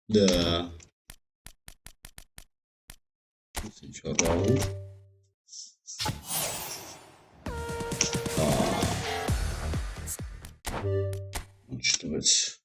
Да. Raul. Учитывать.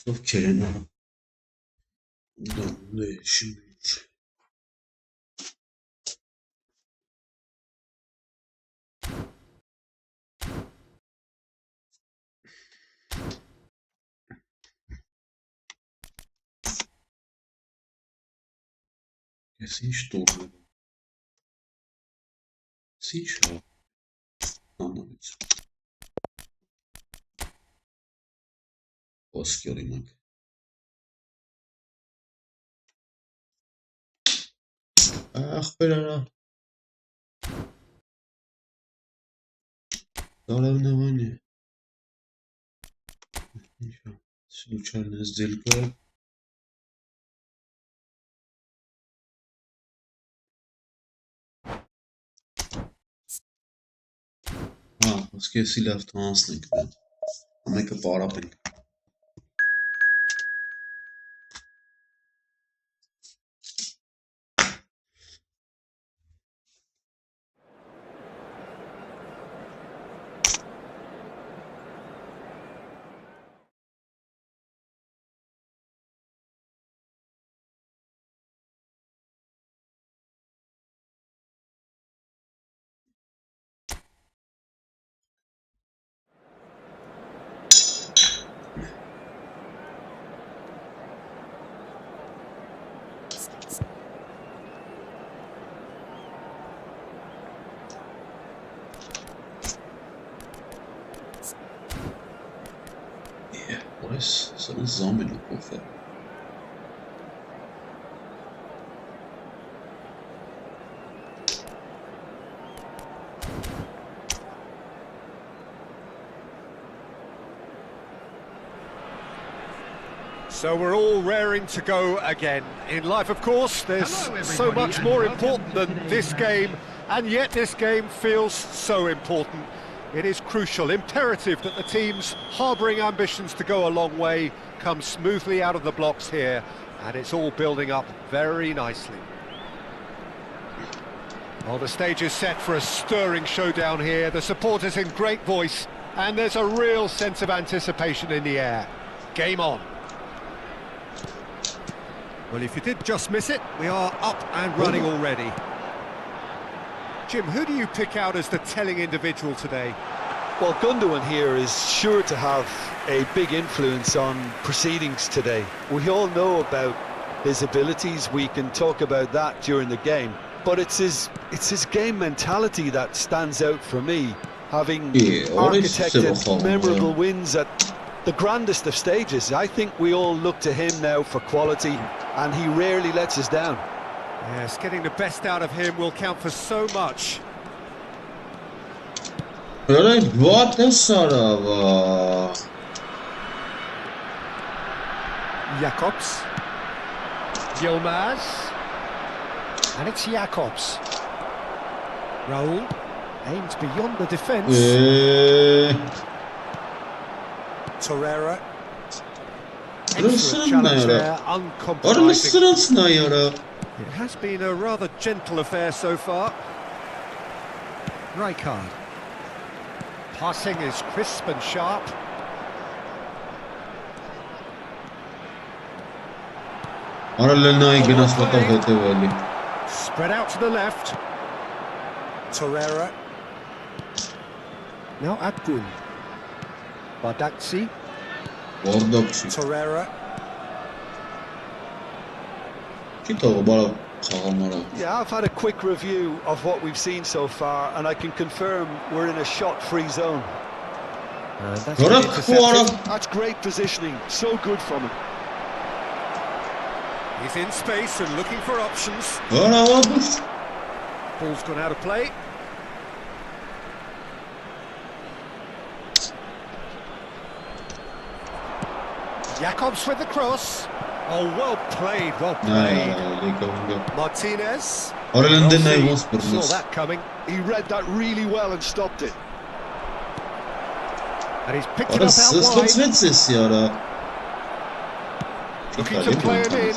Okej, no. Donde şimdi kesin işte oldu. Сейчас. Anlamayız. Oskar Ach, بله دارم نمانی случайно сделка. Parce que s'il a tendance, like, make a para ping. Sen zameno kofer. So we're all raring to go again. In life, of course, there's so much more important than this game, and yet this game feels so important. It is crucial, imperative that the teams harbouring ambitions to go a long way come smoothly out of the blocks here, and it's all building up very nicely. Well, the stage is set for a stirring showdown here. The supporters in great voice, and there's a real sense of anticipation in the air. Game on. Well, if you did just miss it, we are up and running already. Jim, who do you pick out as the telling individual today? Well, Gundogan here is sure to have a big influence on proceedings today. We all know about his abilities, we can talk about that during the game, but it's his game mentality that stands out for me, having architected memorable wins at the grandest of stages. I think we all look to him now for quality, and he rarely lets us down. Yes, getting the best out of him will count for so much. Jakobs. Yilmaz. And it's Jakobs. Raul aims beyond the defence. Torreira. Excellent challenge there, uncompromising. It has been a rather gentle affair so far. Rijkaard. Passing is crisp and sharp. Spread out to the left. Torreira. Now Akgün. Bardakci. Torreira. Yeah, I've had a quick review of what we've seen so far, and I can confirm we're in a shot-free zone. That's great positioning, so good from him. He's in space and looking for options. Ball's gone out of play. Jakobs with the cross. Oh, well played, well played. Martinez. Saw that coming. He read that really well and stopped it. And he's picked it up out wide. Looking to play it in.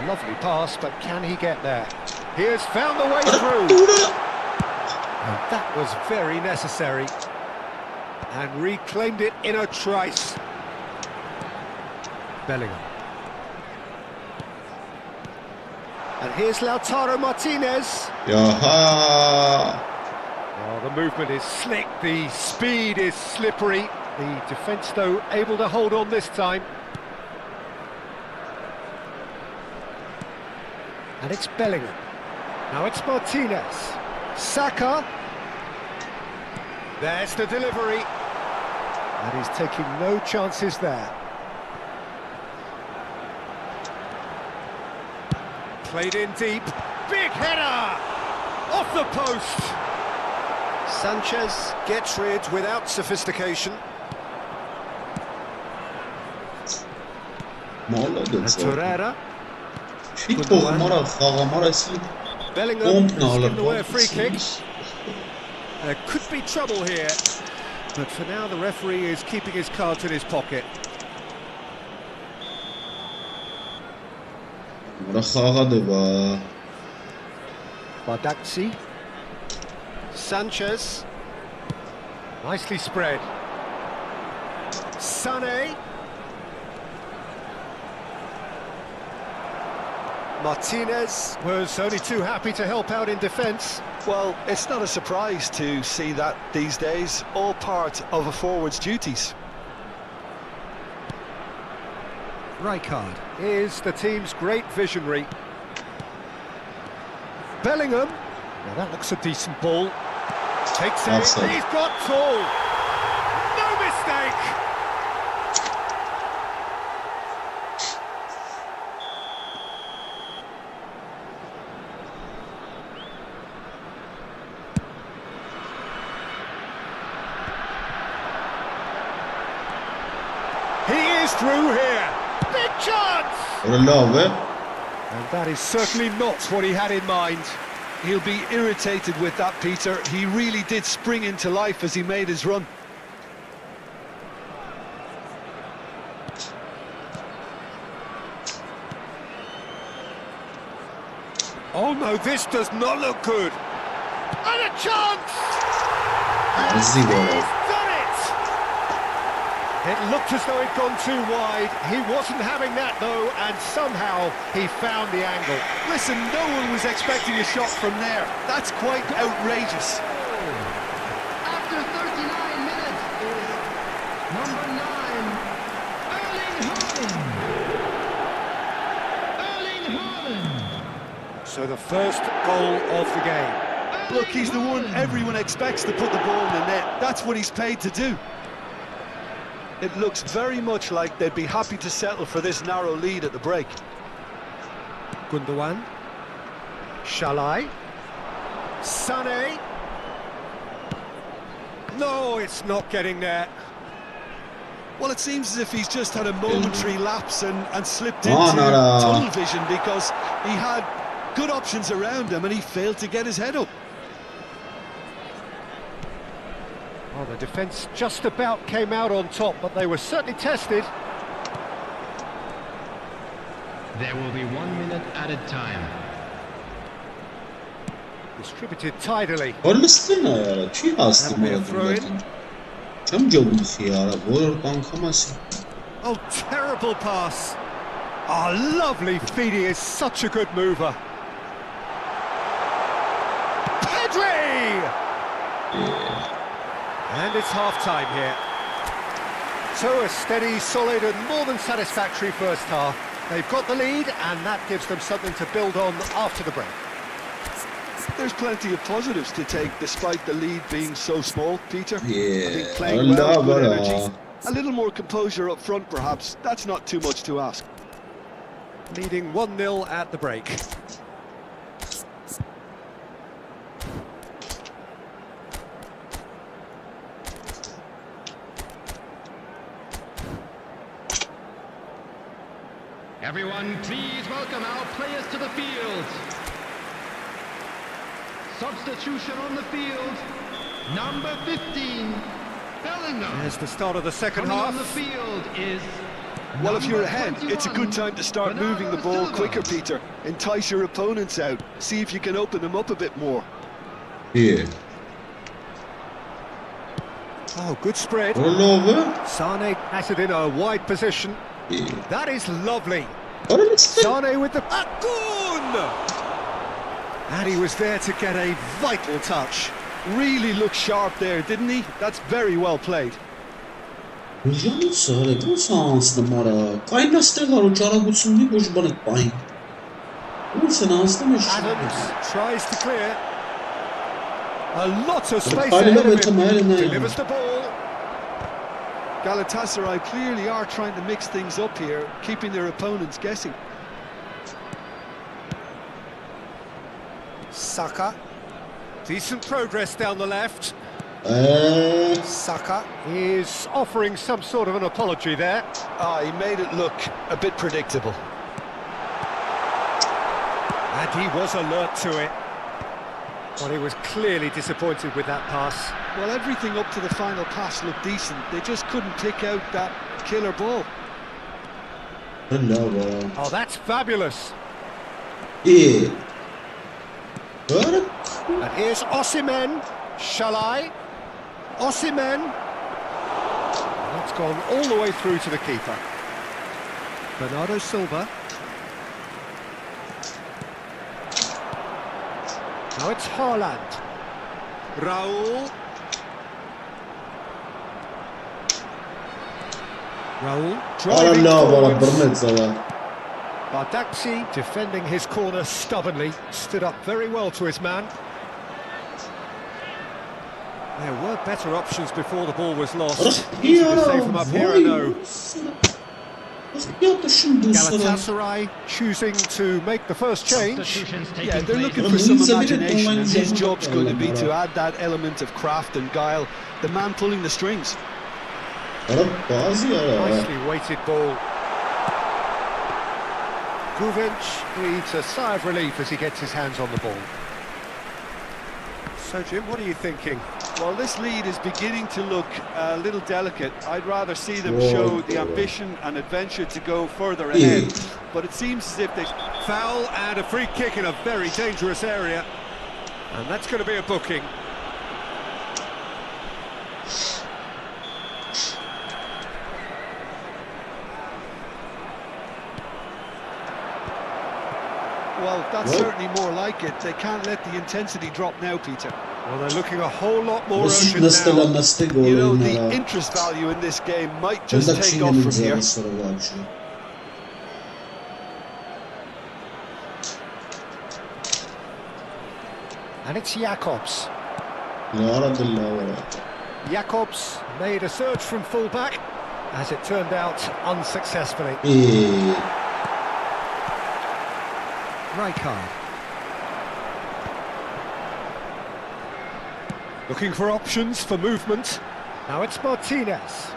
Lovely pass, but can he get there? He has found the way through. And that was very necessary. And reclaimed it in a trice. Bellingham. And here's Lautaro Martinez. Oh, the movement is slick, the speed is slippery. The defence, though, able to hold on this time. And it's Bellingham. Now it's Martinez. Saka. There's the delivery. And he's taking no chances there. Played in deep. Big header! Off the post! Sanchez gets rid without sophistication. And Torreira. Bellingham has given away a free kick. There could be trouble here, but for now the referee is keeping his cards in his pocket. Bardakci. Sanchez. Nicely spread. Sané. Martinez was only too happy to help out in defence. Well, it's not a surprise to see that these days, all part of a forward's duties. Rijkaard is the team's great visionary. Bellingham. Now that looks a decent ball. Takes it. He's got full. No mistake. He's through here. Big chance! Love. And that is certainly not what he had in mind. He'll be irritated with that, Peter. He really did spring into life as he made his run. Oh no, this does not look good. And a chance! Easy goal. He's done it! It looked as though he'd gone too wide. He wasn't having that though, and somehow he found the angle. Listen, no one was expecting a shot from there. That's quite outrageous. After 39 minutes is number 9, Erling Haaland. Erling Haaland. So the first goal of the game. Look, he's the one everyone expects to put the ball in the net. That's what he's paid to do. It looks very much like they'd be happy to settle for this narrow lead at the break. Gundogan. Shalai. Sané. No, it's not getting there. Well, it seems as if he's just had a momentary lapse and slipped Oh, into no. tunnel vision because he had good options around him and he failed to get his head up. Well, the defence just about came out on top, but they were certainly tested. There will be 1 minute added time. Distributed tidily. Orlestina ya. Çiğ astım That'll be a orada. throw-in. Çam jabun khiyara. Bowler bankaması. Oh, terrible pass. Oh, lovely feed. He is such a good mover. Pedri! And it's half-time here. So a steady, solid and more than satisfactory first half. They've got the lead and that gives them something to build on after the break. There's plenty of positives to take despite the lead being so small, Peter. Yeah, I think playing well, good Allah. energy. A little more composure up front, perhaps. That's not too much to ask. Leading 1-0 at the break. Everyone, please welcome our players to the field. Substitution on the field. Number 15, Bellingham. There's the start of the second Coming half. on the field is Well, if you're number ahead, it's a 21, good time to start moving the ball Silva. quicker, Peter. Entice your opponents out. See if you can open them up a bit more. Yeah. Oh, good spread. Love. Sané has it in a wide position. Yeah. That is lovely. Orlestina. Sané with the... Akun! And he was there to get a vital touch. Really looked sharp there, didn't he? That's very well played. Janus, ale tu sans namara. Kaina stela ročara gutsumni božbanek pain. Se nastaviš. Adams tries to clear. A lot of space Hajde ahead da of tamo him. ne. Delivers the ball. Galatasaray clearly are trying to mix things up here, keeping their opponents guessing. Saka. Decent progress down the left. Saka is offering some sort of an apology there. He made it look a bit predictable. And he was alert to it. But he was clearly disappointed with that pass. Well, everything up to the final pass looked decent. They just couldn't pick out that killer ball. Love. Oh, that's fabulous. Yeah. What? And here's Osimhen. Shalai. Osimhen. That's gone all the way through to the keeper. Bernardo Silva. Now it's Haaland. Raul. Driving Allah, forwards. Brnetza. Bardakci defending his corner stubbornly, stood up very well to his man. There were better options before the ball was lost. Easy to save them up here, I know. Galatasaray choosing to make the first change. Substitutions taking Yeah, they're place. looking for some imagination, and his job's going to be to add that element of craft and guile. The man pulling the strings. Arap bazı ya. Nicely weighted ball. Guvenc breathes a sigh of relief as he gets his hands on the ball. So, Jim, what are you thinking? Well, this lead is beginning to look a little delicate. I'd rather see them show the ambition and adventure to go further ahead. But it seems as if they... Foul and a free kick in a very dangerous area. And that's going to be a booking. Well, that's certainly more like it. They can't let the intensity drop now, Peter. Well, they're looking a whole lot more Basit urgent now. nasıl You know, golün the ya. interest value in this game might just Bunda take off from here. çiğnemin sonra var şu. And it's Jakobs. Ya Rabbillah valla. Jakobs made a surge from full-back, as it turned out, unsuccessfully. Rijkaard. Looking for options for movement. Now it's Martinez.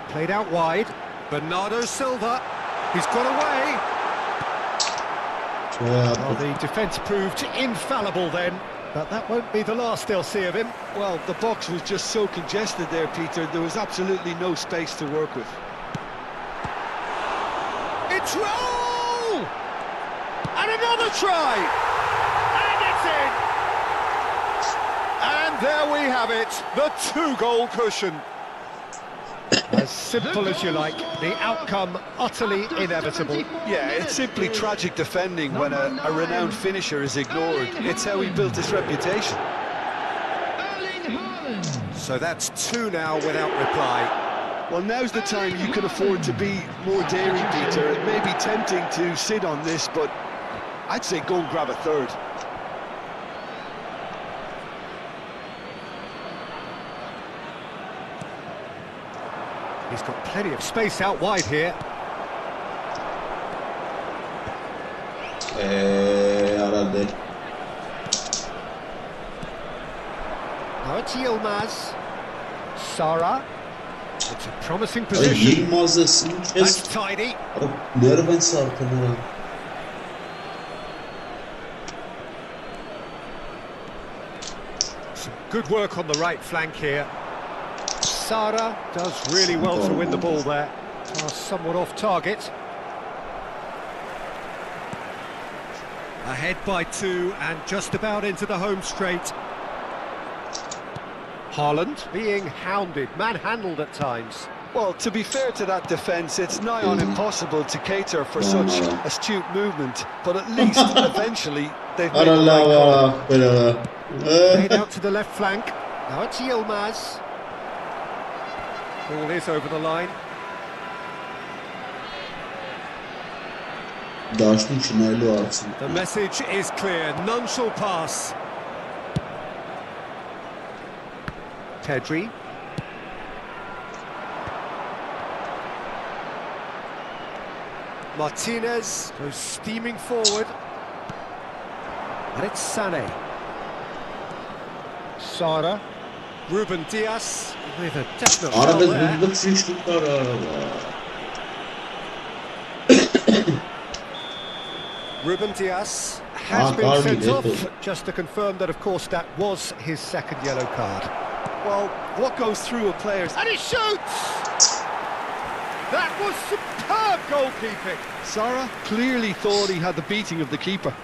Played out wide. Bernardo Silva. He's got away. Well, the defence proved infallible then, but that won't be the last they'll see of him. Well, the box was just so congested there, Peter. There was absolutely no space to work with. It's roll! And another try! And it's in! And there we have it, the two-goal cushion. As simple as you like, the outcome utterly inevitable. Yeah, it's simply tragic defending when a renowned finisher is ignored. It's how he built his reputation. So that's two now without reply. Well, now's the time you can afford to be more daring, Peter. It may be tempting to sit on this, but I'd say go and grab a third. He's got plenty of space out wide here. Aradı. Now it's Yilmaz. Sara. It's a promising Ay position. Yılmaz'ın That's kes. tidy. Arap nereden sarkınır? Some good work on the right flank here. Sara does really well to win the ball there. Somewhat off target. Ahead by two and just about into the home straight. Haaland being hounded, manhandled at times. Well, to be fair to that defence, it's nigh on impossible to cater for such astute movement, but at least eventually they've made the right call. Played out to the left flank. Now it's Yilmaz. Ball is over the line. Daşlı çınaylı atsın. The message is clear, none shall pass. Pedri. Martinez goes steaming forward. And it's Sané. Sara. Ruben Diaz with a definite foul Arada there. hızlı sıçtıklar araba. Ruben Diaz has been Harvey sent did, off, but- just to confirm that, of course, that was his second yellow card. Well, what goes through a player's... And he shoots! That was superb goalkeeping. Sara clearly thought he had the beating of the keeper.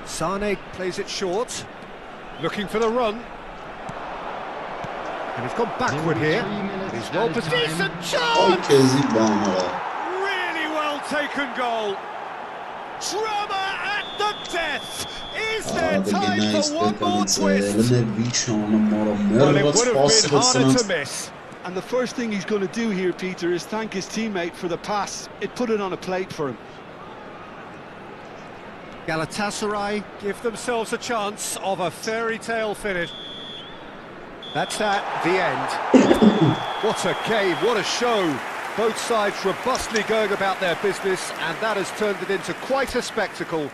Sané plays it short, looking for the run. And he's gone backward here. He's well positioned. Decent O chance! kezi bana. Really well taken goal. Drama at the death. Is there Arada time gene for one more twist? istekanıza Vişan'ı mora Well, it mervat would have been harder fasılasınız. to miss. And the first thing he's going to do here, Peter, is thank his teammate for the pass. It put it on a plate for him. Galatasaray give themselves a chance of a fairy tale finish. That's at the end. What a game, what a show. Both sides robustly going about their business, and that has turned it into quite a spectacle.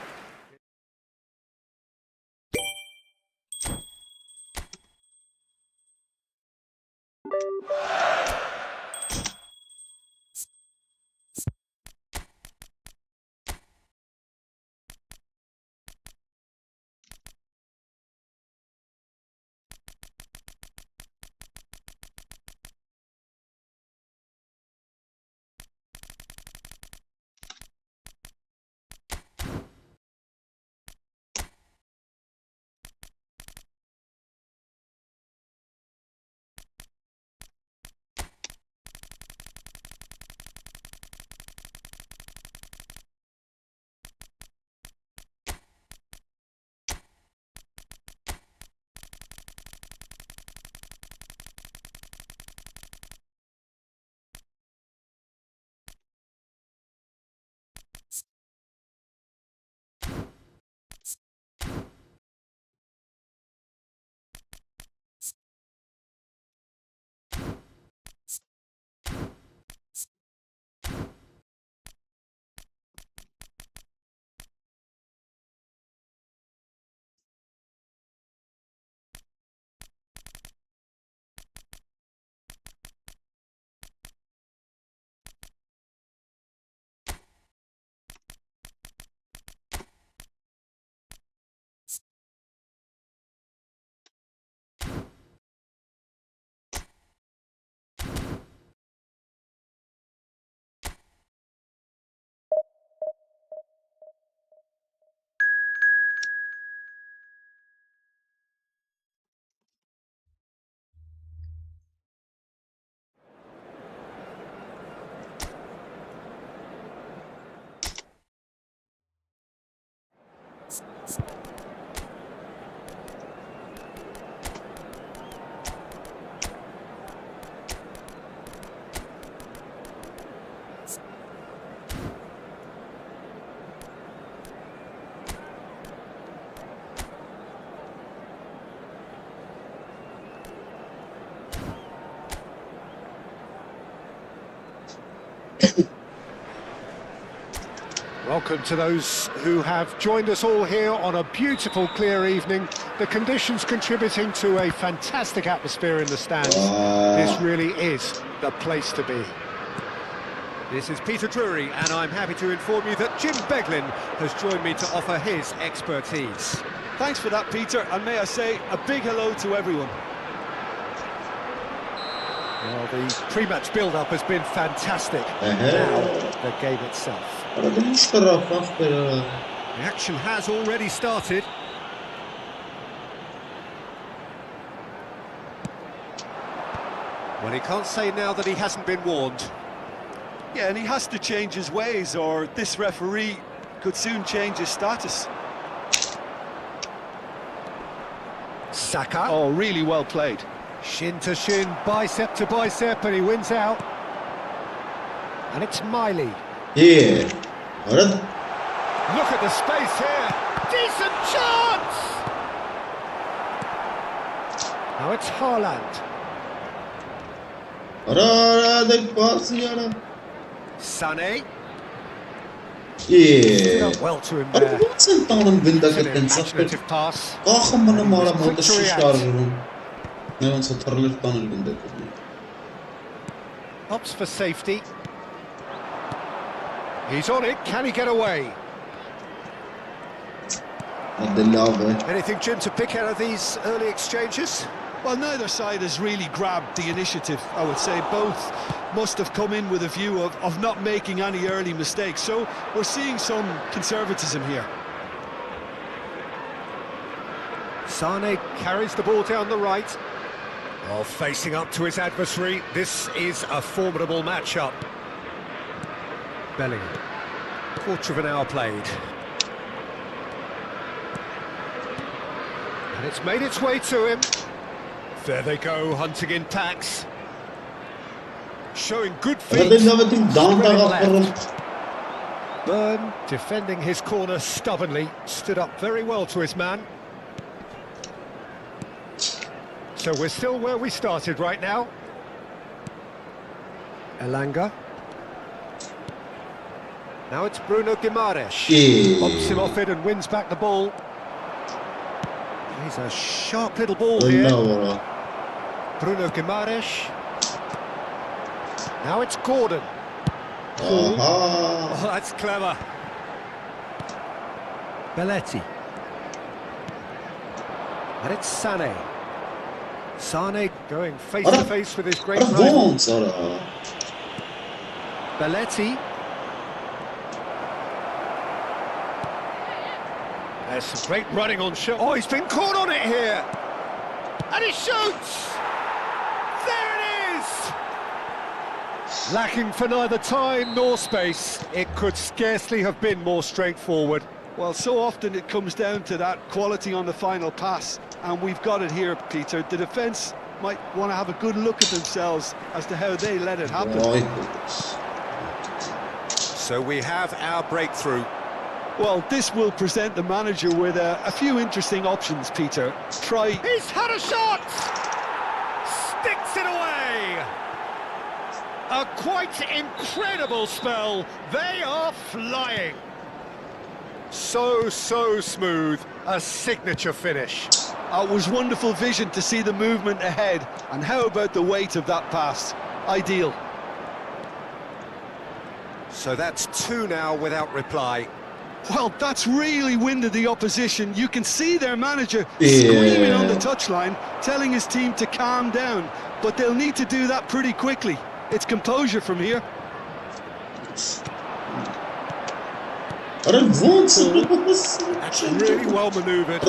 Welcome to those who have joined us all here on a beautiful, clear evening. The conditions contributing to a fantastic atmosphere in the stands. This really is the place to be. This is Peter Drury, and I'm happy to inform you that Jim Beglin has joined me to offer his expertise. Thanks for that, Peter, and may I say a big hello to everyone. Well, the pre-match build-up has been fantastic. Now, the game itself. The action has already started. Well, he can't say now that he hasn't been warned. Yeah, and he has to change his ways, or this referee could soon change his status. Saka. Oh, really well played. Shin to shin, bicep to bicep, and he wins out. And it's Miley. Yeah. Alright. Look at the space here. Decent chance! Now it's Haaland. Alright, pass yaar. Sané. Yeah. Well to him there. Wat zijn tanden windag It's het an in zacht? imaginative pass. Kagen maar maar Quick moet to je react. schaar doen. Nee, want ze terlicht tanden windag. Opts for safety. He's on it. Can he get away? Wat de love. Anything, Jim, to pick out of these early exchanges? Well, neither side has really grabbed the initiative, I would say. Both must have come in with a view of not making any early mistakes. So we're seeing some conservatism here. Sané carries the ball down the right. Oh, facing up to his adversary. This is a formidable matchup. Bellingham. Quarter of an hour played. And it's made its way to him. There they go, hunting in packs. Showing good feet. Burn, defending his corner stubbornly, stood up very well to his man. So we're still where we started right now. Elanga. Now it's Bruno Guimaraes. Yeah. Bumps him off it and wins back the ball. He's a sharp little ball here. Allah. Bruno Guimaraes. Now it's Gordon. Aha. Oh, that's clever. Belletti. And it's Sané. Sané going face to face with his great Ara rival. bom, Sara. Belletti. There's some great running on shot. Oh, he's been caught on it here. And he shoots! There it is! Lacking for neither time nor space. It could scarcely have been more straightforward. Well, so often it comes down to that quality on the final pass, and we've got it here, Peter. The defence might want to have a good look at themselves as to how they let it happen. So we have our breakthrough. Well, this will present the manager with a few interesting options, Peter. Try... He's had a shot! Sticks it away! A quite incredible spell. They are flying. So smooth. A signature finish. It was wonderful vision to see the movement ahead. And how about the weight of that pass? Ideal. So that's 2 now without reply. Well, that's really winded the opposition. You can see their manager screaming on the touchline, telling his team to calm down. But they'll need to do that pretty quickly. It's composure from here. That's really well manoeuvred.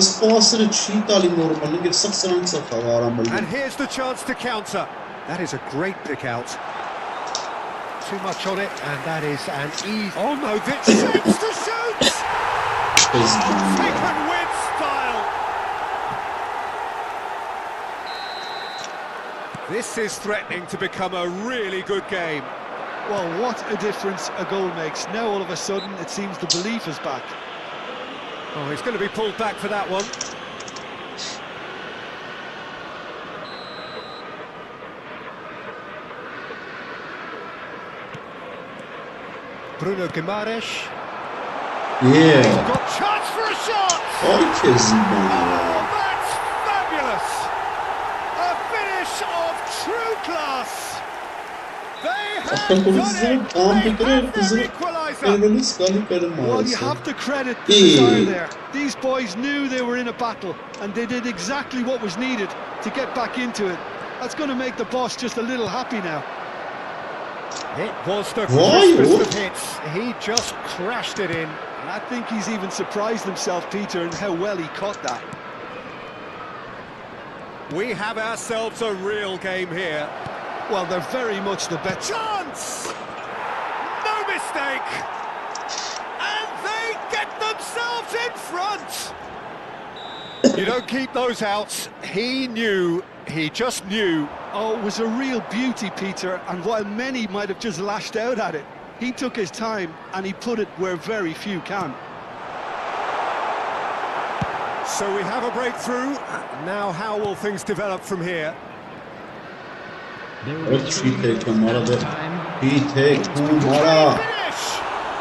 And here's the chance to counter. That is a great pick out. Too much on it, and that is an easy... Oh no, this shapes to shoot! Taken with style. This is threatening to become a really good game. Well, what a difference a goal makes. Now all of a sudden it seems the belief is back. Oh, he's going to be pulled back for that one. Bruno Guimaraes. Yeah. He's got chance for a shot! Oh, that's fabulous! A finish of true class! They have done it! They have their equaliser! Well, you have to credit the desire there. These boys knew they were in a battle, and they did exactly what was needed to get back into it. That's going to make the boss just a little happy now. It was the crispest of hits. He just crashed it in. And I think he's even surprised himself, Peter, in how well he caught that. We have ourselves a real game here. Well, they're very much the best. Chance! No mistake! And they get themselves in front! You don't keep those out. He knew. He just knew. Oh, it was a real beauty, Peter, and while many might have just lashed out at it, he took his time and he put it where very few can. So we have a breakthrough. Now how will things develop from here? Finish!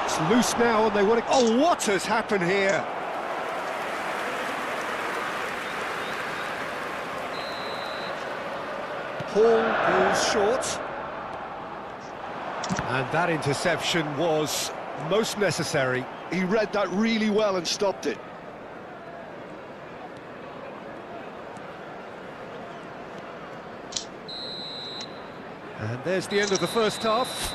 It's loose now and they want to... Oh, what has happened here? Paul goes short. And that interception was most necessary. He read that really well and stopped it. And there's the end of the first half.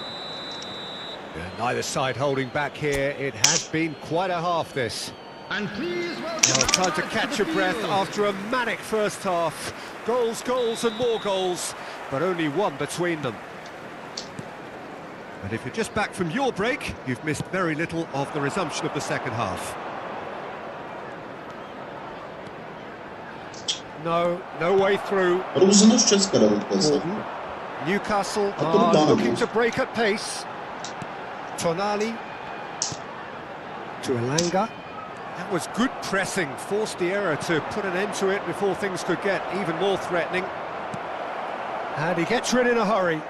Neither side holding back here. It has been quite a half, this. And please welcome Time to catch your breath after a manic first half. Goals, goals and more goals, but only one between them. And if you're just back from your break, you've missed very little of the resumption of the second half. No way through. Gordon. Newcastle are looking to break at pace. Tonali to Elanga. That was good pressing, forced the error to put an end to it before things could get even more threatening. And he gets rid in a hurry.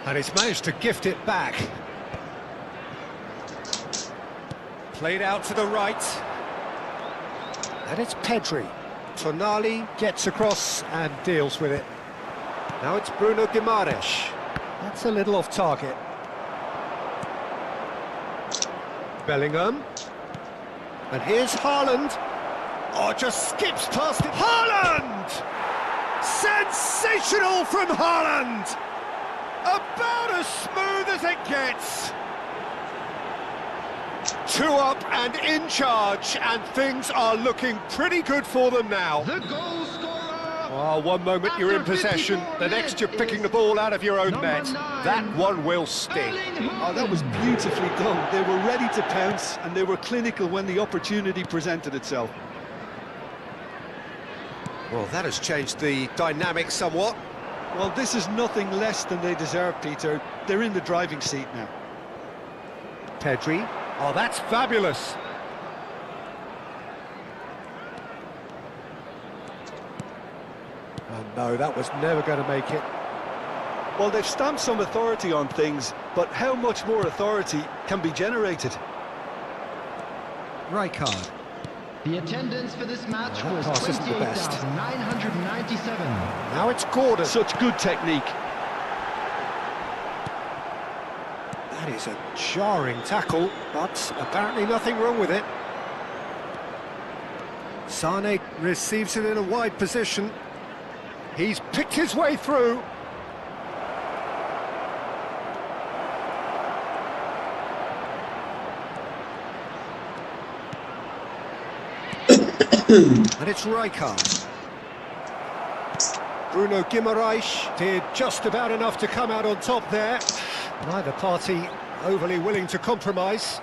And he's managed to gift it back. Played out to the right. And it's Pedri. Tonali gets across and deals with it. Now it's Bruno Guimaraes. That's a little off target. Bellingham. And here's Haaland. Oh, just skips past it. Haaland! Sensational from Haaland! About as smooth as it gets. 2 up and in charge, and things are looking pretty good for them now. The goal scorer. Oh, one moment you're in possession, the next you're picking the ball out of your own net. That one will sting. Oh, that was beautifully done. They were ready to pounce, and they were clinical when the opportunity presented itself. Well, that has changed the dynamic somewhat. Well, this is nothing less than they deserve, Peter. They're in the driving seat now. Pedri. Oh, that's fabulous. Oh no, that was never going to make it. Well, they've stamped some authority on things, but how much more authority can be generated? Rijkaard. The attendance for this match was pass isn't the best. 28,997. Now it's Gordon. Such good technique. That is a jarring tackle, but apparently nothing wrong with it. Sane receives it in a wide position. He's picked his way through. And it's Rijkaard. Bruno Guimaraes did just about enough to come out on top there. Neither party overly willing to compromise.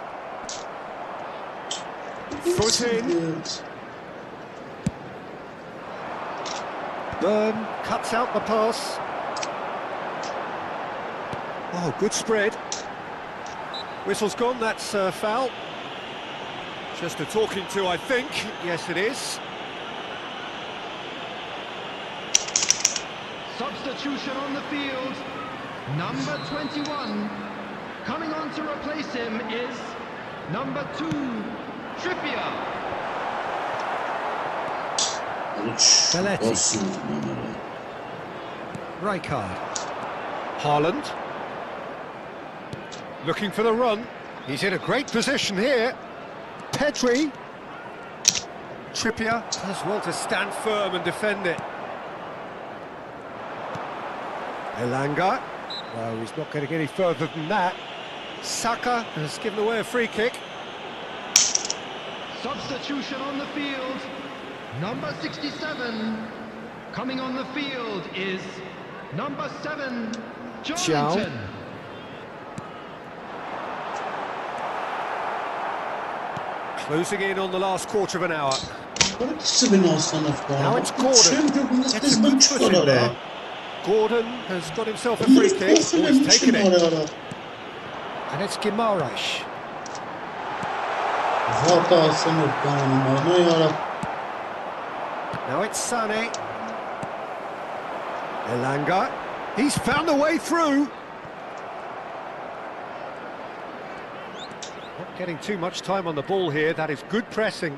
Foot in. Byrne cuts out the pass. Oh, good spread. Whistle's gone, that's a foul. Just a talking to, I think. Yes, it is. Substitution on the field. Number 21. Coming on to replace him is number 2, Trippier. Belletti. Rijkaard. Haaland. Looking for the run. He's in a great position here. Pedri. Trippier does well to stand firm and defend it. Elanga. Well, he's not getting any further than that. Saka has given away a free kick. Substitution on the field. Number 67. Coming on the field is number 7, Joelinton. Closing in on the last quarter of an hour. Now Now it's Gordon. Gets a good foot in there. Gordon has got himself a free kick. Oh, he's taken it. And it's Guimaraes. Now it's Sane. Elanga. He's found a way through. Not getting too much time on the ball here. That is good pressing.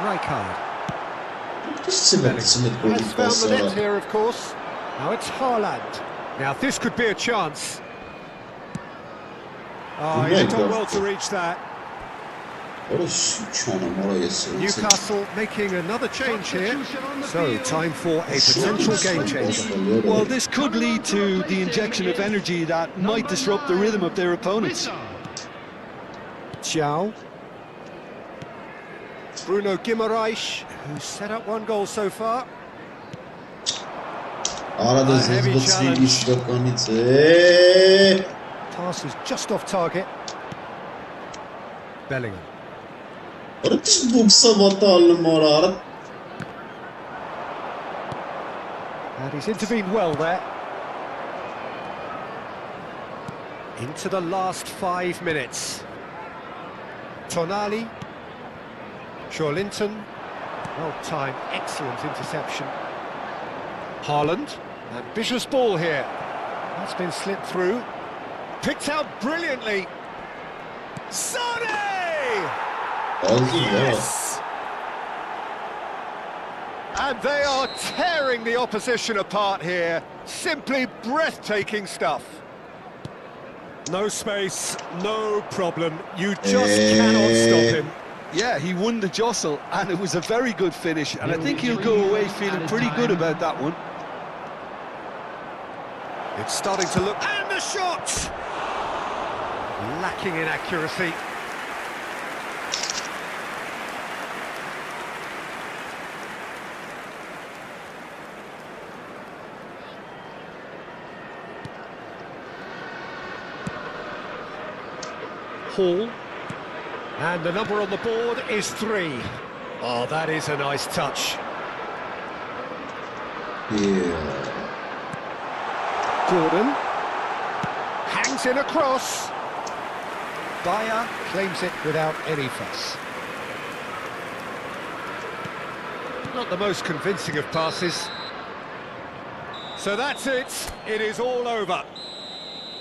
Rijkaard. Has found the net here, of course. Now it's Haaland. Now this could be a chance. Oh, he's done well to reach that. Newcastle making another change here. So, time for a potential game changer. Well, this could lead to the injection of energy that might disrupt the rhythm of their opponents. Thiaw. Bruno Guimaraes, who's set up 1 goal so far. Heavy challenge. Pass is just off target. Bellingham. And he's intervened well there. Into the last 5 minutes. Tonali. Linton, well timed, excellent interception. Haaland, ambitious ball here. That's been slipped through. Picked out brilliantly. Sane! Yes! And they are tearing the opposition apart here. Simply breathtaking stuff. No space, no problem. You just cannot stop him. Yeah, he won the jostle, and it was a very good finish, and I think he'll go away feeling pretty good about that one. It's starting to look... And the shot! Lacking in accuracy. Hall. And the number on the board is 3. Oh, that is a nice touch. Yeah. Gordon. Hangs in a cross. Bayer claims it without any fuss. Not the most convincing of passes. So that's it. It is all over.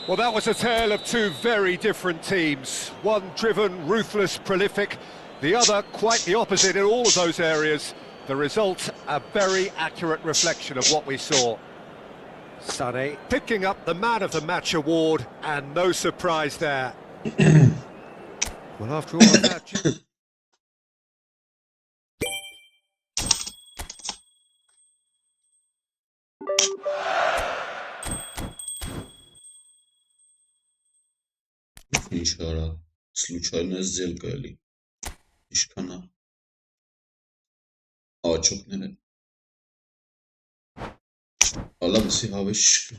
Well, that was a tale of two very different teams. One driven, ruthless, prolific. The other quite the opposite in all of those areas. The result, a very accurate reflection of what we saw. Sané picking up the Man of the Match award, and no surprise there. Well, after all of that... Ինչ արա, случайно сделка էլի, իշքանա, աչոքներ են, ալավսի հավես չկը,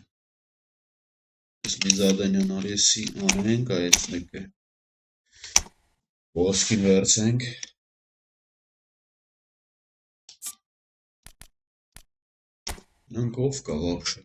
ես Միզարդանյան արեսի անենք այս մեկը, ոսկին վերցենք, նանք ով կա վաղշը,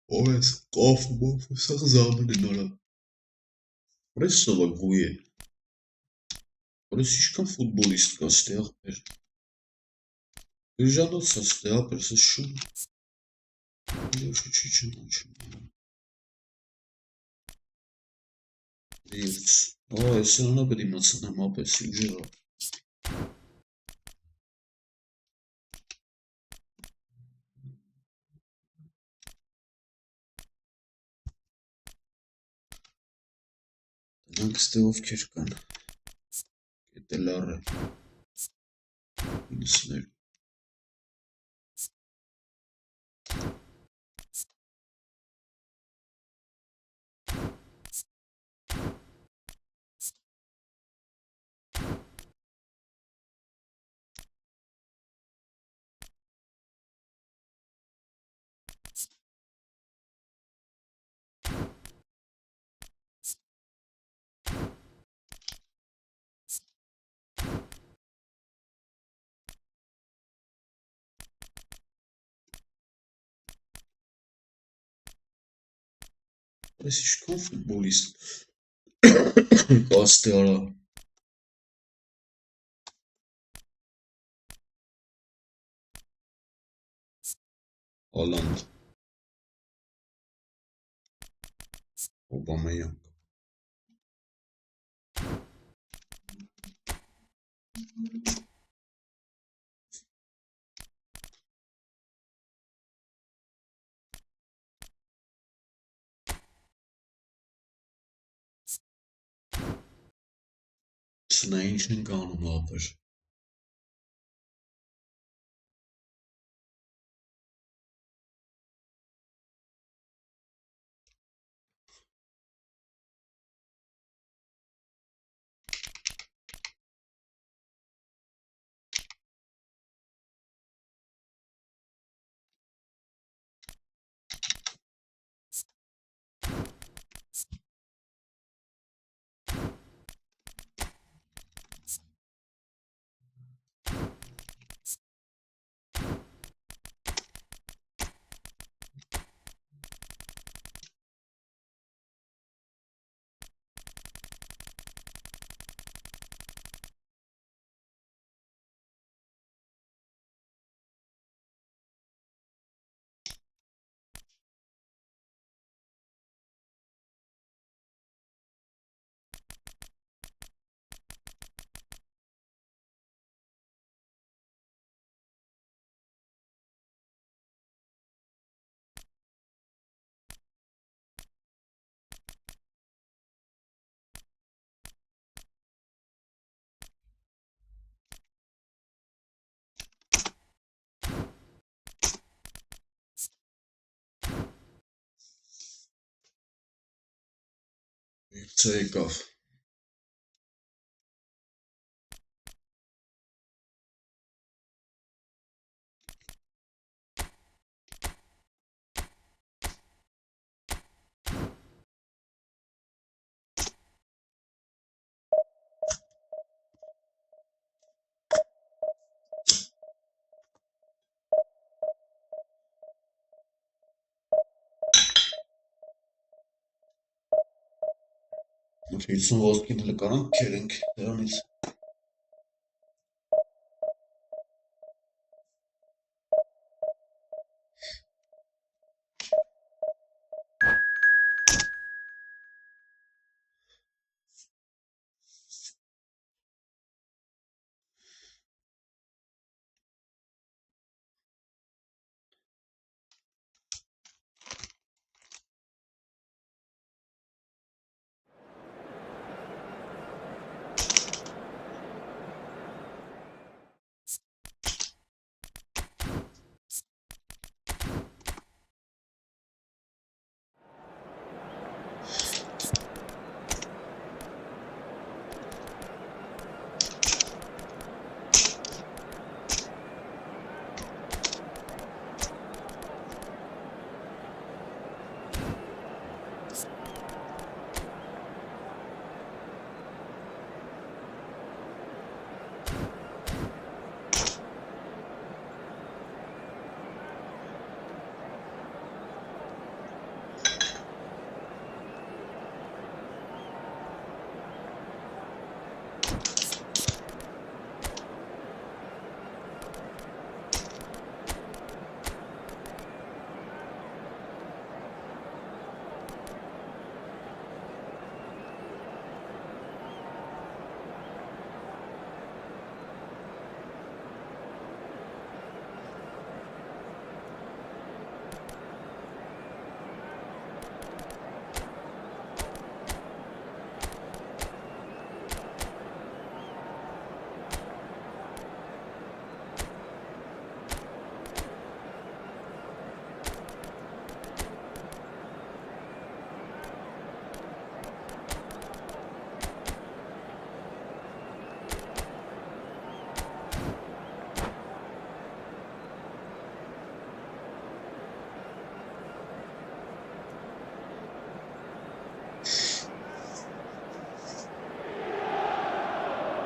Ով կոֆում սա զամն են արա, որես սովակ վույ է, որես իշքան ֆուտբոլիստ կա ստեղ պեր, Գրժանոց սա ստեղ պեր սա շում, չի չնոչում, Դիրց, այս սրանա բդի մացնեմ ապեսի ուժեղա, Նրանք ստեղ ովքեր կան, կետելար է, 92, որես իշքան ֆուտբոլիստ կա ստեղ արա, Հալանդ, Օբամեյանք, Սնա ինչ են կանում ապեր, Ciekaw. Oczywiście są włoski tylko na kierunku.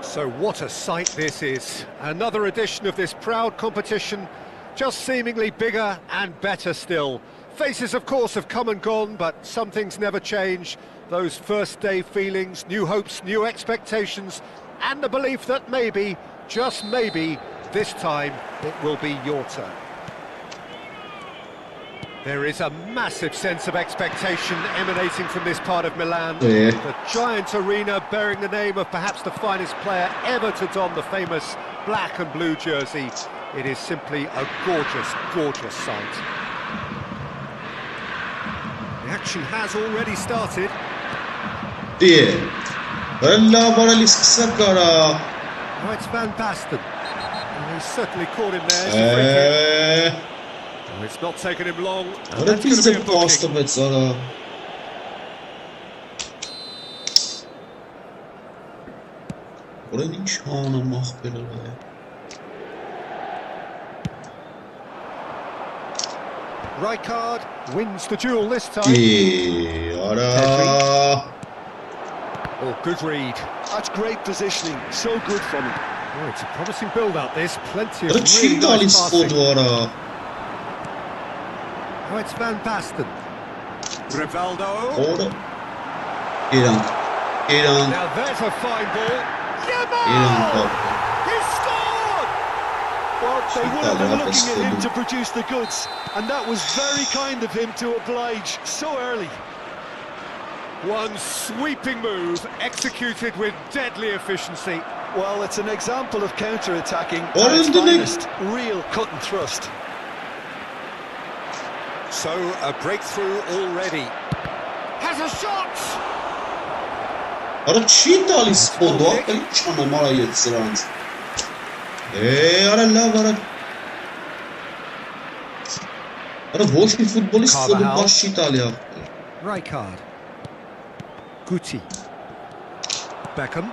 So what a sight this is. Another edition of this proud competition, just seemingly bigger and better still. Faces, of course, have come and gone, but some things never change. Those first day feelings, new hopes, new expectations, and the belief that maybe, just maybe, this time it will be your turn. There is a massive sense of expectation emanating from this part of Milan. Yeah. The giant arena bearing the name of perhaps the finest player ever to don the famous black and blue jersey. It is simply a gorgeous, gorgeous sight. The action has already started. Yeah. Bella bara liskakara. Oh, it's Van Basten. Oh, he's certainly caught him there. It's a free kick. Oh, it's not taken him long. And Ale that's going to be widzę a booking. postawę, co? Ale niciano mahpele. Rijkaard wins the duel this time. Ara. Oh, good read. That's great positioning, so good from him. Oh, it's a promising build-up, this. Plenty of Ale really ci dali nice passing. spodu, ara. Oh, it's Van Basten. Rivaldo. Ora. Iran. Now there's a fine ball. Iran Yamal! top. He scored! Well, they would have been Italia looking at him Basten. to produce the goods, and that was very kind of him to oblige so early. One sweeping move, executed with deadly efficiency. Well, it's an example of counter-attacking at What its is the finest, real cut and thrust. So, a breakthrough already. Has a shot! Ale ci dali spodu, a liczano mala jedsranc. Ale lava. Ale włoski futbolista Carvajal. lubasz Italia. Rijkaard. Guti. Beckham.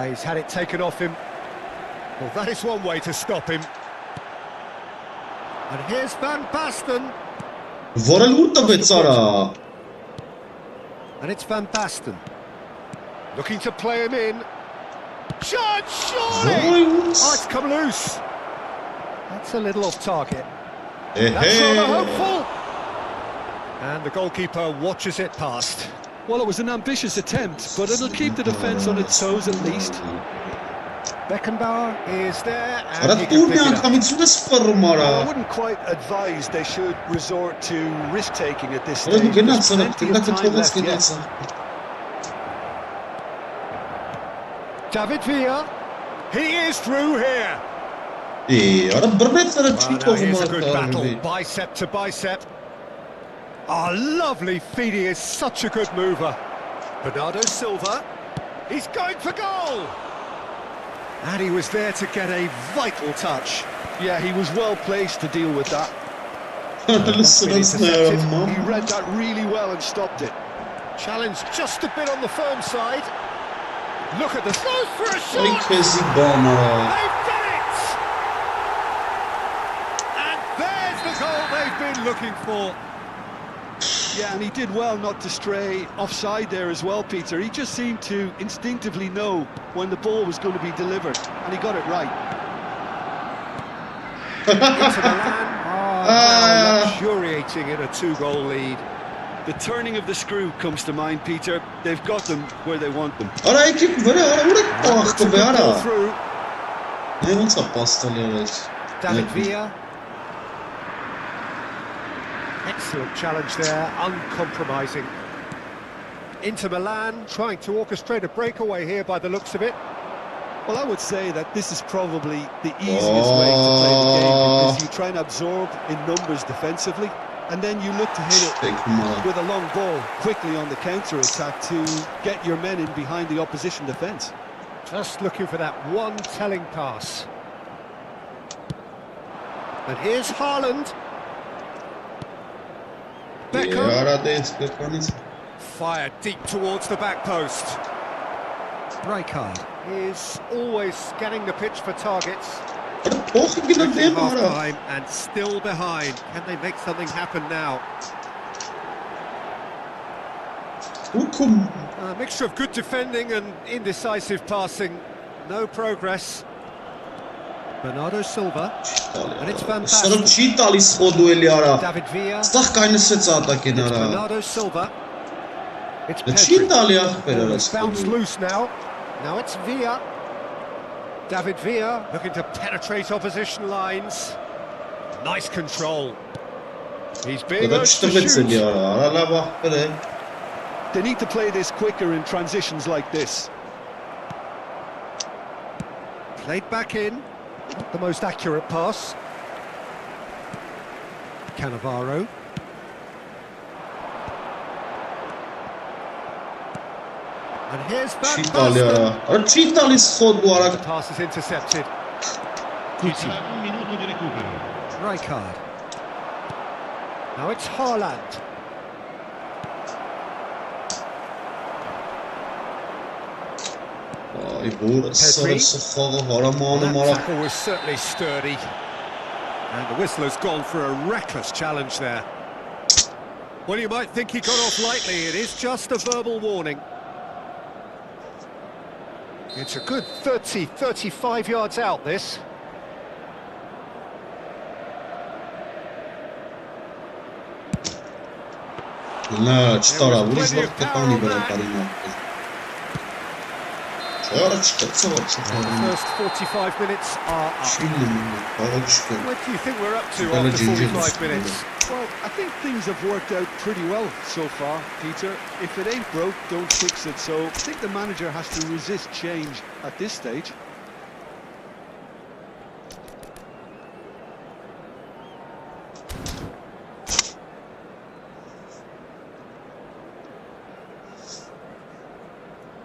He's had it taken off him. Well, that is one way to stop him. And here's Van Basten. And it's Van Basten. Looking to play him in. Chance, surely! Oh, it's come loose. That's a little off target. That's rather hopeful. And the goalkeeper watches it past. Well, it was an ambitious attempt, but it'll keep the defence on its toes at least. Beckenbauer is there, and he can pick it up. I wouldn't quite advise they should resort to risk-taking at this stage. There's plenty of time left yet. David Villa, he is through here. Now Here's a good battle, bicep to bicep. Oh, lovely feet, he is such a good mover. Bernardo Silva, he's going for goal. And he was there to get a vital touch. Yeah, he was well placed to deal with that. He read that really well and stopped it. Challenge just a bit on the firm side. Look at the throw for a shot! They've done it! And there's the goal they've been looking for. Yeah, and he did well not to stray offside there as well, Peter. He just seemed to instinctively know when the ball was going to be delivered, and he got it right. Into Milan. Luxuriating in a 2-goal lead. The turning of the screw comes to mind, Peter. They've got them where they want them. Through. David Villa. Excellent challenge there, uncompromising. Inter Milan trying to orchestrate a breakaway here by the looks of it. Well, I would say that this is probably the easiest way to play the game, because you try and absorb in numbers defensively, and then you look to hit it with a long ball quickly on the counter-attack to get your men in behind the opposition defence. Just looking for that one telling pass. And here's Haaland. Beckham. Fired deep towards the back post. Rijkaard is always scanning the pitch for targets. Half time and still behind. Can they make something happen now? A mixture of good defending and indecisive passing. No progress. Bernardo Silva. And it's Van Basten. David Villa. It's Bernardo Silva. It's Pedri. It's bounced loose now. Now it's Villa. David Villa looking to penetrate opposition lines. Nice control. He's being urged to shoot. They need to play this quicker in transitions like this. Played back in. Not the most accurate pass. Cannavaro. And here's Van Basten. The pass is intercepted. Guti. Rijkaard. Now it's Haaland. That tackle was certainly sturdy. And the whistler's gone for a reckless challenge there. Well, you might think he got off lightly. It is just a verbal warning. It's a good 35 yards out, this. The first 45 minutes are up. What do you think we're up to after 45 minutes? Well, I think things have worked out pretty well so far, Peter. If it ain't broke, don't fix it. So I think the manager has to resist change at this stage.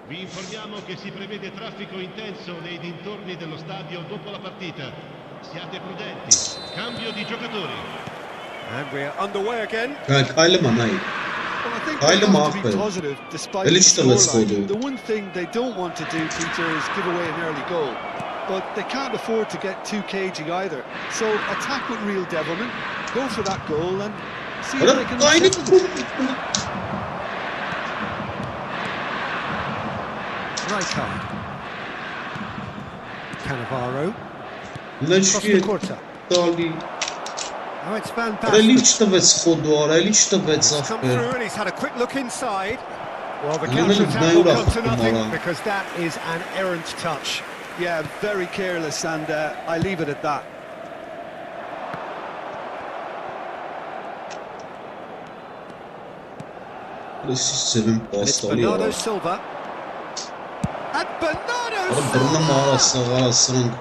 Vi informiamo che si prevede traffico intenso nei dintorni dello stadio dopo la partita. Siate prudenti. Cambio di giocatori. And we're underway again. Kyle Manay. Well, I think Kyle they have to Mark be Bell. positive despite Ele the estava de scoreline. scodo. The one thing they don't want to do, Peter, is give away an early goal. But they can't afford to get too cagey either. So attack with real devilment, go for that goal and see if Olha, they can Kyle settle it. Rijkaard. Cannavaro. Значи Costa Curta. дали. Oh, it's Van Ora ele Basten. estava de scodo, ora ele estava de He's come through safra. and he's had a quick look inside. Well, the And then counter-attack they've will nailed come off to the nothing Moran. because that is an errant touch. Yeah, very careless, and I leave it at that. Ora sistemim And it's pasta Bernardo alıyor. Silva. And Bernardo Ora Bruno Silva! Mars arasının.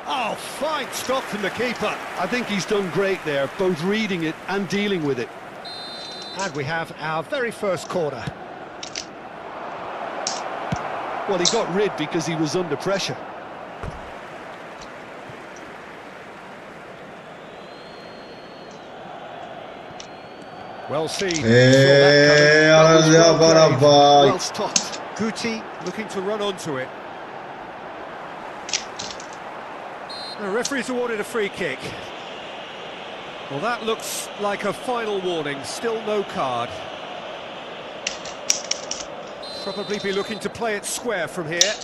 Oh, fine stop from the keeper. I think he's done great there, both reading it and dealing with it. And we have our very first corner. Well, he got rid because he was under pressure. Well seen. Saw Eee, that coming. That was araya well bana played. Well bak. stopped. Guti looking to run onto it. The referee's awarded a free kick. Well, that looks like a final warning. Still no card. Probably be looking to play it square from here.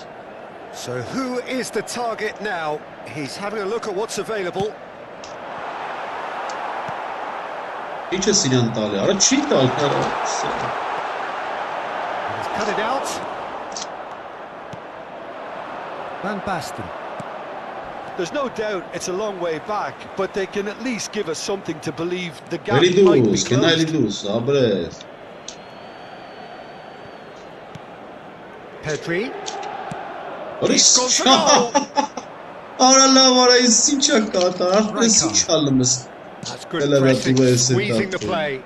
So who is the target now? He's having a look at what's available. Hiç Sinan Tali. Ara çift al. He's cut it out. Van Basten. There's no doubt it's a long way back, but they can at least give us something to believe the gap Ele might be dus, que não ele closed. dus, abre. Pedri. Ora He's gone for isso. goal. Ora lá, ora isso çakata. Ara sıçalımız. That's good Hello, pressing, that's the way it's set squeezing up, the yeah. play.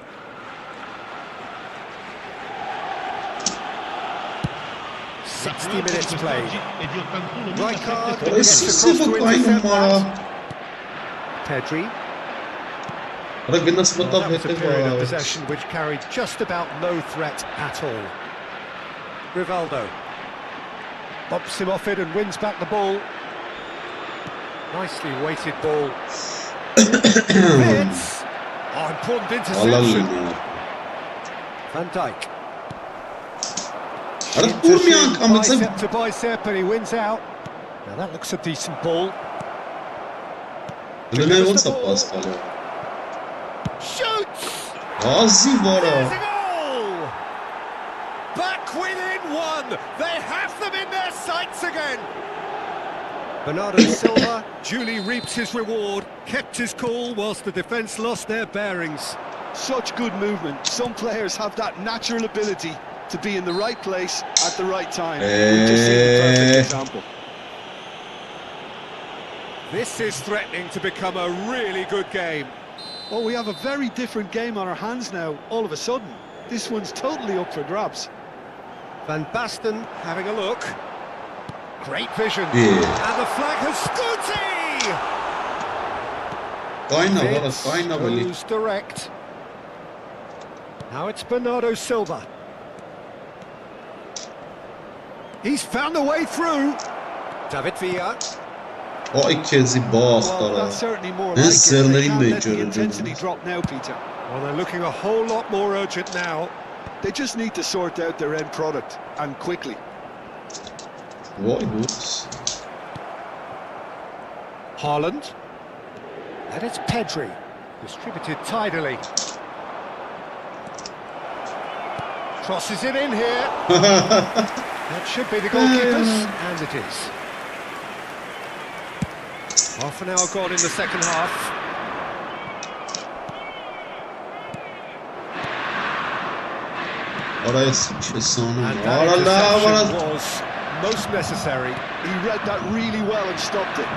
Minutes played. E di 81 Rijkaard Ora gets isso across to vai intercept numara. that. Pedri. Ora gânda să Well, băta that was a vete period of va. possession which carried just about no threat at all. Rivaldo bumps him off it and wins back the ball. Nicely weighted ball. Fits. Oh, important interception. Alalım. Van Dijk. Ora Into durmayan shin, kamıza. bicep to bicep, and he wins out. Now that looks a decent ball. Ele ne olsa pasta alıyor. Shoots! Gazi var There's ha. a goal! Back within one! They have them in their sights again! Bernardo Silva duly reaps his reward, kept his cool whilst the defence lost their bearings. Such good movement. Some players have that natural ability to be in the right place at the right time. We've just seen the perfect example. This is threatening to become a really good game. Well, we have a very different game on our hands now, all of a sudden. This one's totally up for grabs. Van Basten having a look. Great vision. Yeah. And the flag has Guti! Kayna var ha, Fitz kayna böyle. goes direct. Now it's Bernardo Silva. He's found a way through. David Villa. O ikezi Well, bastara. that's certainly more Ben like it. Serner'in They can't de let the göreceğim. intensity drop now, Peter. Well, they're looking a whole lot more urgent now. They just need to sort out their end product, and quickly. Vay be. Haaland. And it's Pedri. Distributed tidily. Crosses it in here. That should be the goalkeepers, and it is. Half an hour gone in the second half. Oraya sıçıyorsun. And that Ora la interception var. was most necessary. He read that really well and stopped it.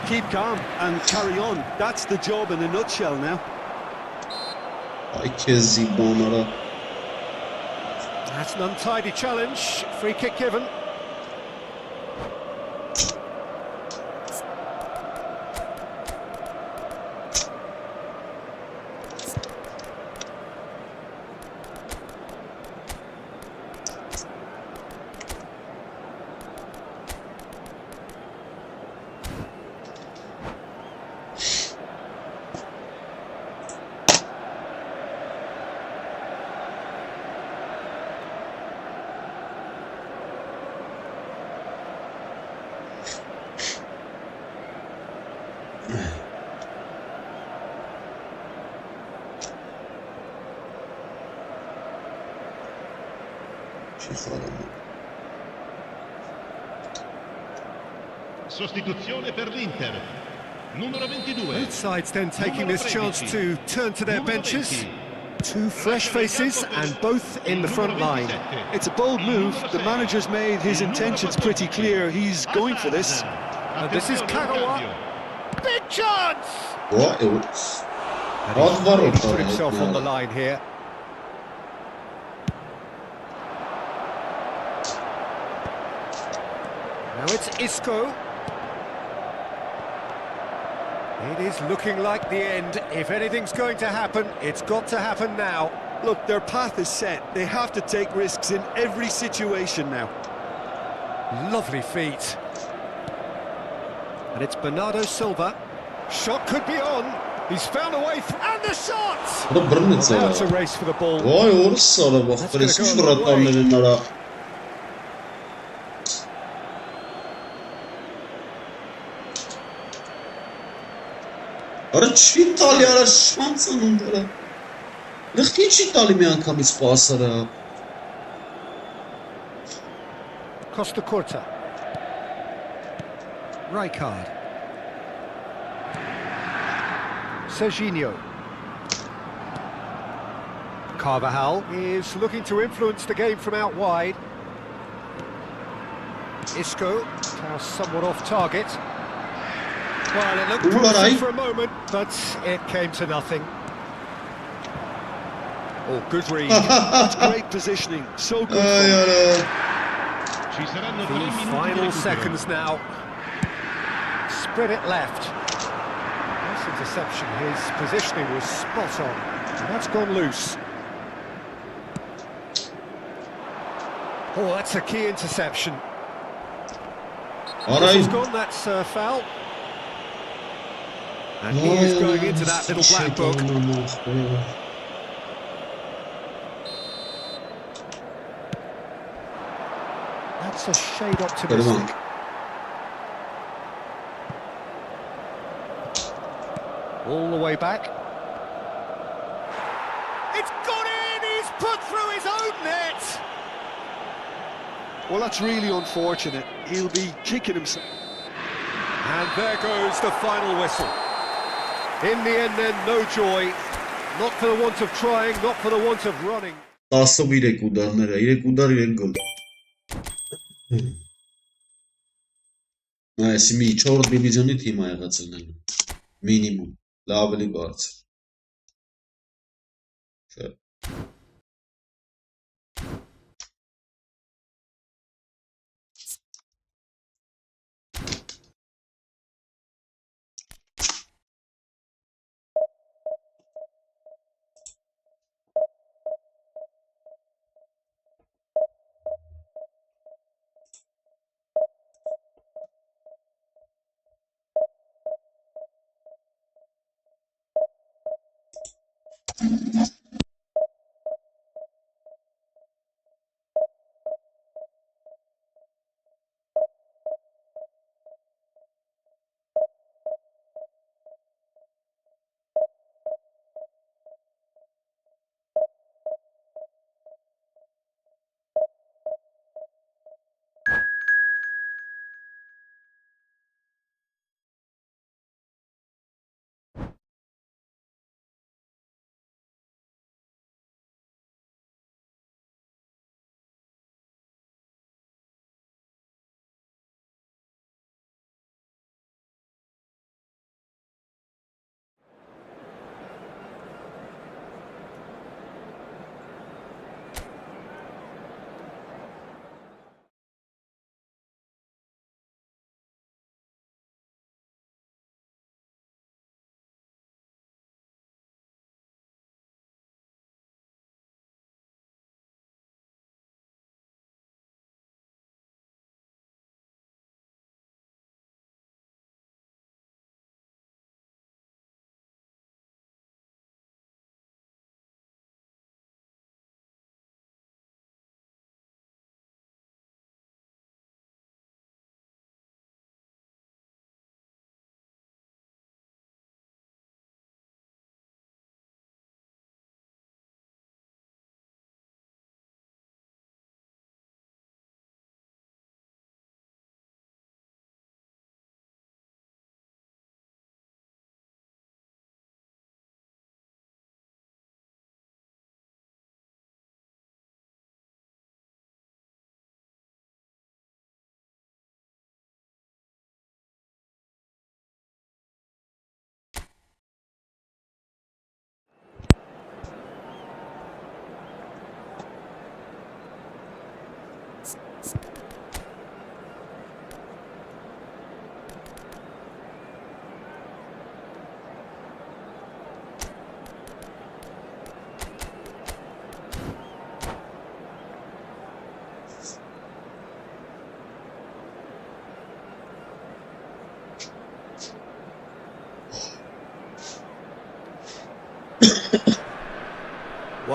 Keep calm and carry on. That's the job in a nutshell now. İkezi bonara. That's an untidy challenge. Free kick given. Sostituzione per l'Inter. Numero 22. Both sides then taking this chance to turn to their benches. Two fresh faces and both in the front line. It's a bold move. The manager's made his intentions pretty clear. He's going for this. And this is Kagawa. Big chance! What? And he's put himself on the line here. Now it's Isco. It is looking like the end. If anything's going to happen, it's got to happen now. Look, their path is set. They have to take risks in every situation now. Lovely feet. And it's Bernardo Silva. Shot could be on. He's found a way through. And the shot! Now it's a race for the ball. Vay orası bak. Presmiş fıratlarının ara. Արա չի տալի, արա շանսն ընդերը։ Լղթի չի տալի մի անգամից պասերը։ Costa Curta. Rijkaard. Serginho. Carvajal is looking to influence the game from out wide. Isco, now somewhat off target. Well, it looked promising for a moment, but it came to nothing. Oh, good read. That's great positioning. So good. The final seconds now. Spread it left. Nice interception. His positioning was spot on. And that's gone loose. Oh, that's a key interception. This is gone, that's a foul. And he is going into that little black book. That's a shade optimistic. All the way back. It's gone in! He's put through his own net! Well, that's really unfortunate. He'll be kicking himself. And there goes the final whistle. In the end then, no joy. Not for the want of trying, not for the want of running. 13 ուդարները, 3 ուդար 3 գոլ։ Այս մի 4 դիվիզիոնի թիմ ա եղած լինելու։ Մինիմում, լավ էլի բարձր։ Չէ։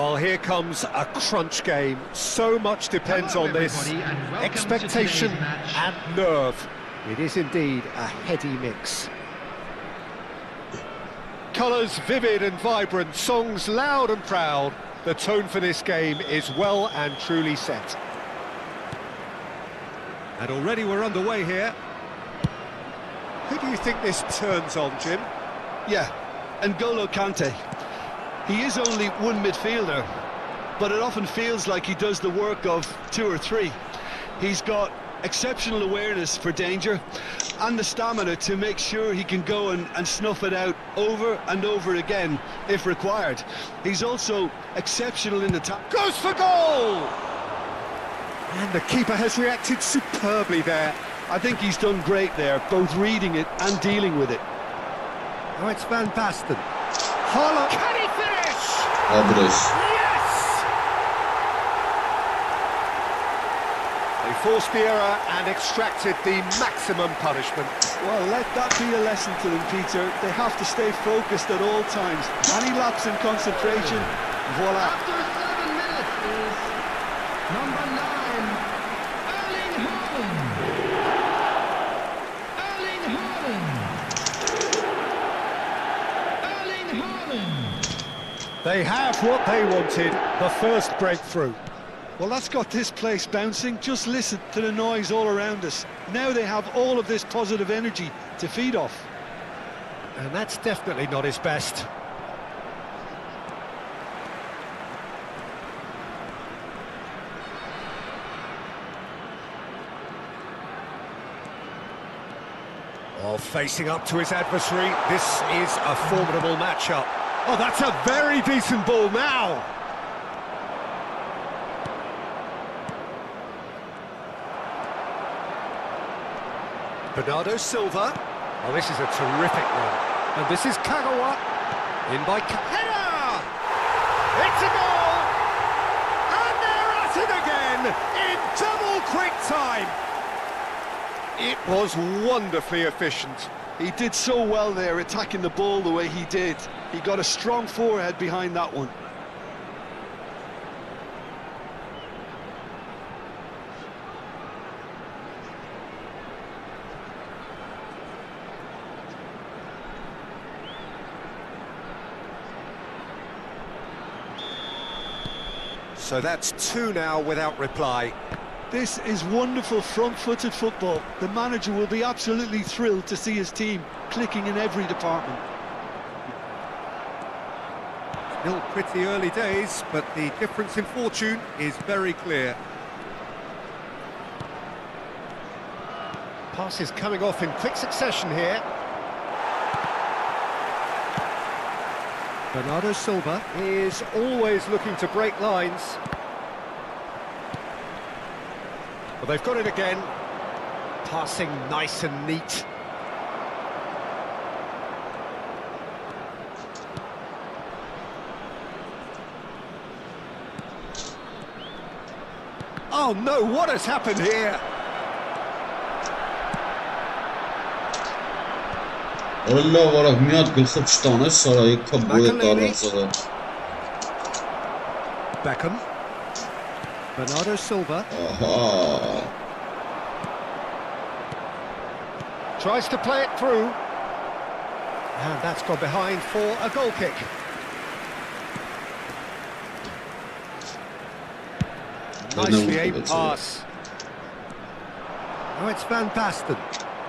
Well, here comes a crunch game. So much depends Hello, on this. everybody, and welcome to Expectation today's match. and nerve. It is indeed a heady mix. Colours vivid and vibrant, songs loud and proud. The tone for this game is well and truly set. And already we're underway here. Who do you think this turns on, Jim? Yeah, N'Golo Kante. He is only one midfielder, but it often feels like he does the work of two or three. He's got exceptional awareness for danger and the stamina to make sure he can go and snuff it out over and over again if required. He's also exceptional in the Goes for goal! And the keeper has reacted superbly there. I think he's done great there, both reading it and dealing with it. Oh, it's Van Basten. Holland. Can he finish? Adres. Yes! They forced the error and extracted the maximum punishment. Well, let that be a lesson to them, Peter. They have to stay focused at all times. Any lapse in concentration, voila. After 7 minutes is number 9, Erling Haaland. Erling Haaland. Erling Haaland. They have what they wanted, the first breakthrough. Well, that's got this place bouncing. Just listen to the noise all around us. Now they have all of this positive energy to feed off. And that's definitely not his best. Oh, facing up to his adversary, this is a formidable matchup. Oh, that's a very decent ball now. Bernardo Silva. Oh, this is a terrific run. And this is Kagawa. In by header! It's a goal! And they're at it again in double quick time. It was wonderfully efficient. He did so well there, attacking the ball the way he did. He got a strong forehead behind that one. So that's 2 now without reply. This is wonderful front-footed football. The manager will be absolutely thrilled to see his team clicking in every department. Still pretty early days, but the difference in fortune is very clear. Passes coming off in quick succession here. Bernardo Silva is always looking to break lines. Well, they've got it again. Passing nice and neat. Oh no, what has happened here? Ալլա վարակ մի հատ գլխը չտանես, սարա եկա բոյետ առածը։ Beckham. Bernardo Silva. Ահա։ Tries to play it through. And that's gone behind for a goal kick. Nicely aimed pass. Oh, it's Van Basten.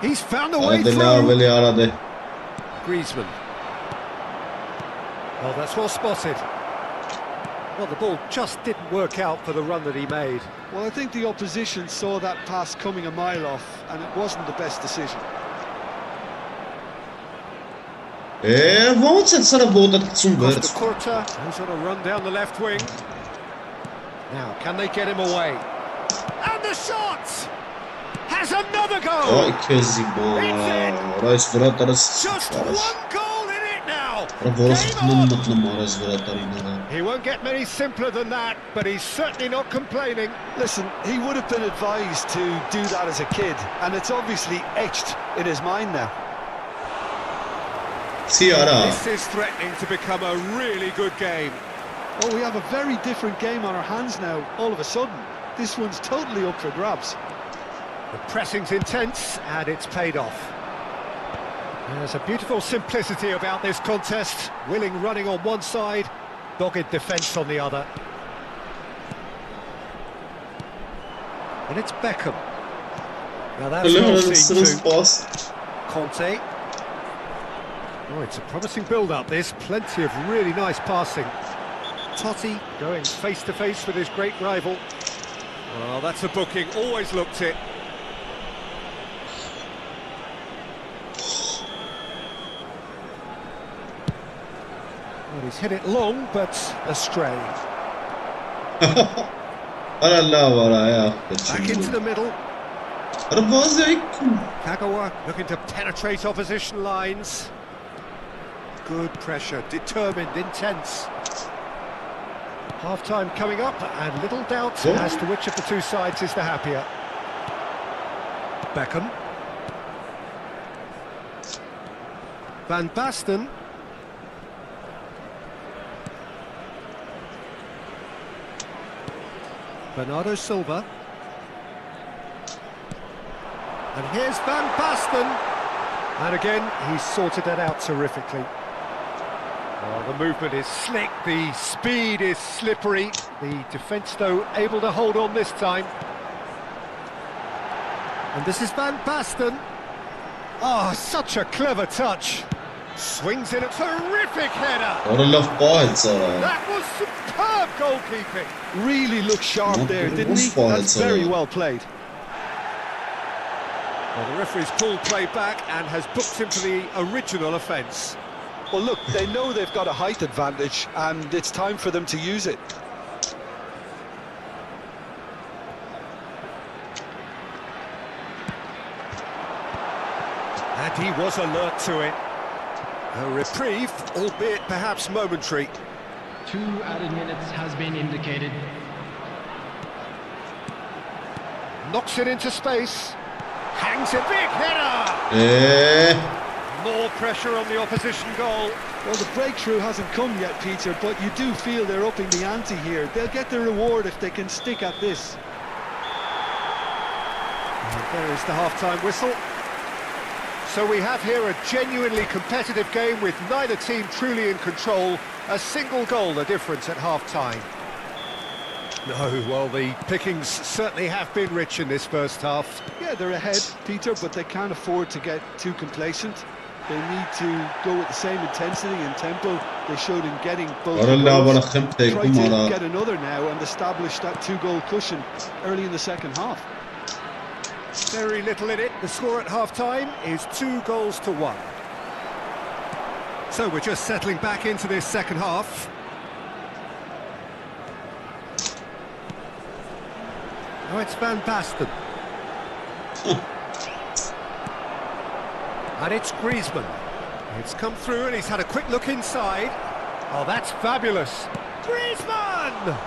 He's found a way through. Griezmann. Well, that's well spotted. Well, the ball just didn't work out for the run that he made. Well, I think the opposition saw that pass coming a mile off, and it wasn't the best decision. Ոնց է սրա բոդը գցում Costa վերջ։ Curta, who's on a run down the left wing. Now, can they get him away? And the shot! Has another goal! Այ քեզի բոյ, այս վրատարս։ Just one goal in it now! Որոշ Game on! մտնում արես վրատարին նրա։ He won't get many simpler than that, but he's certainly not complaining. Listen, he would have been advised to do that as a kid, and it's obviously etched in his mind now. Չի արա։ This is threatening to become a really good game. Oh, we have a very different game on our hands now, all of a sudden. This one's totally up for grabs. The pressing's intense, and it's paid off. There's a beautiful simplicity about this contest. Willing running on one side, dogged defence on the other. And it's Beckham. Now that's well seen too. Conte. Oh, it's a promising build-up, this. Plenty of really nice passing. Totti going face-to-face with his great rival. Well, that's a booking, always looked it. Well, he's hit it long, but astray. Back into the middle. Kagawa looking to penetrate opposition lines. Good pressure, determined, intense. Half-time coming up, and little doubt as to which of the two sides is the happier. Beckham. Van Basten. Bernardo Silva. And here's Van Basten. And again, he's sorted that out terrifically. Oh, the movement is slick, the speed is slippery. The defence, though, able to hold on this time. And this is Van Basten. Oh, such a clever touch. Swings in a terrific header. That was superb goalkeeping. Really looked sharp there, didn't he? That's very well played. Well, the referee's called play back and has booked him for the original offence. Well, look, they know they've got a height advantage, and it's time for them to use it. And he was alert to it. A reprieve, albeit perhaps momentary. 2 added minutes has been indicated. Knocks it into space. Hangs a big header! More pressure on the opposition goal. Well, the breakthrough hasn't come yet, Peter, but you do feel they're upping the ante here. They'll get the reward if they can stick at this. And there is the half-time whistle. So we have here a genuinely competitive game with neither team truly in control. A single goal the difference at half-time. No, well, the pickings certainly have been rich in this first half. Yeah, they're ahead, Peter, but they can't afford to get too complacent. They need to go with the same intensity and tempo they showed in getting both goals. Try to get another now and establish that 2-goal cushion early in the second half. Very little in it. The score at half-time is 2-1. So we're just settling back into this second half. Now it's Van Basten. And it's Griezmann. It's come through and he's had a quick look inside. Oh, that's fabulous. Griezmann!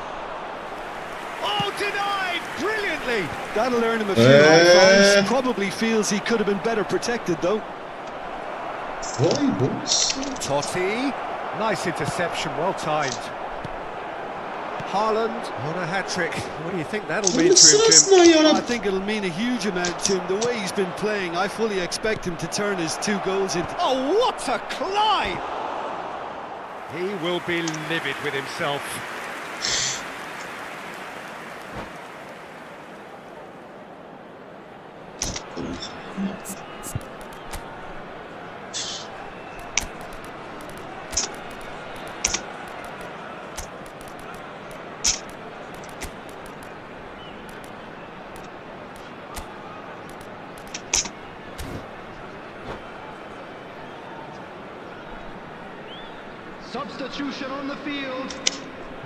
Oh, denied brilliantly. That'll earn him a few high fives. Probably feels he could have been better protected, though. Totti. Nice interception, well timed. Haaland on a hat-trick. What do you think that'll mean to him, Jim? I think it'll mean a huge amount to him. The way he's been playing, I fully expect him to turn his 2 goals into... Oh, what a climb! He will be livid with himself. Substitution on the field.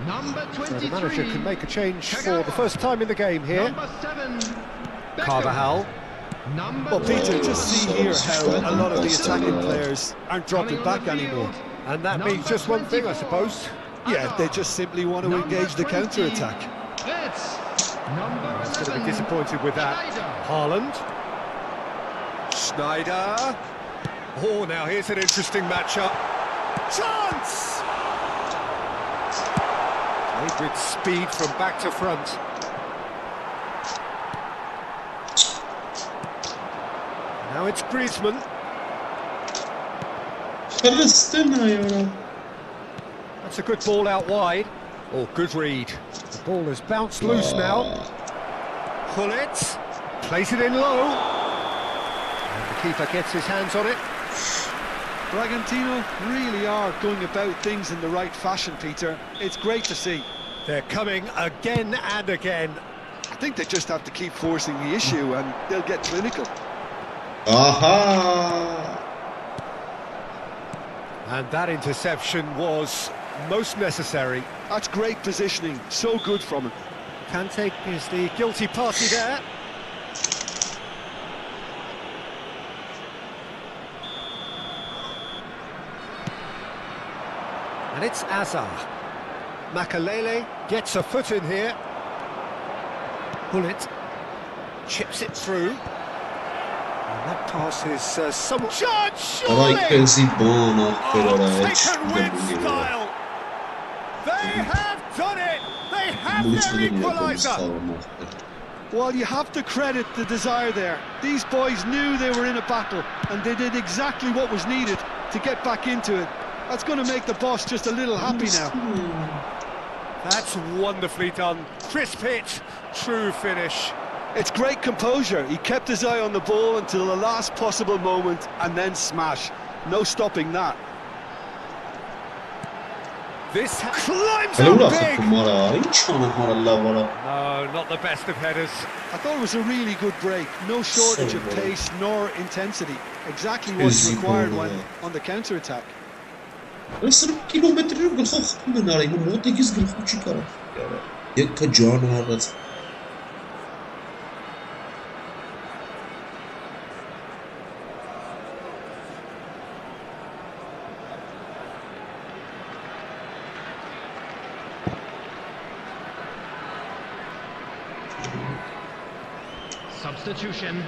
Number 23. So the manager can make a change for the first time in the game here. Number 7. Carvajal. Well, Peter, just see here how a lot of the attacking players aren't dropping back anymore. And that means just one thing, I suppose. Yeah, they just simply want to engage the counter-attack. It's number 11. He's going to be disappointed with that. Haaland. Schneider. Oh, now here's an interesting matchup. Chance! Played with speed from back to front. Now it's Griezmann. That's a good ball out wide. Oh, good read. The ball has bounced loose now. Gullit plays it in low. And the keeper gets his hands on it. Bragantino really are going about things in the right fashion, Peter. It's great to see. They're coming again and again. I think they just have to keep forcing the issue and they'll get clinical. Aha! And that interception was most necessary. That's great positioning, so good from him. Kante is the guilty party there. And it's Azar. Makalele gets a foot in here. Gullit chips it through. And that pass is somewhat... Shot, surely! Taken with style! They have done it! They have their equaliser! Well, you have to credit the desire there. These boys knew they were in a battle, and they did exactly what was needed to get back into it. That's going to make the boss just a little happy now. That's wonderfully done. Crisp hit, true finish. It's great composure. He kept his eye on the ball until the last possible moment, and then smash. No stopping that. This climbs up big! No, No, not the best of headers. I thought it was a really good break. No shortage of pace nor intensity. Exactly what's required when on the counter-attack. kilometreleri geloof ik naar een motor is geloof ik al. Ja, John Harris. Substitution.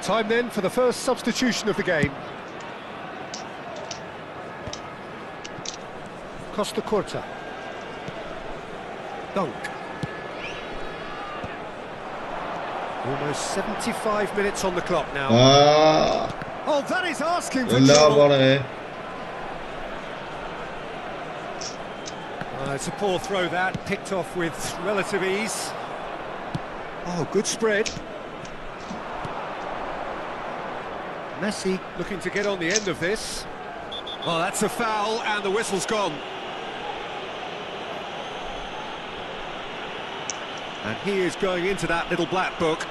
Time then for the first substitution of the game. Costa Curta. Dunk. Almost 75 minutes on the clock now. Oh, that is asking for trouble. It's a poor throw that, picked off with relative ease. Oh, good spread. Messi looking to get on the end of this. Oh, that's a foul, and the whistle's gone. And he is going into that little black book.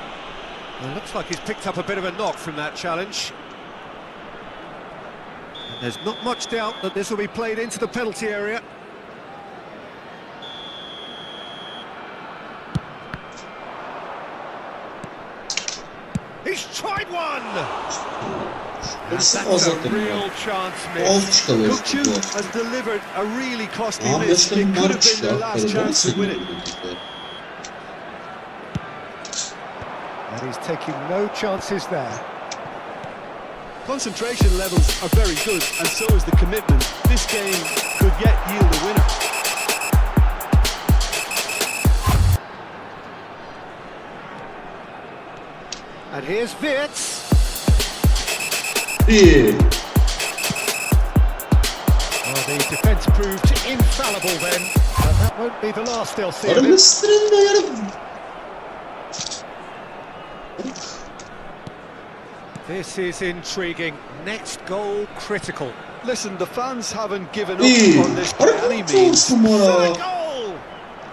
And it looks like he's picked up a bit of a knock from that challenge. And there's not much doubt that this will be played into the penalty area. He's tried one! That's a real chance missed. Kukçu has delivered a really costly miss. It could have been their last chance to win it. And he's taking no chances there. Concentration levels are very good, and so is the commitment. This game could yet yield a winner. And here's Wirtz. Yeah. Well, the defence proved infallible then, but that won't be the last they'll see of it. This is intriguing. Next goal critical. Listen, the fans haven't given up on this by any means. Third goal!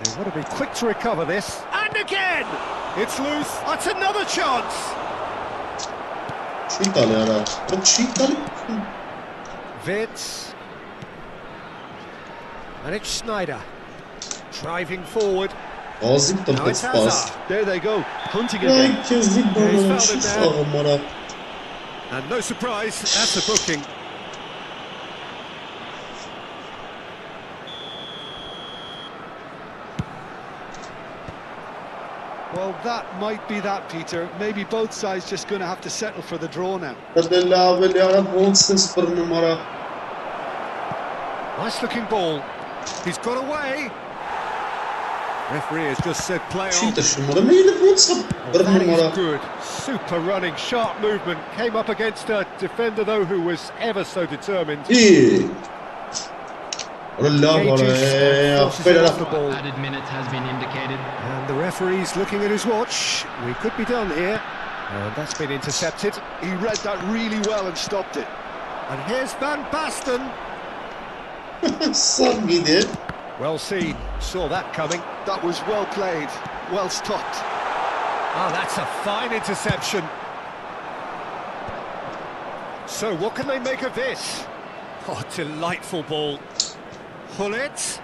They want to be quick to recover this. And again! It's loose. That's another chance. Wirtz. And it's Schneider. Driving forward. Now it's Hazard. There they go, hunting again. He's fouled him there. And no surprise, that's a booking. Well, that might be that, Peter. Maybe both sides just going to have to settle for the draw now. Nice looking ball. He's got away. Referee has just said play on. Şimdi şunlara neyle bulsa bir That numara. is good. Super running, sharp movement. Came up against a defender, though, who was ever so determined. İyi. Allah Cages Allah. and forces Aferin it lan. off the ball. Added minutes has been indicated. And the referee's looking at his watch. We could be done here. And that's been intercepted. He read that really well and stopped it. And here's Van Basten. Sar gidi. Well seen. Saw that coming. That was well played, well stopped. Oh, that's a fine interception. So what can they make of this? Oh, delightful ball. Hullet.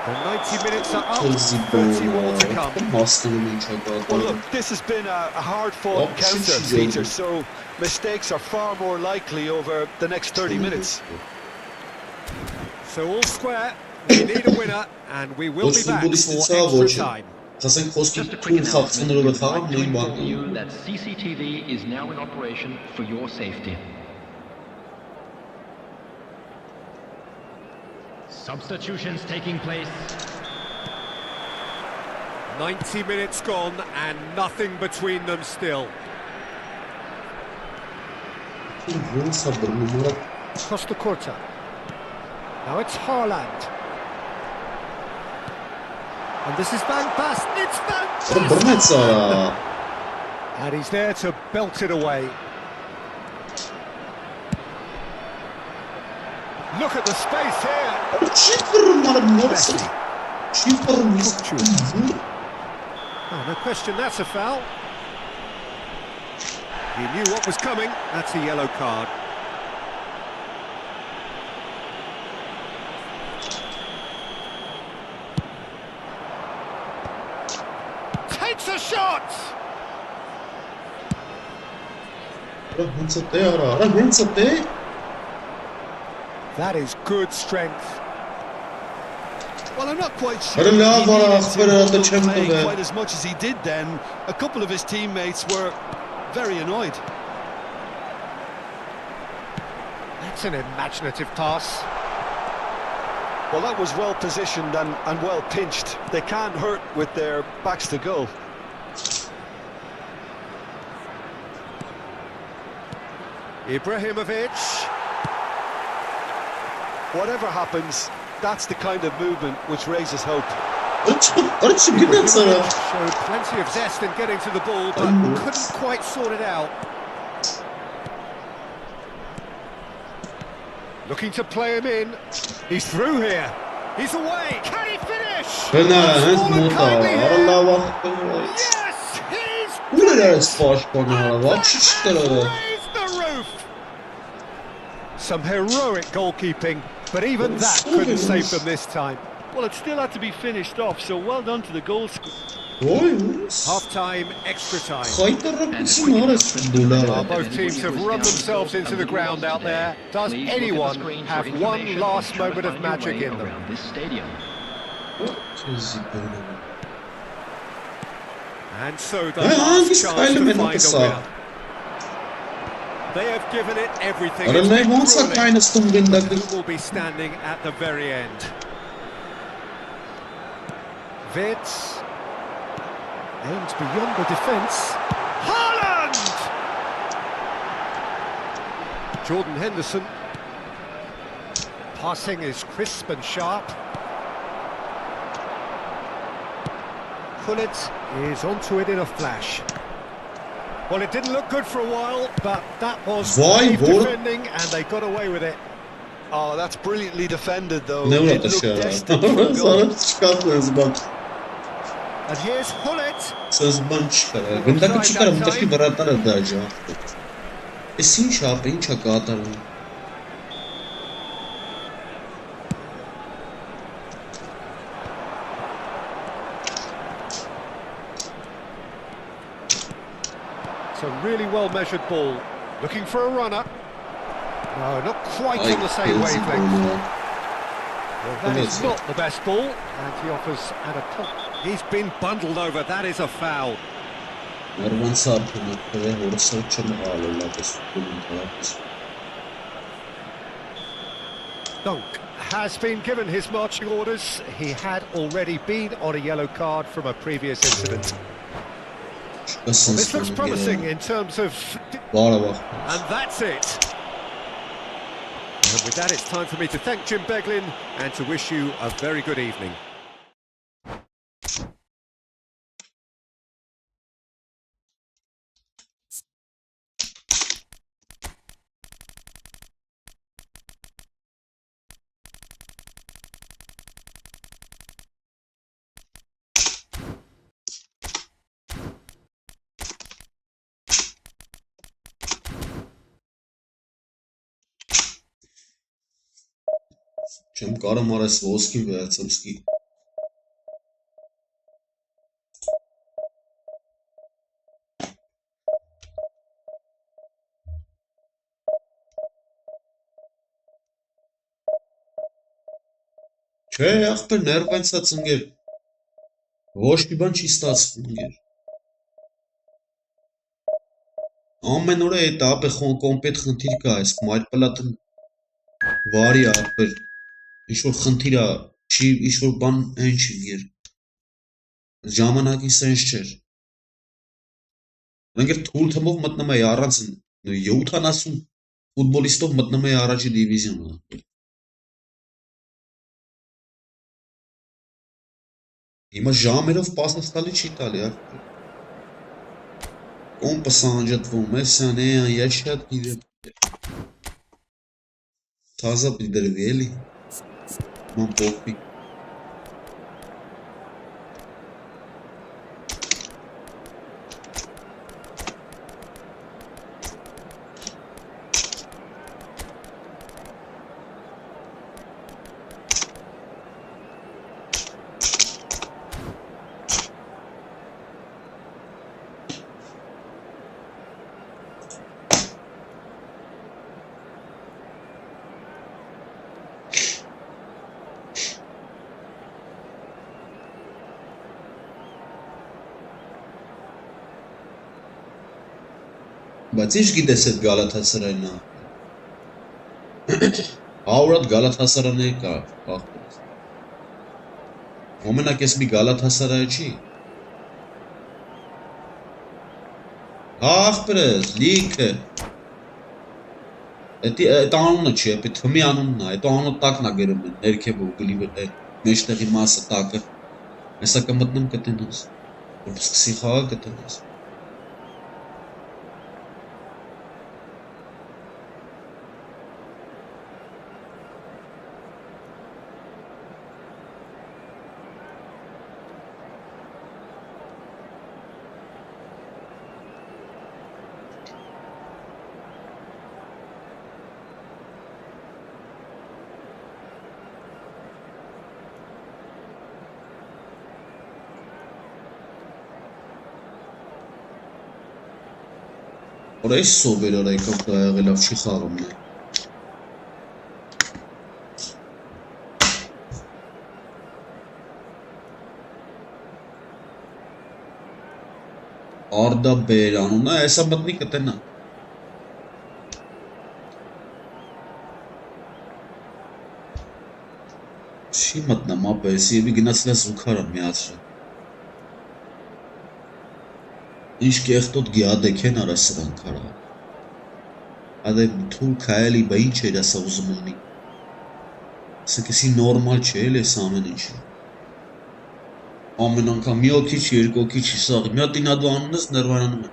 The 90 minutes are up, 30 more to come. Hastanın çakağı. Well, look, this has been a hard-fought Oh, encounter, she's Peter, young. so mistakes are far more likely over the next 30 minutes. So all square. We need a winner, and we will be back Dostum bu for listesi extra boşu. time. Hasan Kostu Just a quick tüm announcement. hakkını We'd falan like to neyin var? inform you that CCTV is now in operation for your safety. Substitutions taking place. 90 minutes gone, and nothing between them still. Yıl sabır numara. Costa Curta. Now it's Haaland. And this is Van Basten. It's Van Basten! Brnetsa. And he's there to belt it away. Look at the space here. Çift numara neresi? Çift numara. Oh, no question, that's a foul. He knew what was coming. That's a yellow card. Takes a shot! That is good strength. Well, I'm not quite sure Hadi la he bana, needed to bana hold da up çembe play be. quite as much as he did then. A couple of his teammates were very annoyed. That's an imaginative pass. Well, that was well positioned and well pinched. They can't hurt with their backs to goal. Ibrahimovic. Whatever happens, that's the kind of movement which raises hope. Kardeşim gidin sana. Showed plenty of zest in getting to the ball, but couldn't quite sort it out. Looking to play him in. He's through here. He's away. Can he finish? Fena, Fallen kindly here. Allah bak. Yes, he's Bu ne der spaş bana? Bak işte. raised the roof. Some heroic goalkeeping, but even that couldn't save them this time. Well, it still had to be finished off, so well done to the goal scorer. Oy. Half-time, extra time. Kaytarrak mısın arası dolar? Both teams have run themselves into the ground out there. Does anyone have one last moment of magic in them? This stadium. And so the Hey, last hangisi chance kaydı to benim find a kısa? winner. They have given it everything. Ara It's ne been varsa grueling. kaynasın bunda. Who will be standing at the very end? Wits aims beyond the defence. Haaland! Jordan Henderson. Passing is crisp and sharp. Hullet is onto it in a flash. Well, it didn't look good for a while, but that was Vay, brave doğru. defending, and they got away with it. Oh, that's brilliantly defended, though. Ne It var looked aşağı? destined for a goal. Sana çıkartmıyoruz bak. And here's Hullet. Sözban çıkar. Bunda çıkarım da ki bıraklar edeceğim. Sim şapayım çaka atarım. It's a really well-measured ball. Looking for a runner. No, not quite on the same wavelength. Well, that is not the best ball, and he offers at a top. He's been bundled over. That is a foul. Mervan Sarp'ın ve orası uçanı ağlarlar da sütünün tarafı. Dunk has been given his marching orders. He had already been on a yellow card from a previous incident. Well, this looks promising in terms of... And that's it. And with that, it's time for me to thank Jim Beglin and to wish you a very good evening. Չեմ կարում արես ոսկին վերցմսկի։ Չէ, ախպեր ներվենցած ընգեր։ Ոչ մի բան չի ստացվում ընգեր։ Ամեն օրը այդ ապե կոմպետ խնդիր կա, այս մայր պլատը վարի ախպեր։ Ինչ-որ խնդիր է, չի ինչ-որ բան այն չի ընգեր։ Ժամանակի սենց չէր։ Ընգեր թուլ թմով մտնում է առանց 70 ֆուտբոլիստով մտնում է առաջի դիվիզիոն։ Հիմա ժամերով պասս տալի չի տալի, ախպեր։ Կոմպը սանջատվում, էսյան էյան, եշյատ գիդեմ։ Թազա պիդերվի էլի։ Ման պողպի։ Բայց ինչ գիտես այդ Գալաթասարայնն է։ 100 հատ Գալաթասարայներ կա, ախպերս։ Ամենակ ես մի Գալաթասարայը չի։ Ախպերս, լիքը։ Այդ անունը չի, այդ թմի անունն է, այդ անունը տակն է գրում են, ներքևով գլի մեջտեղի մասը տակը։ Հեսա կմտնեմ կտենաս, որ սկսի խաղա կտենաս։ Որ այս սոբեր արա եկավ դա եղել ավ չի խաղում նա։ Արդա բեր անունը, այսա մտնի կտենա։ Չի մտնամ ապես, եվի գնացել է զուքարա միացրը։ Ինչ կեղտոտ գիադեք են արա սրանք արա։ Ադե թուլ կայելի բա ինչ էր ասա ուզում ունի։ Սա կեսի նորմալ չէ էլ ես ամեն ինչը։ Ամեն անգամ մի օքի չի, երկու օքի չի սաղի, մի հատ ինադու անունս ներվարանում են։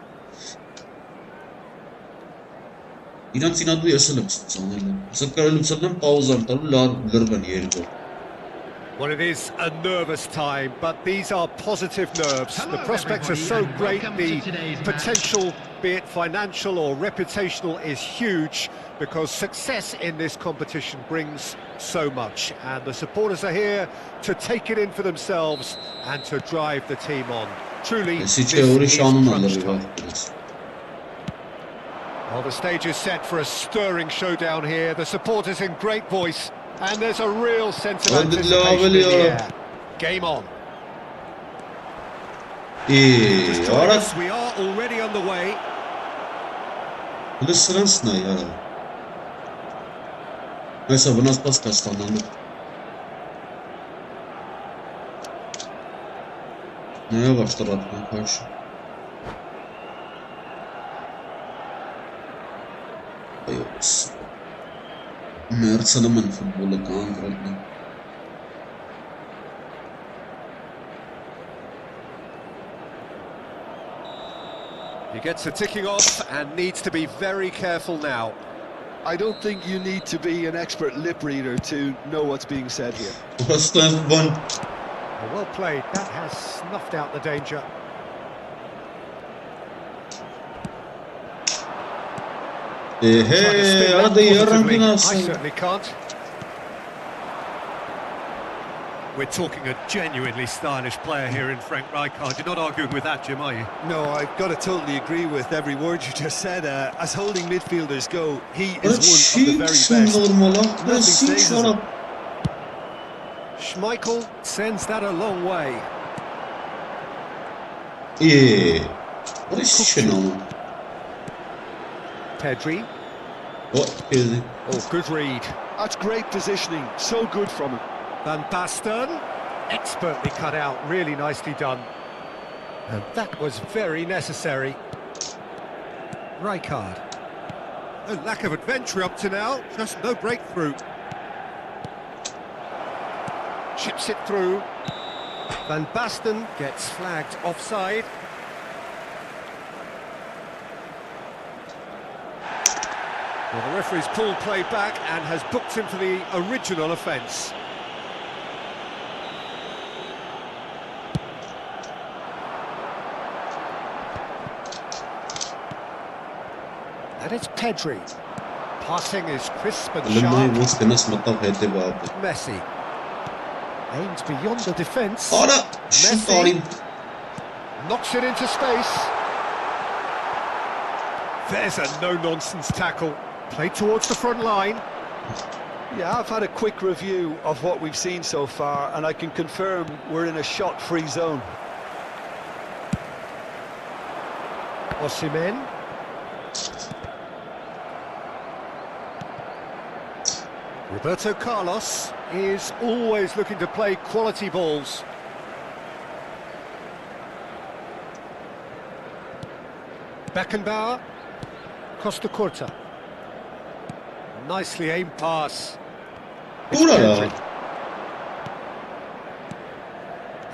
Իրանց ինադու ես էլ եմ ծանել եմ, սա կարել ուցել եմ պաուզան տալու լրվեն երկու։ Well, it is a nervous time, but these are positive nerves. The prospects are so great, the potential, be it financial or reputational, is huge because success in this competition brings so much. And the supporters are here to take it in for themselves and to drive the team on. Truly, this is crunch time. Well, the stage is set for a stirring showdown here. The supporters in great voice. And there's a real sense of anticipation in the air. Game on. Us, we are already on the way. Neyse bu nasıl pas kaçtı anladım. Neye başlar atmaya karşı? Hayırlısı. Mert'e futbolu kanka. He gets the ticking off and needs to be very careful now. I don't think you need to be an expert lip reader to know what's being said here. Burası da ban. Well played, that has snuffed out the danger. Hey, hadi yarın I nasıl? certainly can't. We're talking a genuinely stylish player here in Frank Rijkaard. You're not arguing with that, Jim, are you? No, I've got to totally agree with every word you just said. As holding midfielders go, he Böyle is one of the very best. normal. Nothing stays as a- Schmeichel sends that a long way. İyi. Burası şunu ama. Pedri. O kezi. Oh, good read. That's great positioning. So good from him. Van Basten, expertly cut out, really nicely done. And that was very necessary. Rijkaard. A lack of adventure up to now, just no breakthrough. Chips it through. Van Basten gets flagged offside. Well, the referee's pulled play back and has booked him for the original offence. And it's Pedri. Passing is crisp and Alımay sharp. vos que nas matar hete babu. Messi aims beyond the defence. Ara! Şut alayım. Knocks it into space. There's a no-nonsense tackle. Played towards the front line. Yeah, I've had a quick review of what we've seen so far, and I can confirm we're in a shot-free zone. Osimhen. Roberto Carlos is always looking to play quality balls. Beckenbauer, Costa Curta. Nicely aimed pass. It's Ooh la Pedri. la.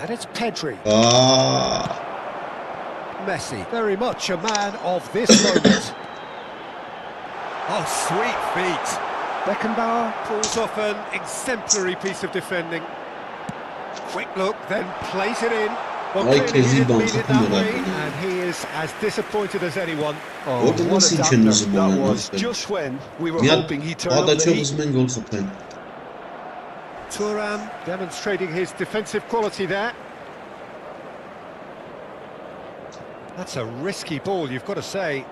And it's Pedri. Ah. Messi, very much a man of this moment. Oh, sweet feet. Beckenbauer pulls off an exemplary piece of defending. Quick look, then plays it in. Well, Like clearly he Kezzy didn't mean Bones it that yapıyorlar way, bunu. and he is as disappointed as anyone. Oh, Orada what nasıl a içeriniz damper bu that oyunu was. nasıl? Just when we were Ya hoping he'd turn up ada the çok heat. uzman gol satayım. Thuram demonstrating his defensive quality there. That's a risky ball, you've got to say.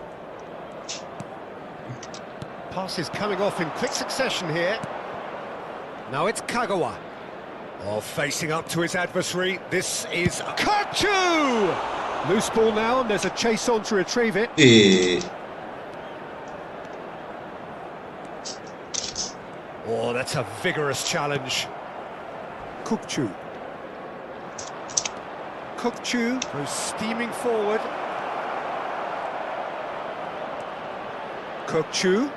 Passes coming off in quick succession here. Now it's Kagawa. Oh, facing up to his adversary. This is Kachu! Loose ball now, and there's a chase on to retrieve it. Oh, that's a vigorous challenge. Kukchu. Kukchu goes steaming forward. Kukchu.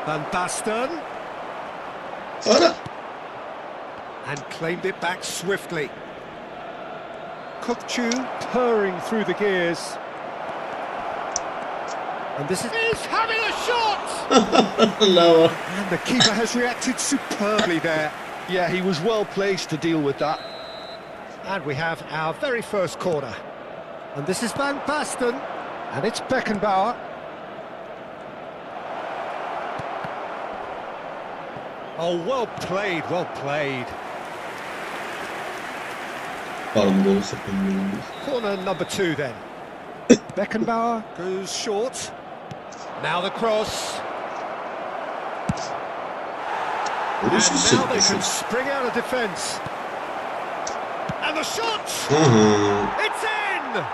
Van Basten. Ara! And claimed it back swiftly. Kukchu purring through the gears. And this is... He's having a shot! Lava. And the keeper has reacted superbly there. Yeah, he was well placed to deal with that. And we have our very first corner. And this is Van Basten. And it's Beckenbauer. Oh, well played, well played. Pardon gol satayım. Corner number 2 then. Beckenbauer goes short. Now the cross. And now they can spring out of defence. And the shot! It's in!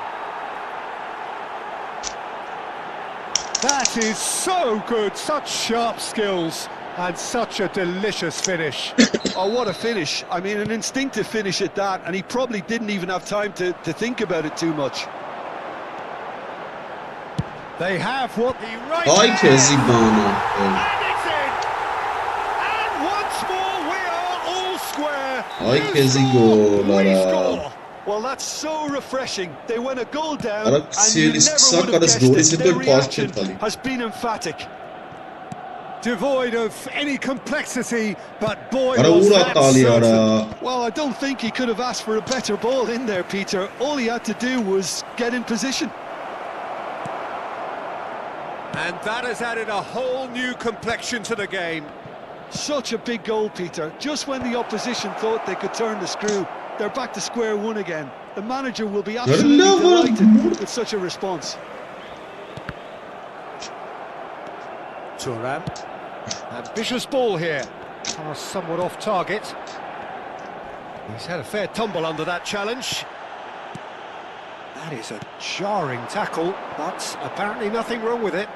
That is so good, such sharp skills. And such a delicious finish. Oh, what a finish. I mean, an instinctive finish at that, and he probably didn't even have time to think about it too much. They have what the right Ay there. que zibana. And it's in. And once more we are all square. Ay You que score, we zigolara. score. Well, that's so refreshing. They went a goal down, Ara and you Sielis never kısa would have karası guessed doğru it. ise Their bir pas reaction çetali. has been emphatic. Devoid of any complexity, but boy Ara was uğra that tali certain. ara. Well, I don't think he could have asked for a better ball in there, Peter. All he had to do was get in position. And that has added a whole new complexion to the game. Such a big goal, Peter. Just when the opposition thought they could turn the screw, they're back to square one again. The manager will be absolutely delighted with such a response. Thuram. Ambitious ball here. Pass somewhat off target. He's had a fair tumble under that challenge. That is a jarring tackle, but apparently nothing wrong with it.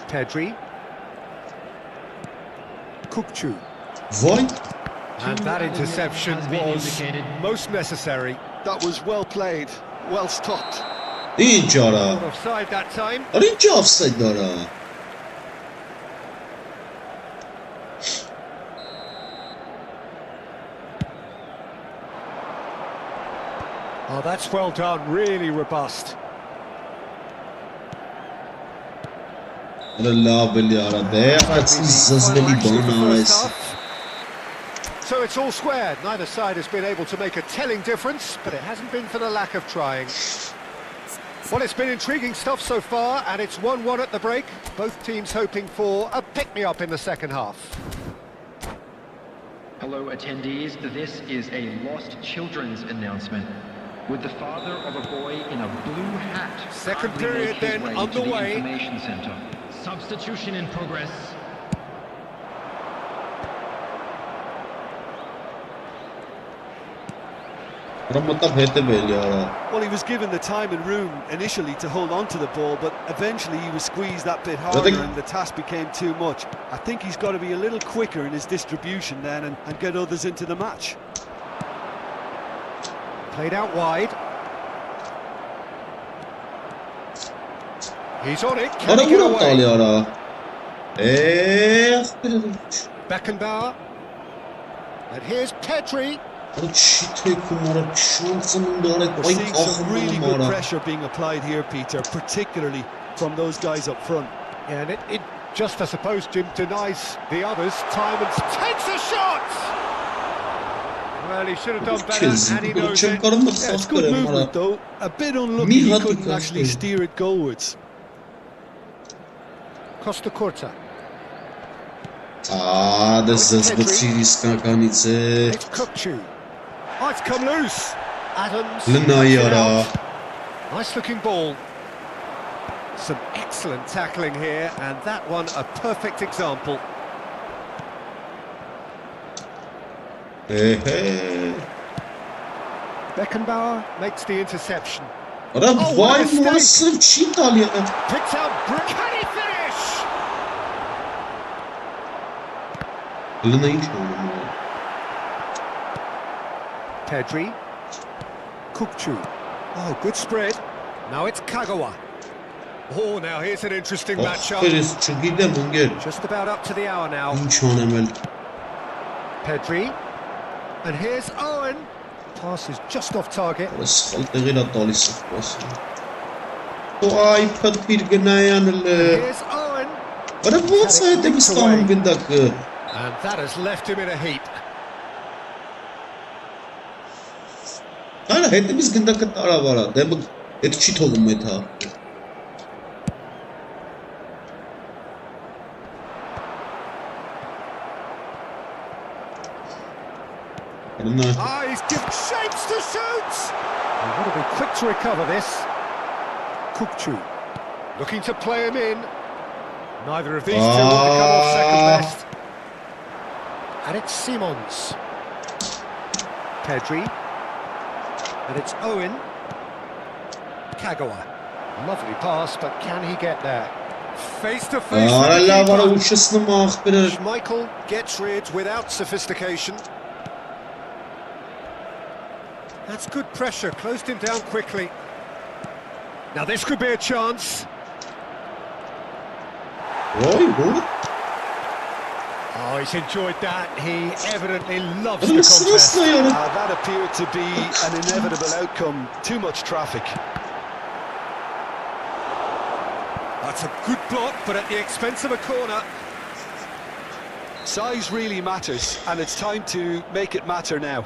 Pedri. Kukçu. Vay. And that interception was most necessary. That was well played, well stopped. İnce ara. Not offside that time. Ara ince offside ara. Oh, that's well done, really robust. Ara label ara. Değersiz zazveli Final action of the bana first ise. half. So it's all square. Neither side has been able to make a telling difference, but it hasn't been for the lack of trying. Well, it's been intriguing stuff so far, and it's 1-1 at the break. Both teams hoping for a pick-me-up in the second half. Hello attendees, this is a lost children's announcement. With the father of a boy in a blue hat Second hardly period make his then way to underway. the information center. Substitution in progress. Ara मतलब हेते bell ara. Well, he was given the time and room initially to hold on to the ball, but eventually he was squeezed that bit harder and the task became too much. I think he's got to be a little quicker in his distribution then and get others into the match. Played out wide. He's on it. Can Ara he get uğra tali away? ara. Beckenbauer. And here's Pedri. Ara çite kumara şansının da ara. We're Ay seeing some really kahramanım good ara. pressure being applied here, Peter, particularly from those guys up front. Yeah, and it just, I suppose, Jim, denies the others time and takes a shot! Well, he should have done better, and he knows it. Yeah, it's good movement though. A bit unlucky he couldn't actually steer it goalwards. Costa Curta. Da zazbății scacanițe. It's Kukçu. Oh, it's come loose. Adams. Lânaiara. Nice looking ball. Some excellent tackling here, and that one a perfect example. Beckenbauer makes the interception. Ara what vay a mistake. mı sırf çi İtalya. Picks out can he finish? Lânaici oğlum. Pedri. Kukçu. Oh, good spread. Now it's Kagawa. Oh, now here's an interesting matchup. Aferin çıgıda mıngel. Just about up to the hour now. İnçan emel. Pedri. And here's Owen. Pass is just off target. Asfaltı gıda tali sıfırası. O ay pat bir gınayanlı. Here's Owen. Ara bu sayede İstanbul gündakı. And that has left him in a heap. Ara hepimiz gündakı tara vara. Demek etçit olun meta. Ah, he's given shapes to shoot! He would have been quick to recover this. Kukçu. Looking to play him in. Neither of these two want to come off second best. And it's Simons. Pedri. And it's Owen. Kagawa. Lovely pass, but can he get there? Face to face with the Hala var keeper. uçasını mı akbirir? Schmeichel gets rid without sophistication. That's good pressure, closed him down quickly. Now this could be a chance. Vay bu. Oh, he's enjoyed that. He evidently loves the Adamın contest. sırasına yani. That appeared to be an inevitable outcome. Too much traffic. That's a good block, but at the expense of a corner. Size really matters, and it's time to make it matter now.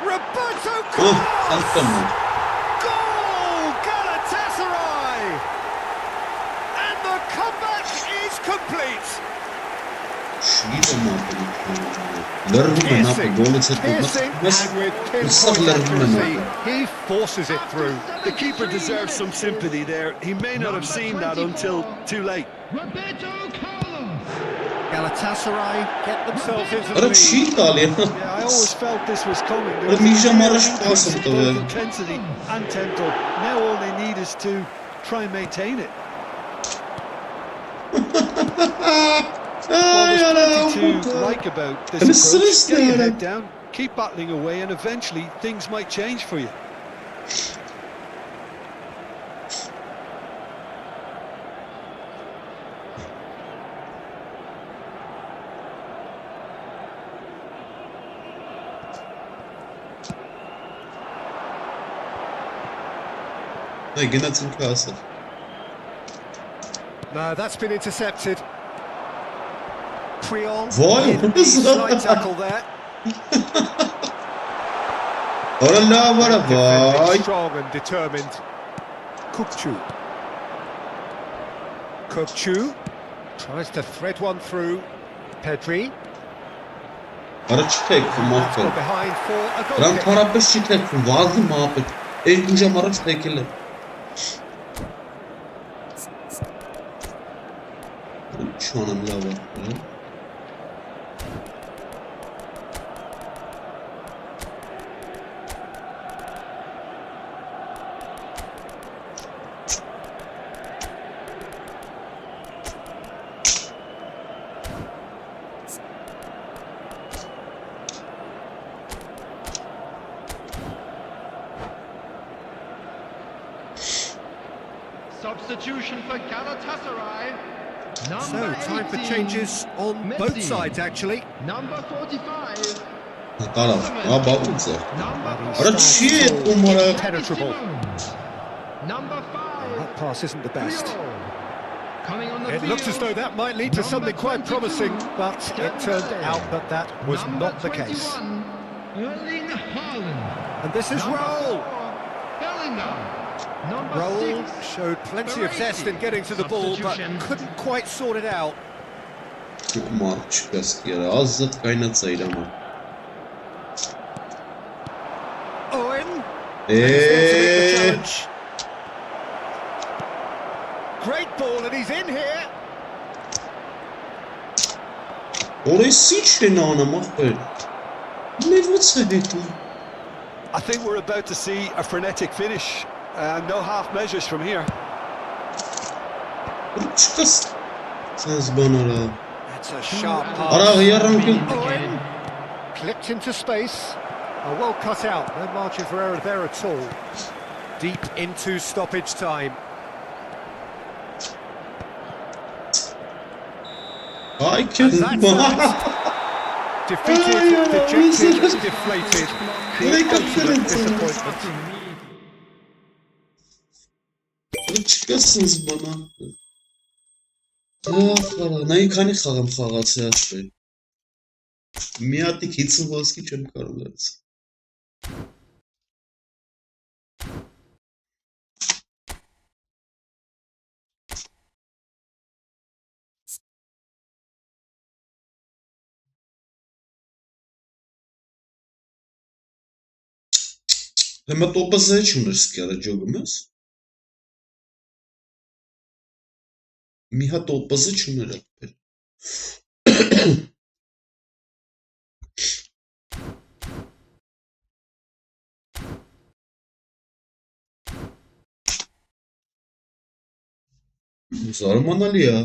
Roberto Oh, Carlos! tamam. Goal! Galatasaray! And the comeback is complete. Şiyi de mahvoldu. Larvı ne yaptı? Golü çekti. Piercing, and with Isak pinpoint larvı ne accuracy, yaptı? he forces it through. The keeper deserves some sympathy there. He may not have seen that until too late. Roberto Carlos. Galatasaray get themselves into the Arada lead. şiyi de alıyor. Yeah, I always felt this was coming. There But was a Misha clear Maraş increase passes in the both way. intensity and tempo. Now all they need is to try and maintain it. Well, there's plenty to like about this And approach. it's Get your there. head down, keep battling away, and eventually things might change for you. Ha gene Tim Kasır. No, that's been intercepted. Priol Vay, in the side tackle there. Orada var Defending vay. strong and determined. Kupçu. Kupçu tries to thread one through. Pedri. Araç tek That's mahvel. gone behind for a goal Ran kick. tarafı şi tek vazı mahvel. En güzel araç tekili. Şu an var. Substitution for Galatasaray. So, Number time for 18, changes on Messi. both sides, actually. Number 45. Taraf. Ha bakınca. Number Araç şi umara. Penetrable. Number 5. That pass isn't the best. Coming on the It field. looks as though that might lead to something quite promising, but it turned out that that was Number not the case. 21, Erling Haaland. And this is Number Raul. 4, Bellingham. Number Raul 6, showed plenty of zest in getting to the ball, but Substitution. couldn't quite sort it out. Març gaskiya. Azıcık kaynatsaydı ama. Owen. He's there to meet the challenge. Great ball, and he's in here. Orayı sıçrını anamak böyle. Ne vıtsaydı? I think we're about to see a frenetic finish. No half measures from here. Çıkas. Sen bana ara. That's a sharp pass. Ara yarın gün. Owen clipped into space. Well cut out. No margin for error there at all. Deep into stoppage time. Ay And kesin that's bana. defeated, Ay, ay, dejected, ay. deflated. The Direkt ultimate aferin sana. disappointment. Çıkasınız bana. Ախ, նայ քանի խաղ եմ խաղացի ասել։ Մի հատիկ 50 ոսկի չեմ կարող լացել։ Հիմա տոպը չուներ սկյալը ջոգում ես։ Մի հատ տոպը չուներ ապել։ Զարմանալի է։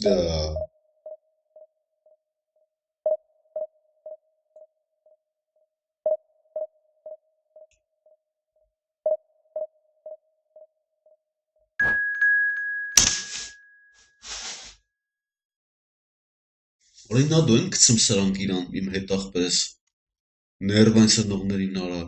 Դա օրինակ են գցում սրանք իրան իմ հետախպես ներվային սնողներին արա։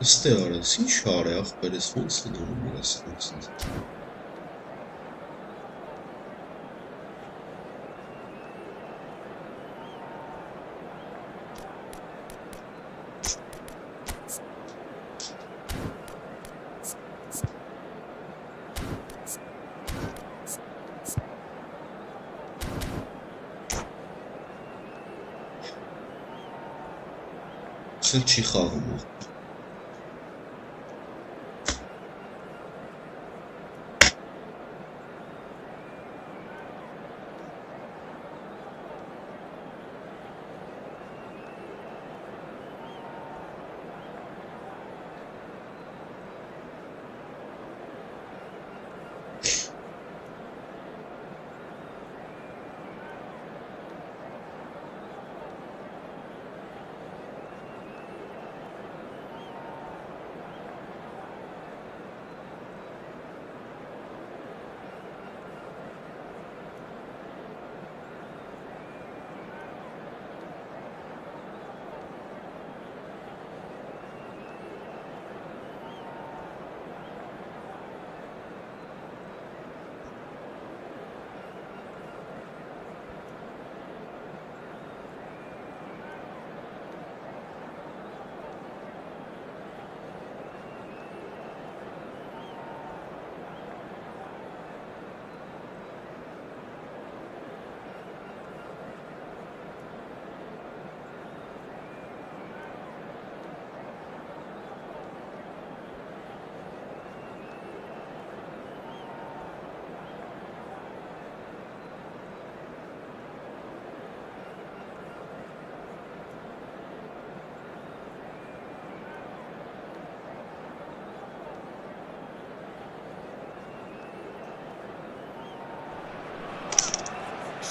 Ըստ է արես, ինչ արի ախպերես ոնց են անում արես ոնց։ Սել չի խաղում ախպեր։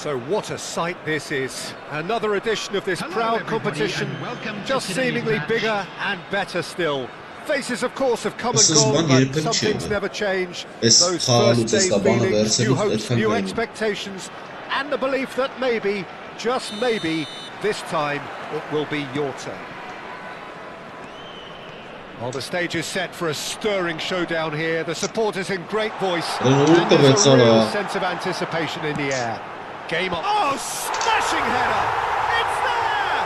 So what a sight this is. Another edition of this proud competition, just seemingly bigger and better still. Faces, of course, have come and gone, but some things never change. Those first day feelings, new hopes, new expectations, and the belief that maybe, just maybe, this time it will be your turn. Well, the stage is set for a stirring showdown here. The supporters in great voice, and there's a real sense of anticipation in the air. Game on. Oh, smashing header! It's there!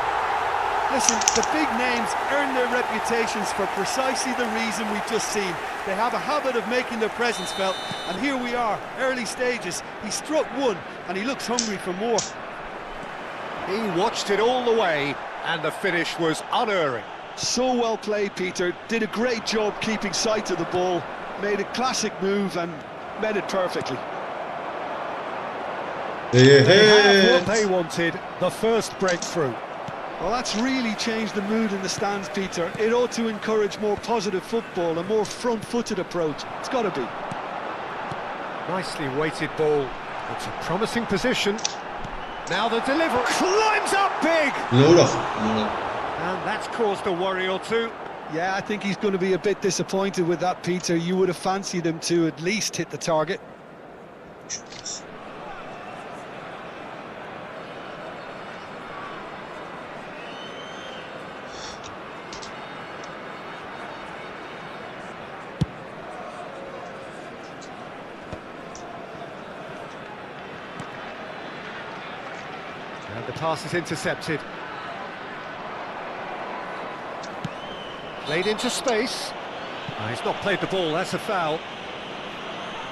Listen, the big names earn their reputations for precisely the reason we've just seen. They have a habit of making their presence felt, and here we are, early stages. He struck one, and he looks hungry for more. He watched it all the way, and the finish was unerring. So well played, Peter. Did a great job keeping sight of the ball. Made a classic move and made it perfectly. They have what they wanted, the first breakthrough. Well, that's really changed the mood in the stands, Peter. It ought to encourage more positive football, a more front-footed approach. It's got to be. Nicely weighted ball. It's a promising position. Now the delivery climbs up big! Lora. And that's caused a worry or two. Yeah, I think he's going to be a bit disappointed with that, Peter. You would have fancied him to at least hit the target. And the pass is intercepted. Played into space. He's not played the ball, that's a foul.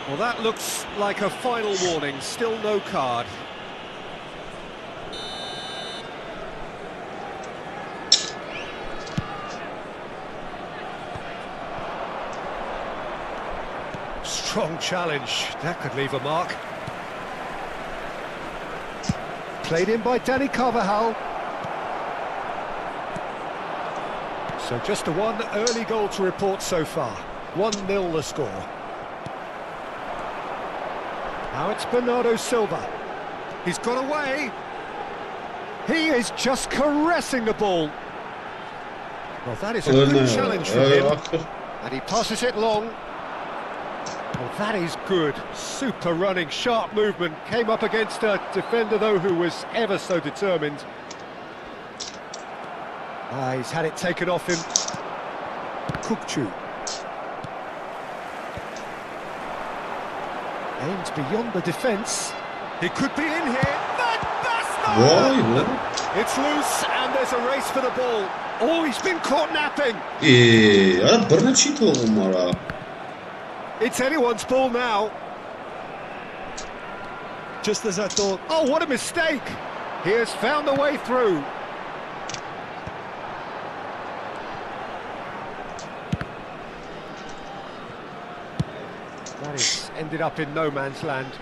Well, that looks like a final warning, still no card. Strong challenge, that could leave a mark. Played in by Danny Carvajal. So just the one early goal to report so far. 1-0 the score. Now it's Bernardo Silva. He's got away. He is just caressing the ball. Well, that is a good challenge from him. And he passes it long. Well, that is good. Super running, sharp movement. Came up against a defender, though, who was ever so determined. He's had it taken off him. Kukcu. Aims beyond the defence. He could be in here. It's loose and there's a race for the ball. Oh, he's been caught napping. It's anyone's ball now. Just as I thought. Oh, what a mistake. He has found the way through. That is ended up in no man's land.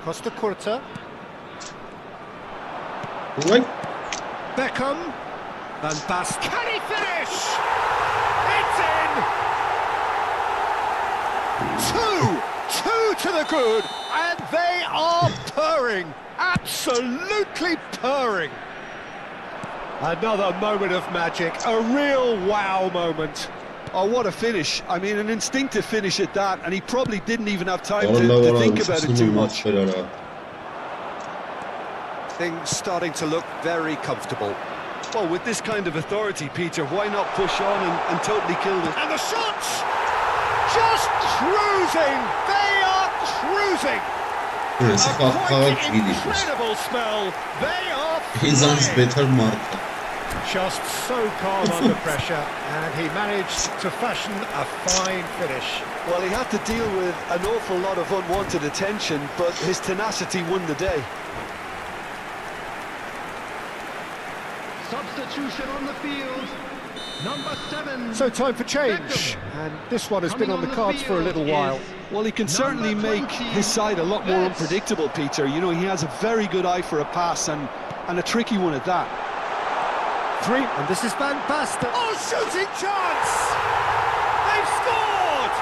Costa Curta. Beckham. Van Basten. Can he finish? It's in! Two to the good, and they are purring. Absolutely purring. Another moment of magic, a real wow moment. Oh, what a finish. I mean, an instinctive finish at that, and he probably didn't even have time to think about it too much. Things starting to look very comfortable. Well, with this kind of authority, Peter, why not push on and totally kill it? And the shots! Just cruising! They are cruising! A quite incredible spell. They are flying. Just so calm under pressure, and he managed to fashion a fine finish. Well, he had to deal with an awful lot of unwanted attention, but his tenacity won the day. Substitution on the field. Number 7. So time for change, and this one has been on the cards for a little while. Well, he can certainly make his side a lot more unpredictable, Peter. You know, he has a very good eye for a pass, and a tricky one at that. And this is Van Basten. Oh, shooting chance! They've scored!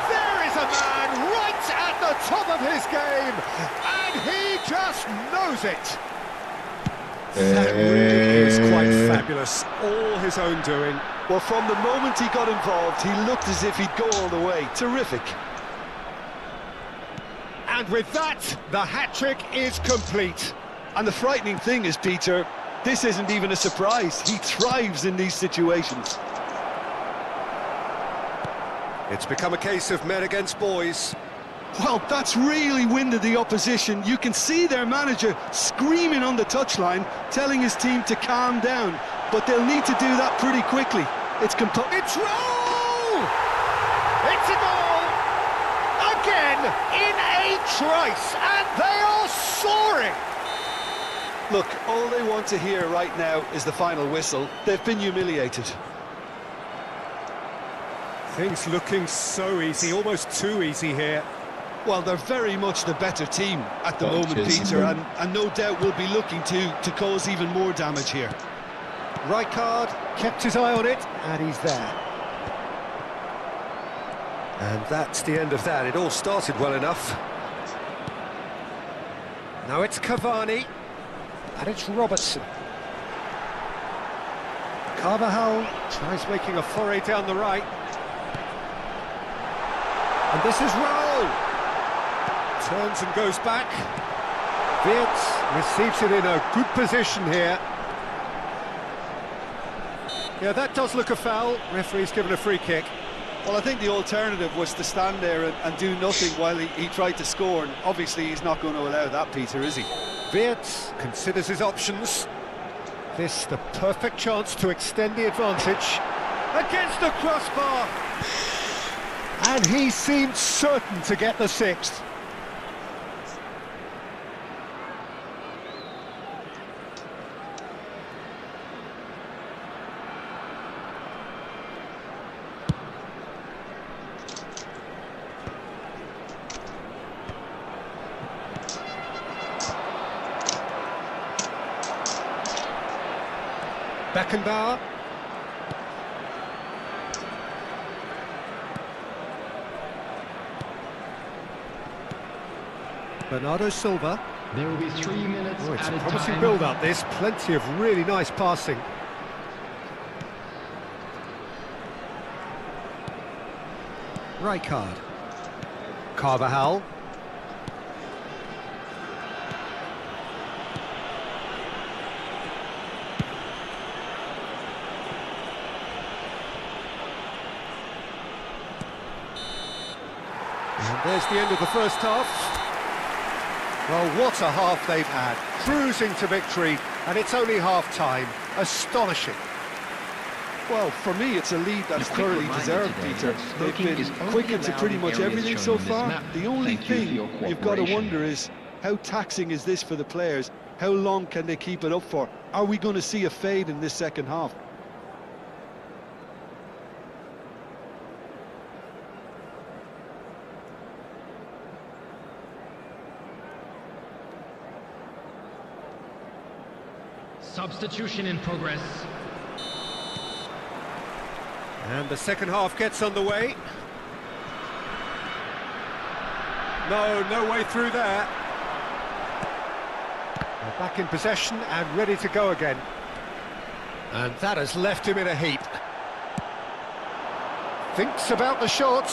There is a man right at the top of his game, and he just knows it. That really is quite fabulous, all his own doing. Well, from the moment he got involved, he looked as if he'd go all the way. Terrific. And with that, the hat-trick is complete. And the frightening thing is, Peter, this isn't even a surprise. He thrives in these situations. It's become a case of men against boys. Well, that's really winded the opposition. You can see their manager screaming on the touchline, telling his team to calm down. But they'll need to do that pretty quickly. It's It's roll! It's a goal! Again, in a trice, and they are soaring! Look, all they want to hear right now is the final whistle. They've been humiliated. Things looking so easy, almost too easy here. Well, they're very much the better team at the moment, cheers. Peter, and no doubt will be looking to cause even more damage here. Rijkaard kept his eye on it, and he's there. And that's the end of that. It all started well enough. Now it's Cavani, and it's Robertson. Carvajal tries making a foray down the right. And this is Raul. Turns and goes back. Wirtz receives it in a good position here. Yeah, that does look a foul. Referee's given a free kick. Well, I think the alternative was to stand there and do nothing while he tried to score, and obviously he's not going to allow that, Peter, is he? Wirtz considers his options. This the perfect chance to extend the advantage. Against the crossbar! And he seemed certain to get the sixth. Beckenbauer. Bernardo Silva. There will be 3 minutes Oh, it's a added promising time. build-up, this. Plenty of really nice passing. Rijkaard. Carvajal. And there's the end of the first half. Well, what a half they've had. Cruising to victory, and it's only half-time. Astonishing. Well, for me, it's a lead that's thoroughly deserved, Peter. They've been quick into pretty much everything so far. The only thing you've got to wonder is, how taxing is this for the players? How long can they keep it up for? Are we going to see a fade in this second half? Substitution in progress. And the second half gets underway. No way through there. They're back in possession and ready to go again. And that has left him in a heap. Thinks about the shot.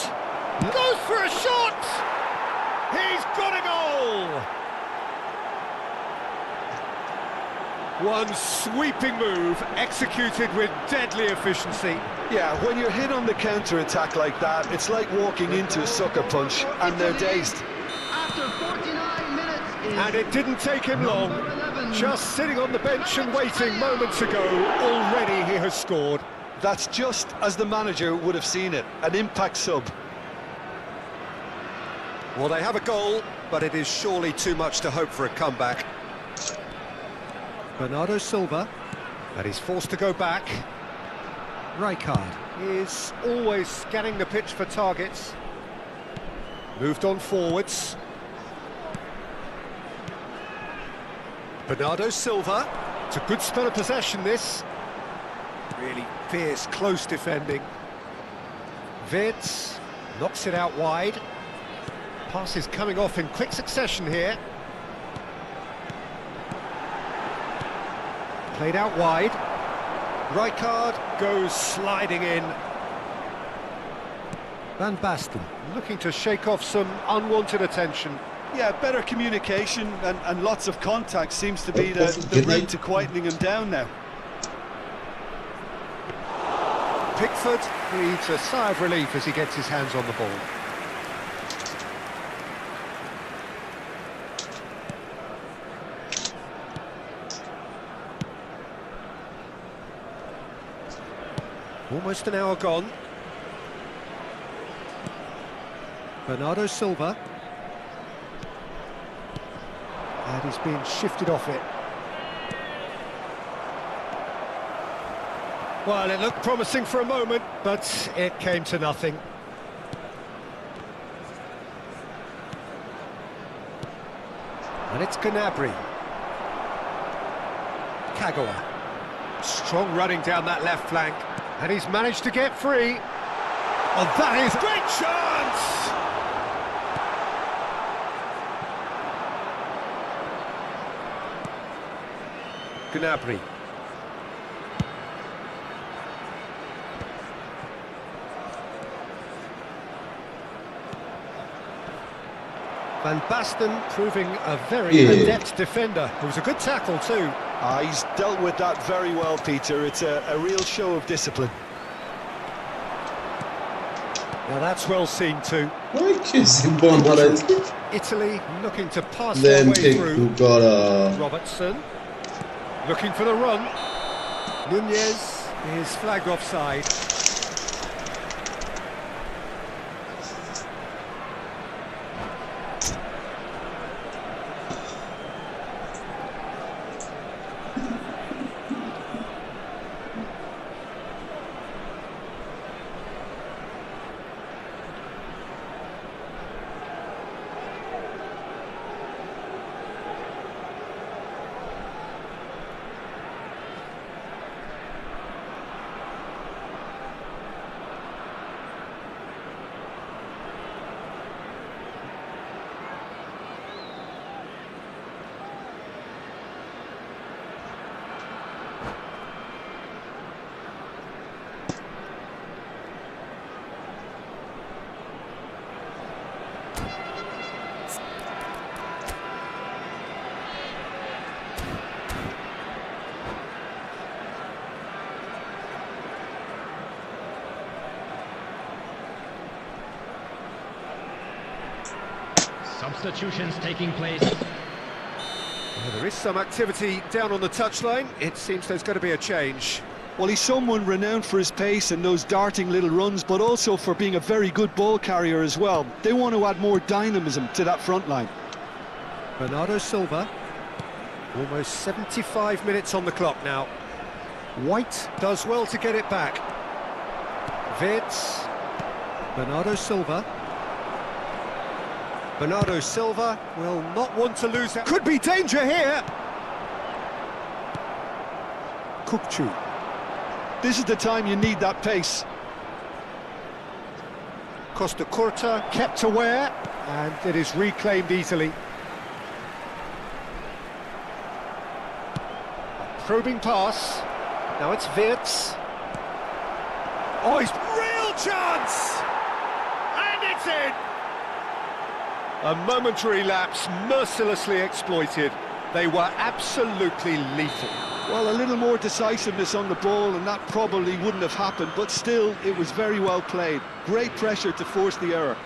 Goes for a shot! He's got a goal! One sweeping move, executed with deadly efficiency. Yeah, when you're hit on the counter-attack like that, it's like walking into a sucker punch, and they're dazed. After 49 minutes is And it didn't take him long. number 11. Just sitting on the bench and waiting moments ago, already he has scored. That's just as the manager would have seen it, an impact sub. Well, they have a goal, but it is surely too much to hope for a comeback. Bernardo Silva, and he's forced to go back. Rijkaard is always scanning the pitch for targets. Moved on forwards. Bernardo Silva. It's a good spell of possession, this. Really fierce, close defending. Wirtz knocks it out wide. Passes coming off in quick succession here. Played out wide. Rijkaard goes sliding in. Van Basten looking to shake off some unwanted attention. Yeah, better communication and lots of contact seems to be the route to quietening him down now. Pickford breathes a sigh of relief as he gets his hands on the ball. Almost an hour gone. Bernardo Silva. And he's being shifted off it. Well, it looked promising for a moment, but it came to nothing. And it's Gnabry. Kagawa. Strong running down that left flank. And he's managed to get free. Oh, that is great chance! Gnabry. Van Basten proving a very adept defender. It was a good tackle too. He's dealt with that very well, Peter. It's a real show of discipline. Now that's well seen too. Italy looking to pass their way through. Robertson looking for the run. Nunez is flagged offside. Substitutions taking place. Well, there is some activity down on the touchline. It seems there's going to be a change. Well, he's someone renowned for his pace and those darting little runs, but also for being a very good ball carrier as well. They want to add more dynamism to that front line. Bernardo Silva. Almost 75 minutes on the clock now. White does well to get it back. Wirtz. Bernardo Silva. Bernardo Silva will not want to lose that. Could be danger here. Kukçu. This is the time you need that pace. Costa Curta kept aware, and it is reclaimed easily. A probing pass. Now it's Wirtz. Oh, he's real chance! And it's in! A momentary lapse, mercilessly exploited. They were absolutely lethal. Well, a little more decisiveness on the ball and that probably wouldn't have happened, but still, it was very well played. Great pressure to force the error.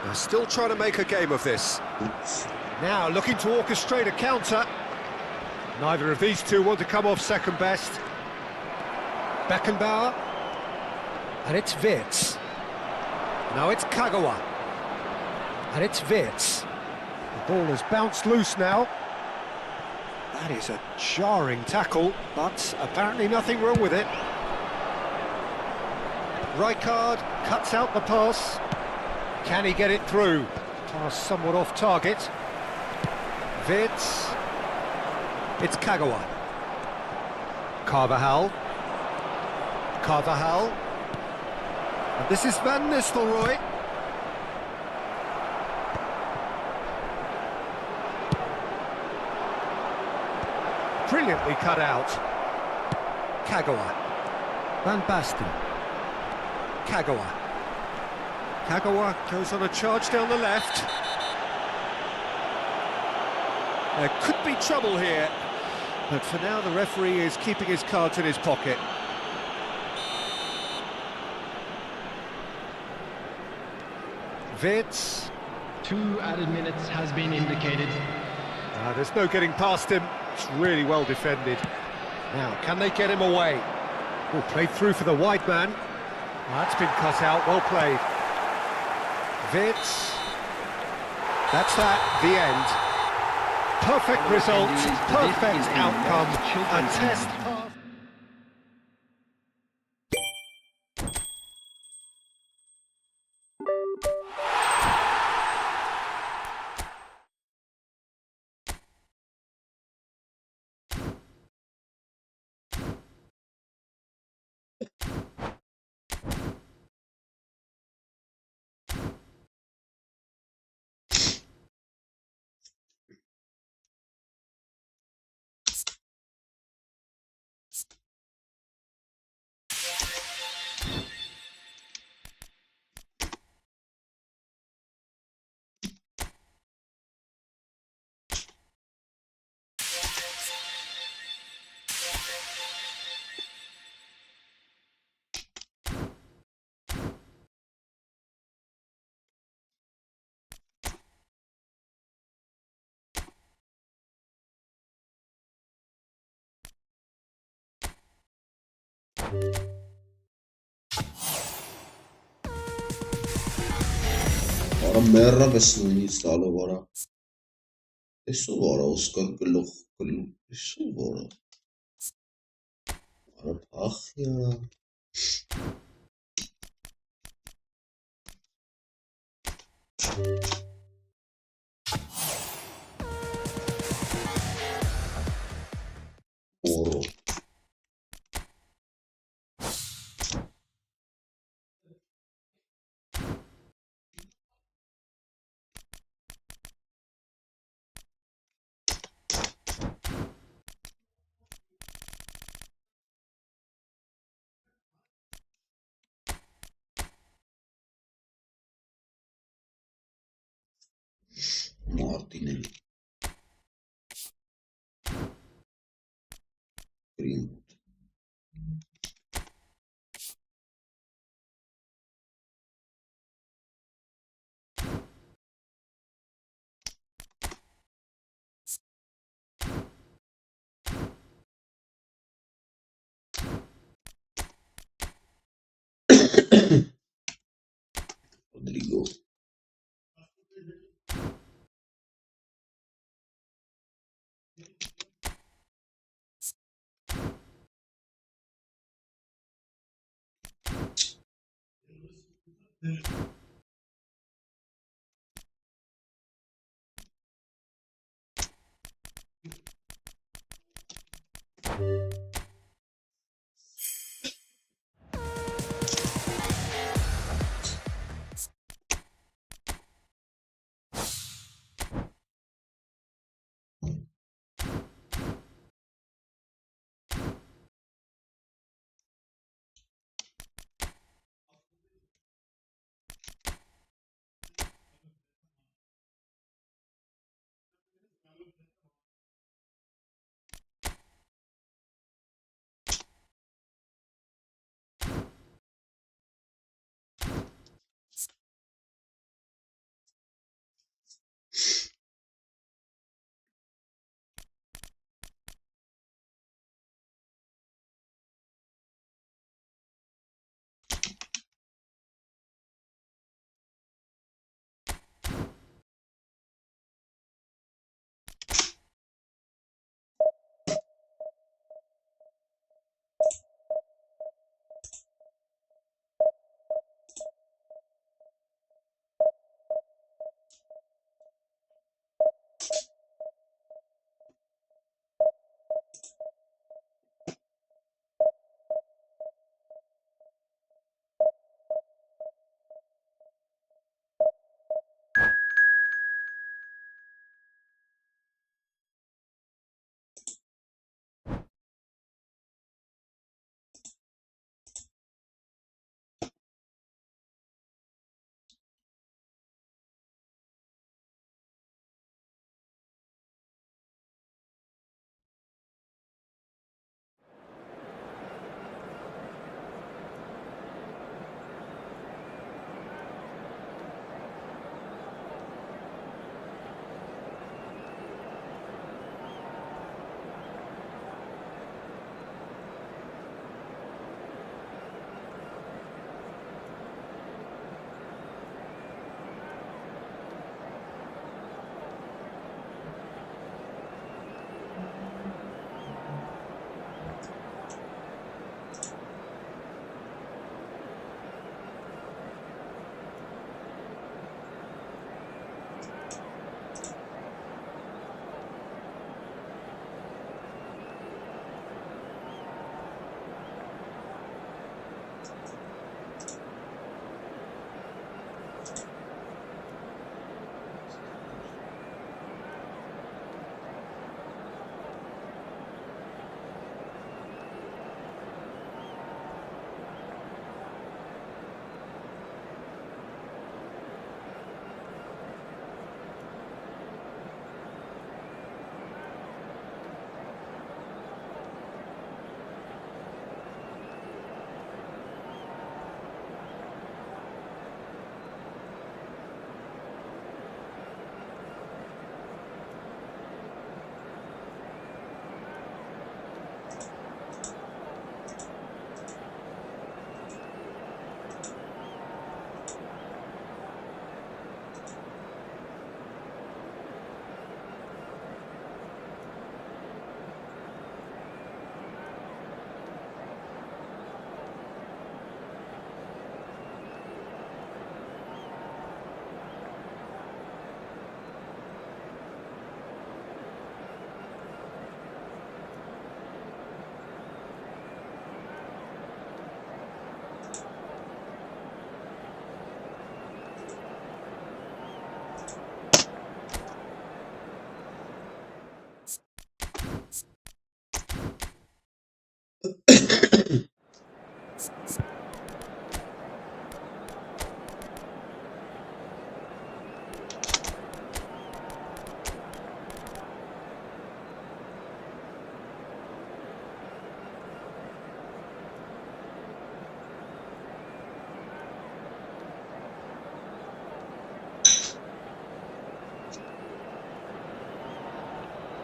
They're still trying to make a game of this. Now looking to orchestrate a counter. Neither of these two want to come off second best. Beckenbauer. And it's Wirtz. Now it's Kagawa. And it's Wirtz. The ball has bounced loose now. That is a jarring tackle, but apparently nothing wrong with it. Rijkaard cuts out the pass. Can he get it through? Pass somewhat off target. Wirtz. It's Kagawa. Carvajal. Carvajal. And this is Van Nistelrooy. Brilliantly cut out. Kagawa. Van Basten. Kagawa. Kagawa goes on a charge down the left. There could be trouble here, but for now the referee is keeping his cards in his pocket. Wirtz. 2 added minutes has been indicated. There's no getting past him. It's really well defended. Now, can they get him away? Oh, played through for the wide man. That's been cut out, well played. Vitz. That's that, the end. Perfect result, perfect outcome. A test pass. Ora merra bes non instalo ora. Eso ora Oscar gluch. Eso ora. Ora ach ja. Oro. Martinelli. Green. Rodrigo.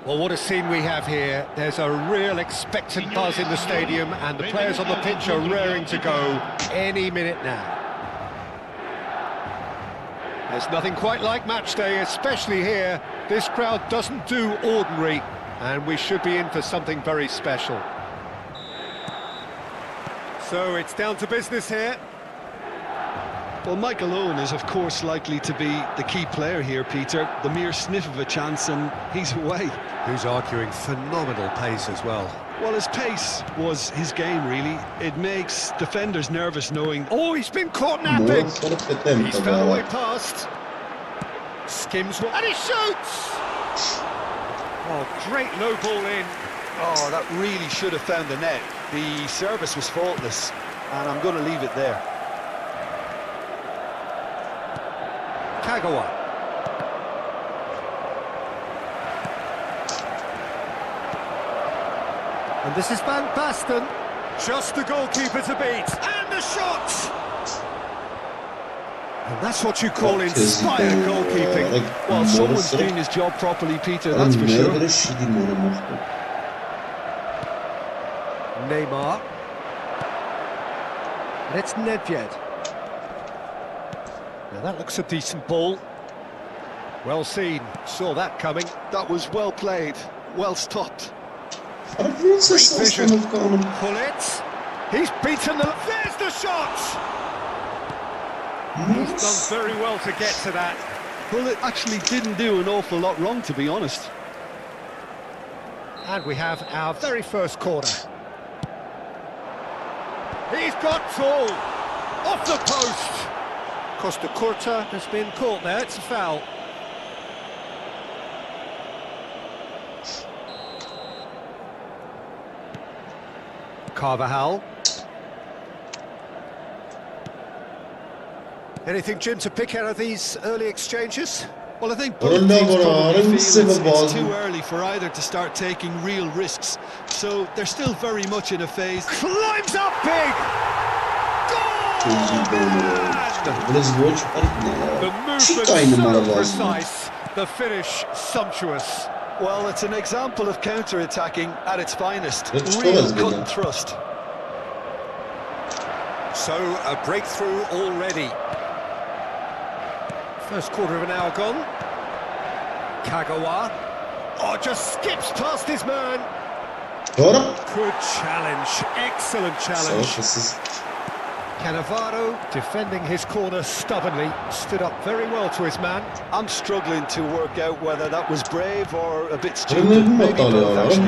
Well, what a scene we have here. There's a real expectant buzz in the stadium, and the players on the pitch are raring to go any minute now. There's nothing quite like match day, especially here. This crowd doesn't do ordinary, and we should be in for something very special. So it's down to business here. Well, Michael Owen is, of course, likely to be the key player here, Peter. The mere sniff of a chance and he's away. Who's arguing phenomenal pace as well. Well, his pace was his game, really. It makes defenders nervous knowing... Oh, he's been caught napping! He's found a way Murat. past. Skims one, and he shoots! Oh, great low ball in. Oh, that really should have found the net. The service was faultless, and I'm going to leave it there. Kagawa. And this is Van Basten. Just the goalkeeper to beat. And the shot! And that's what you call inspired goalkeeping. Well, someone's doing his job properly, Peter, that's for sure. Neymar. And it's Nedved. Now that looks a decent ball. Well seen, saw that coming. That was well played, well stopped. Great vision. Pull it. He's beaten the... There's the shot! He's done very well to get to that. Well, it actually didn't do an awful lot wrong, to be honest. And we have our very first corner. He's got tall. Off the post. Costa Curta has been caught there, it's a foul. Carvajal. Anything, Jim, to pick out of these early exchanges? Well, I think both teams probably feel it's too early for either to start taking real risks. So they're still very much in a phase. Climbs up big! Goal! The movement so precise, the finish sumptuous. Well, it's an example of counter-attacking at its finest. Real cut and thrust. So, a breakthrough already. First quarter of an hour gone. Kagawa. Oh, just skips past his man. Good challenge, excellent challenge. Cannavaro, defending his corner stubbornly, stood up very well to his man. I'm struggling to work out whether that was brave or a bit stupid. Maybe both, actually.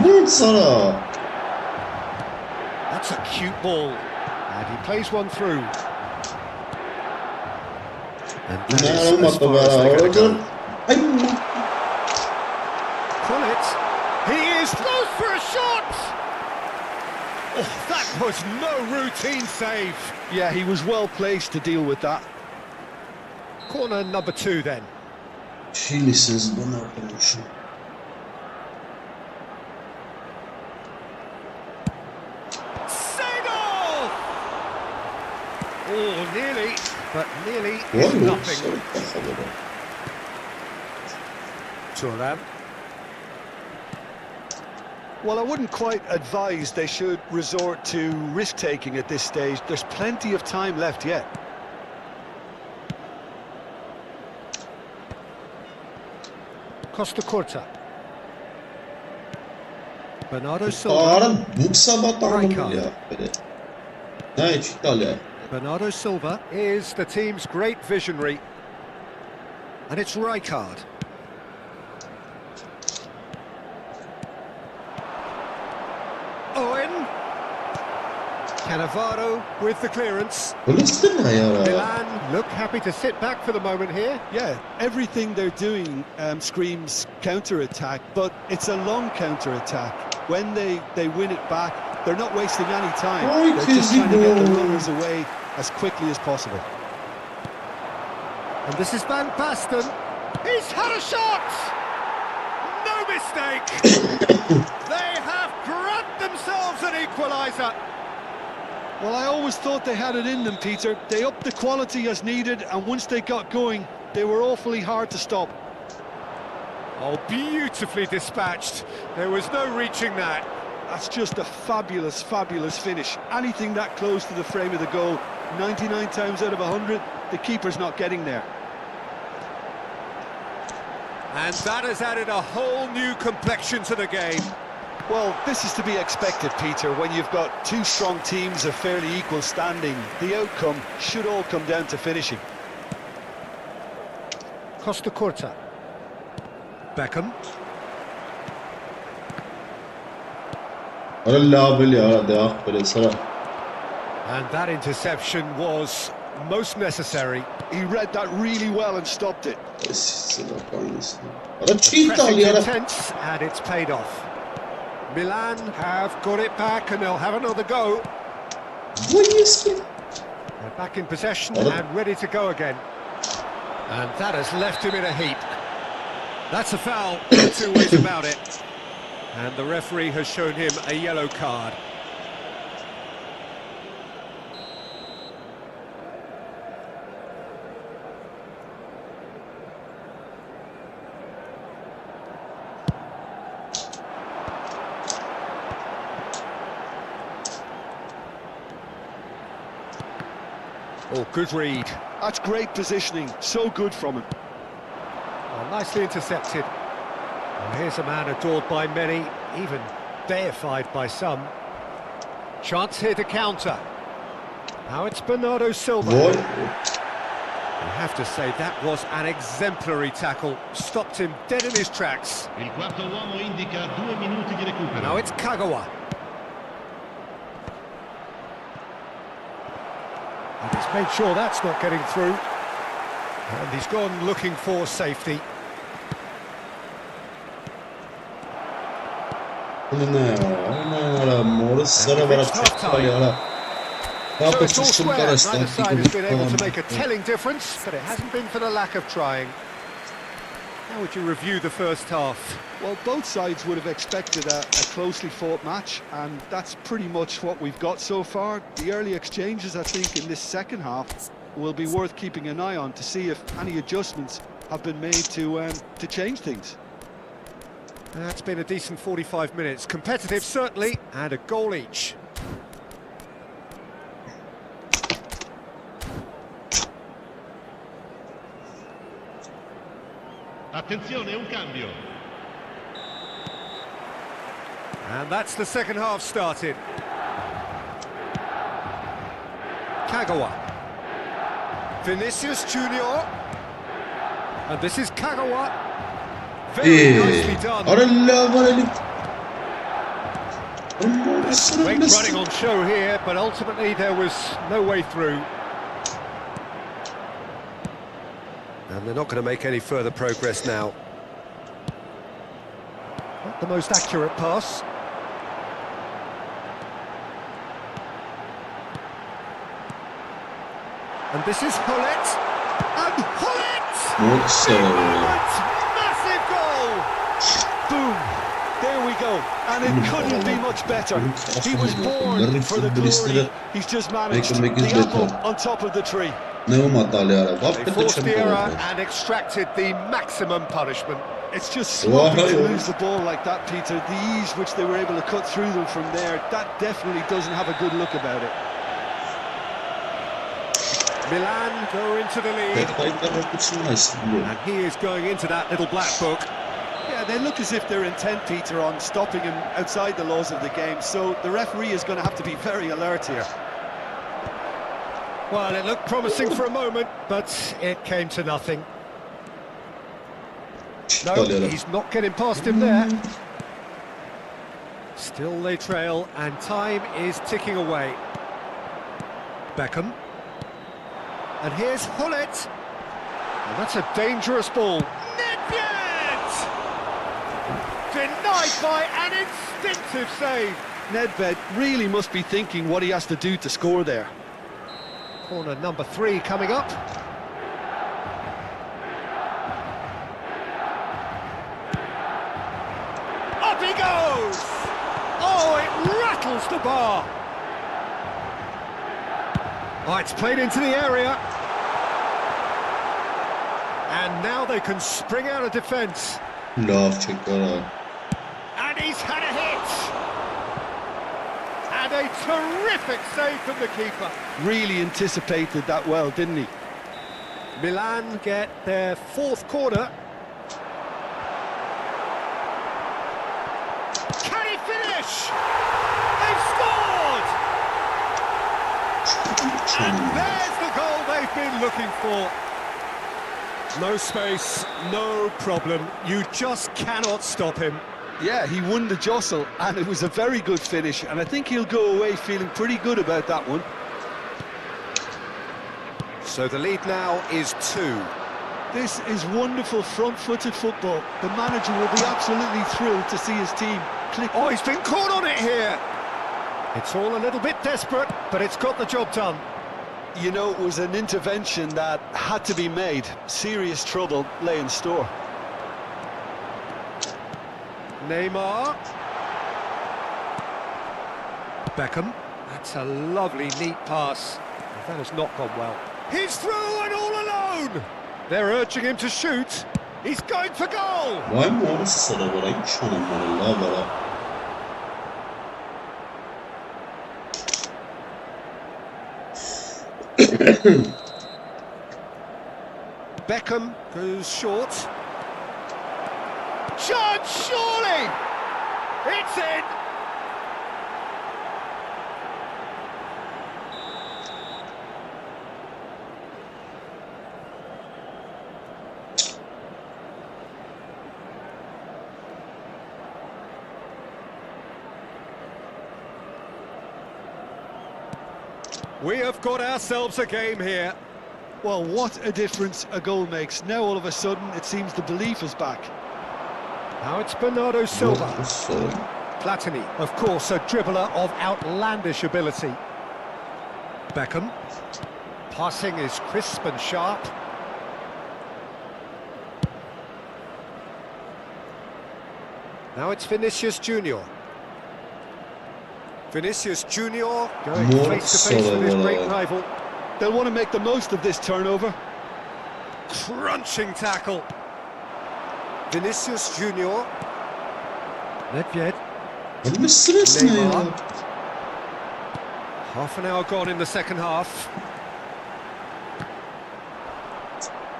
That's a cute ball. And he plays one through. And that is as far as they're going to go. Pull it. He is close for a shot! Oh, that was no routine save. Yeah, he was well placed to deal with that. Corner number 2 then. Şilisiniz bana arkadaşım. Segal! Oh, nearly, but nearly is nothing. Turan. Well, I wouldn't quite advise they should resort to risk-taking at this stage. There's plenty of time left yet. Costa Curta. Bernardo Silva. Bernardo Silva is the team's great visionary. And it's Rijkaard. Owen. Cannavaro with the clearance. Milan look happy to sit back for the moment here. Yeah, everything they're doing screams counter-attack, but it's a long counter-attack. When they win it back, they're not wasting any time. They're just trying to get the runners away as quickly as possible. And this is Van Basten. He's had a shot! No mistake! They have grabbed themselves an equaliser. Well, I always thought they had it in them, Peter. They upped the quality as needed, and once they got going, they were awfully hard to stop. Oh, beautifully dispatched. There was no reaching that. That's just a fabulous, fabulous finish. Anything that close to the frame of the goal, 99 times out of 100, the keeper's not getting there. And that has added a whole new complexion to the game. Well, this is to be expected, Peter, when you've got two strong teams of fairly equal standing. The outcome should all come down to finishing. Costa Curta. Beckham. And that interception was most necessary. He read that really well and stopped it. Pressing's intense, and it's paid off. Milan have got it back, and they'll have another go. They're back in possession and ready to go again. And that has left him in a heap. That's a foul, no two ways about it. And the referee has shown him a yellow card. Oh, good read. That's great positioning, so good from him. Oh, nicely intercepted. Well, here's a man adored by many, even deified by some. Chance here to counter. Now it's Bernardo Silva. You have to say that was an exemplary tackle. Stopped him dead in his tracks. Il quarto uomo indica 2 minuti di recupero. Now it's Kagawa. And he's made sure that's not getting through. And he's gone looking for safety. So it's all square. Neither side has been able to make a telling difference, but it hasn't been for the lack of trying. How would you review the first half? Well, both sides would have expected a closely fought match, and that's pretty much what we've got so far. The early exchanges, I think, in this second half will be worth keeping an eye on to see if any adjustments have been made to change things. That's been a decent 45 minutes. Competitive, certainly, and a goal each. Attenzione, un cambio. And that's the second half started. Kagawa. Vinicius Junior. And this is Kagawa. Very nicely done. Great running on show here, but ultimately there was no way through. And they're not going to make any further progress now. Not the most accurate pass. And this is Hullet. And Hullet! Massive goal! Boom! There we go. And it couldn't be much better. He was born for the glory. He's just managed the apple on top of the tree. They forced the error and extracted the maximum punishment. It's just sloppy to lose the ball like that, Peter. The ease which they were able to cut through them from there, that definitely doesn't have a good look about it. Milan go into the lead. And he is going into that little black book. Yeah, they look as if they're intent, Peter, on stopping him outside the laws of the game. So the referee is going to have to be very alert here. Well, it looked promising for a moment, but it came to nothing. No, he's not getting past him there. Still they trail, and time is ticking away. Beckham. And here's Hullet. And that's a dangerous ball. Nedved! Denied by an instinctive save. Nedved really must be thinking what he has to do to score there. Corner number 3 coming up. Up he goes! Oh, it rattles the bar. Oh, it's played into the area. And now they can spring out of defence. Love çeker. And he's had a hit! And a terrific save from the keeper. Really anticipated that well, didn't he? Milan get their fourth corner. Can he finish? They've scored! And there's the goal they've been looking for. No space, no problem. You just cannot stop him. Yeah, he won the jostle, and it was a very good finish, and I think he'll go away feeling pretty good about that one. So the lead now is 2. This is wonderful front-footed football. The manager will be absolutely thrilled to see his team click. Oh, he's been caught on it here. It's all a little bit desperate, but it's got the job done. You know, it was an intervention that had to be made. Serious trouble lay in store. Neymar. Beckham. That's a lovely, neat pass. That has not gone well. He's through and all alone! They're urging him to shoot. He's going for goal! Vay mı orası sana var? Hiç şanım var Allah valla. Beckham goes short. Shot, surely! It's in! We have got ourselves a game here. Well, what a difference a goal makes. Now all of a sudden it seems the belief is back. Now it's Bernardo Silva. Nasıl? Platini, of course, a dribbler of outlandish ability. Beckham. Passing is crisp and sharp. Now it's Vinicius Junior. Vinicius Junior going More face-to-face with his great solo. rival. They'll want to make the most of this turnover. Crunching tackle. Vinicius Junior. Nedved. Ölmüşsünüz ne ya? Neymar. Half an hour gone in the second half.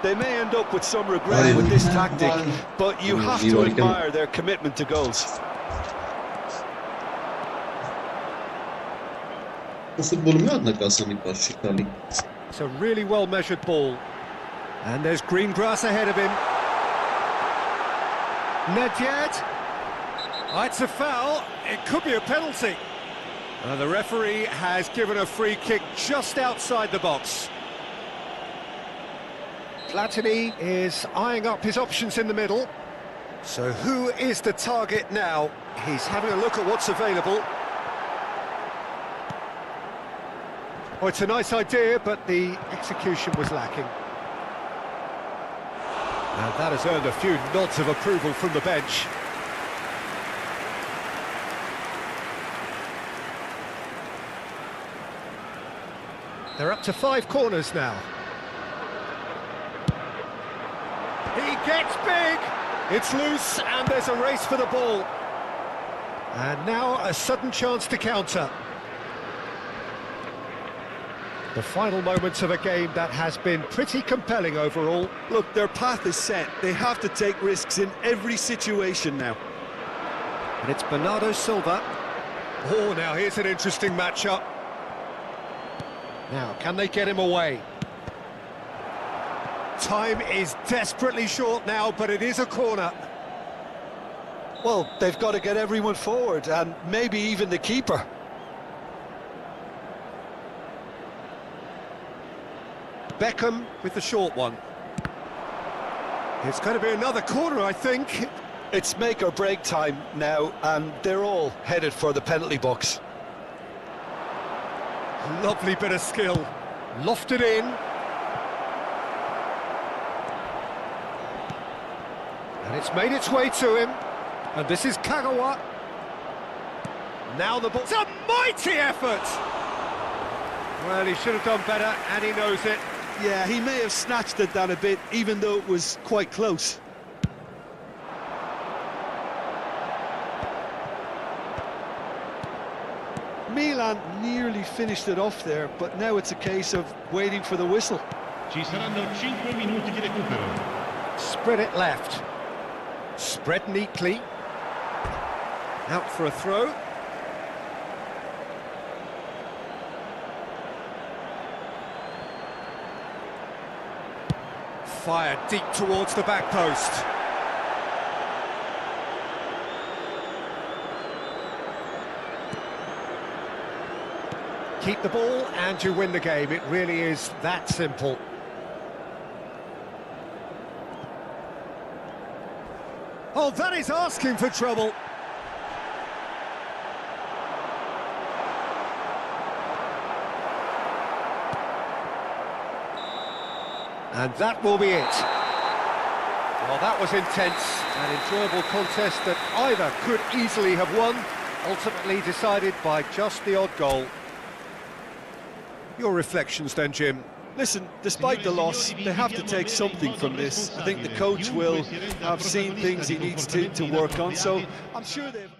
They may end up with some regret with this tactic, but you have to admire their commitment to goals. Bu futbolun adına kalsam ilk baş çıkarlı. It's a really well-measured ball. And there's green grass ahead of him. Nedved. It's a foul. It could be a penalty. The referee has given a free kick just outside the box. Platini is eyeing up his options in the middle. So who is the target now? He's having a look at what's available. Oh, it's a nice idea, but the execution was lacking. And that has earned a few nods of approval from the bench. They're up to 5 corners now. He gets big! It's loose, and there's a race for the ball. And now a sudden chance to counter. The final moments of a game that has been pretty compelling overall. Look, their path is set. They have to take risks in every situation now. And it's Bernardo Silva. Oh, now here's an interesting matchup. Now, can they get him away? Time is desperately short now, but it is a corner. Well, they've got to get everyone forward, and maybe even the keeper. Beckham with the short one. It's going to be another corner, I think. It's make or break time now, and they're all headed for the penalty box. Lovely bit of skill. Lofted in. And it's made its way to him. And this is Kagawa. Now the ball. It's a mighty effort! Well, he should have done better, and he knows it. Yeah, he may have snatched it down a bit, even though it was quite close. Milan nearly finished it off there, but now it's a case of waiting for the whistle. Ci saranno 5 minuti di recupero. Spread it left. Spread neatly. Out for a throw. Fired deep towards the back post. Keep the ball and you win the game. It really is that simple. Oh, that is asking for trouble. And that will be it. Well, that was intense, an enjoyable contest that either could easily have won, ultimately decided by just the odd goal. Your reflections then, Jim? Listen, despite the loss, they have to take something from this. I think the coach will have seen things he needs to work on, so I'm sure they've...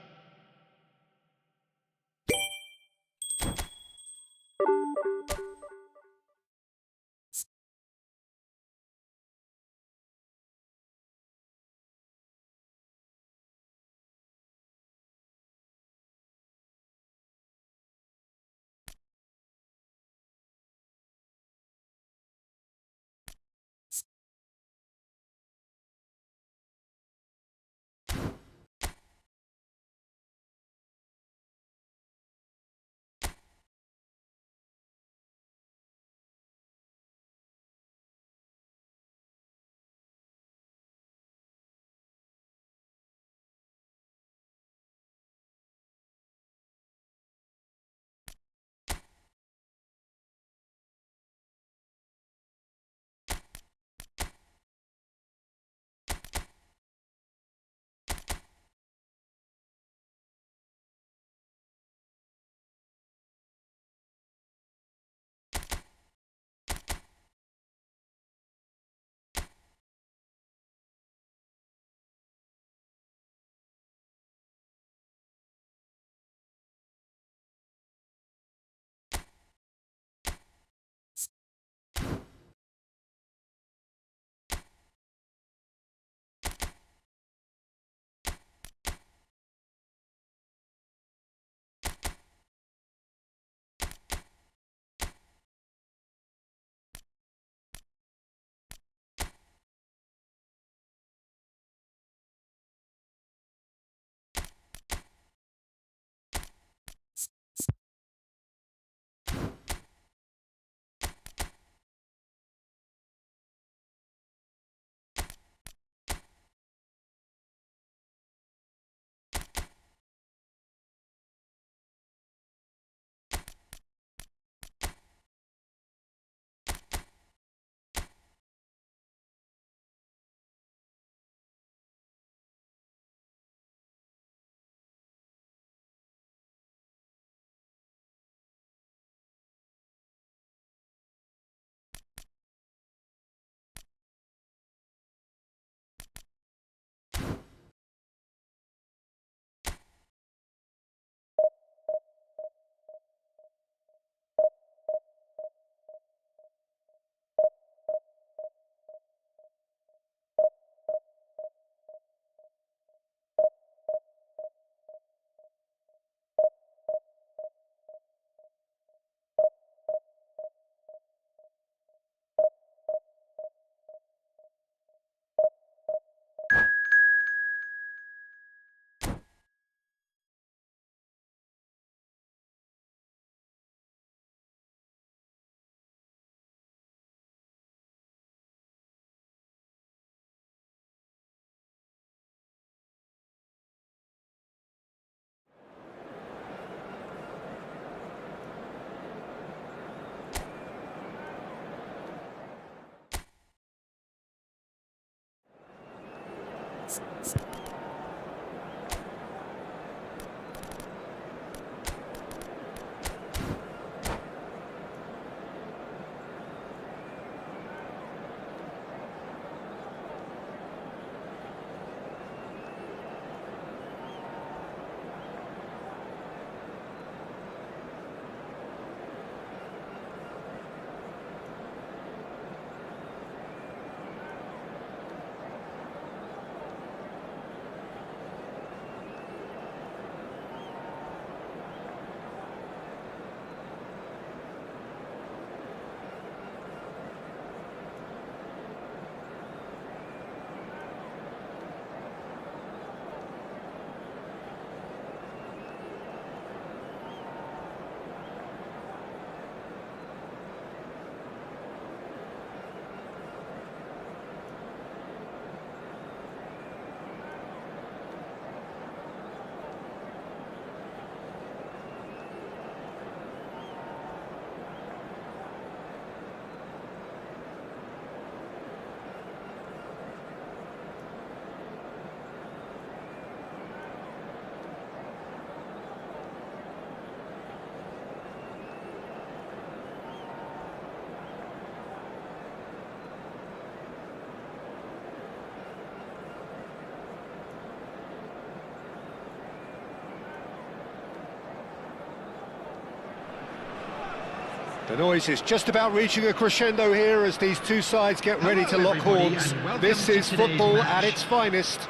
The noise is just about reaching a crescendo here as these two sides get ready to lock everybody, horns. and welcome This to is today's football match. at its finest.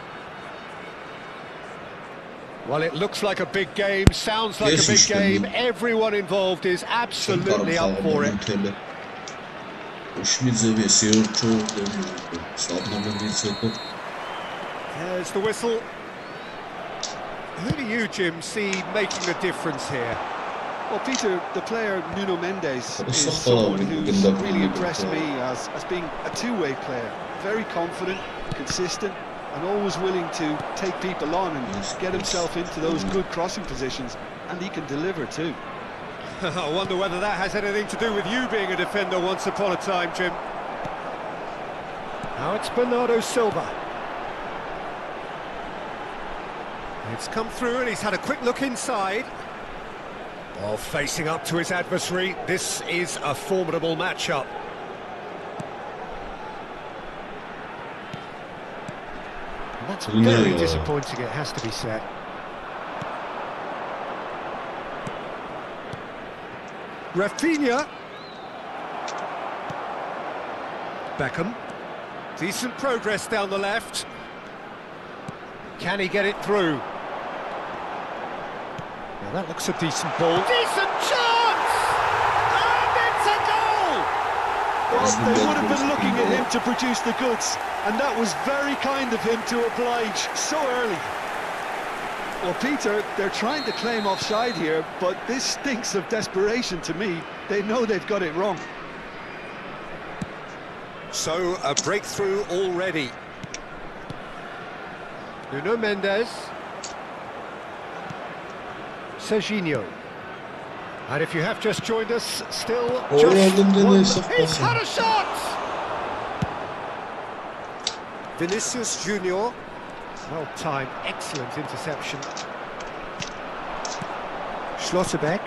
Well, it looks like a big game, sounds like a big Jesus, game. man. Everyone involved is absolutely up for it. There's the whistle. Who do you, Jim, see making a difference here? Well, Peter, the player Nuno Mendes is Safa someone who's bunda really bunda impressed bunda. me as being a two-way player. Very confident, consistent, and always willing to take people on and get himself into those good crossing positions, and he can deliver too. I wonder whether that has anything to do with you being a defender once upon a time, Jim. Now it's Bernardo Silva. It's come through and he's had a quick look inside. While facing up to his adversary, this is a formidable matchup. And that's very No. disappointing, it has to be said. Rafinha. Beckham. Decent progress down the left. Can he get it through? Now that looks a decent ball. Decent chance! And it's a goal! Well, they would have been looking at him to produce the goods, and that was very kind of him to oblige so early. Well, Peter, they're trying to claim offside here, but this stinks of desperation to me. They know they've got it wrong. So, a breakthrough already. Nuno Mendes. Serginho. And if you have just joined us, still just one. He's had a shot! Vinicius Junior. Well timed, excellent interception. Schlotterbeck.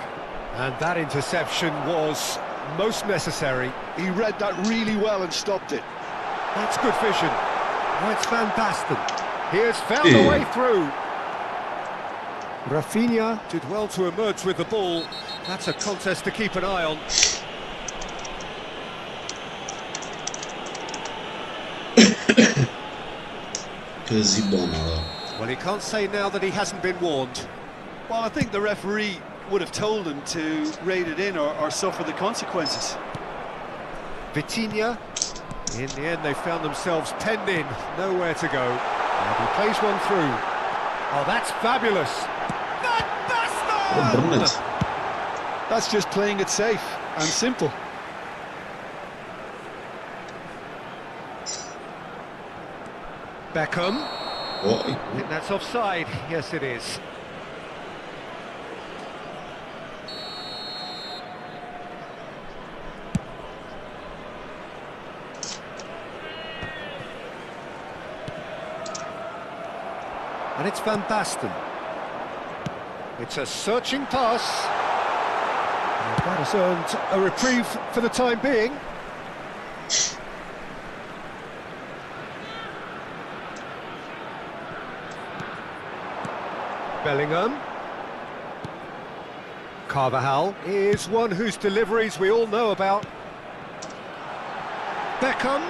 And that interception was most necessary. He read that really well and stopped it. That's good vision. Oh, it's Van Basten. He has found a way through. Rafinha did well to emerge with the ball. That's a contest to keep an eye on. Well, he can't say now that he hasn't been warned. Well, I think the referee would have told him to rate it in or suffer the consequences. Vitinha. In the end, they found themselves penned in. Nowhere to go. And he plays one through. Oh, that's fabulous. Van Basten! That's just playing it safe and simple. Beckham. I think that's offside. Yes, it is. And it's Van Basten. It's a searching pass. And that has earned a reprieve for the time being. Bellingham. Carvajal is one whose deliveries we all know about. Beckham.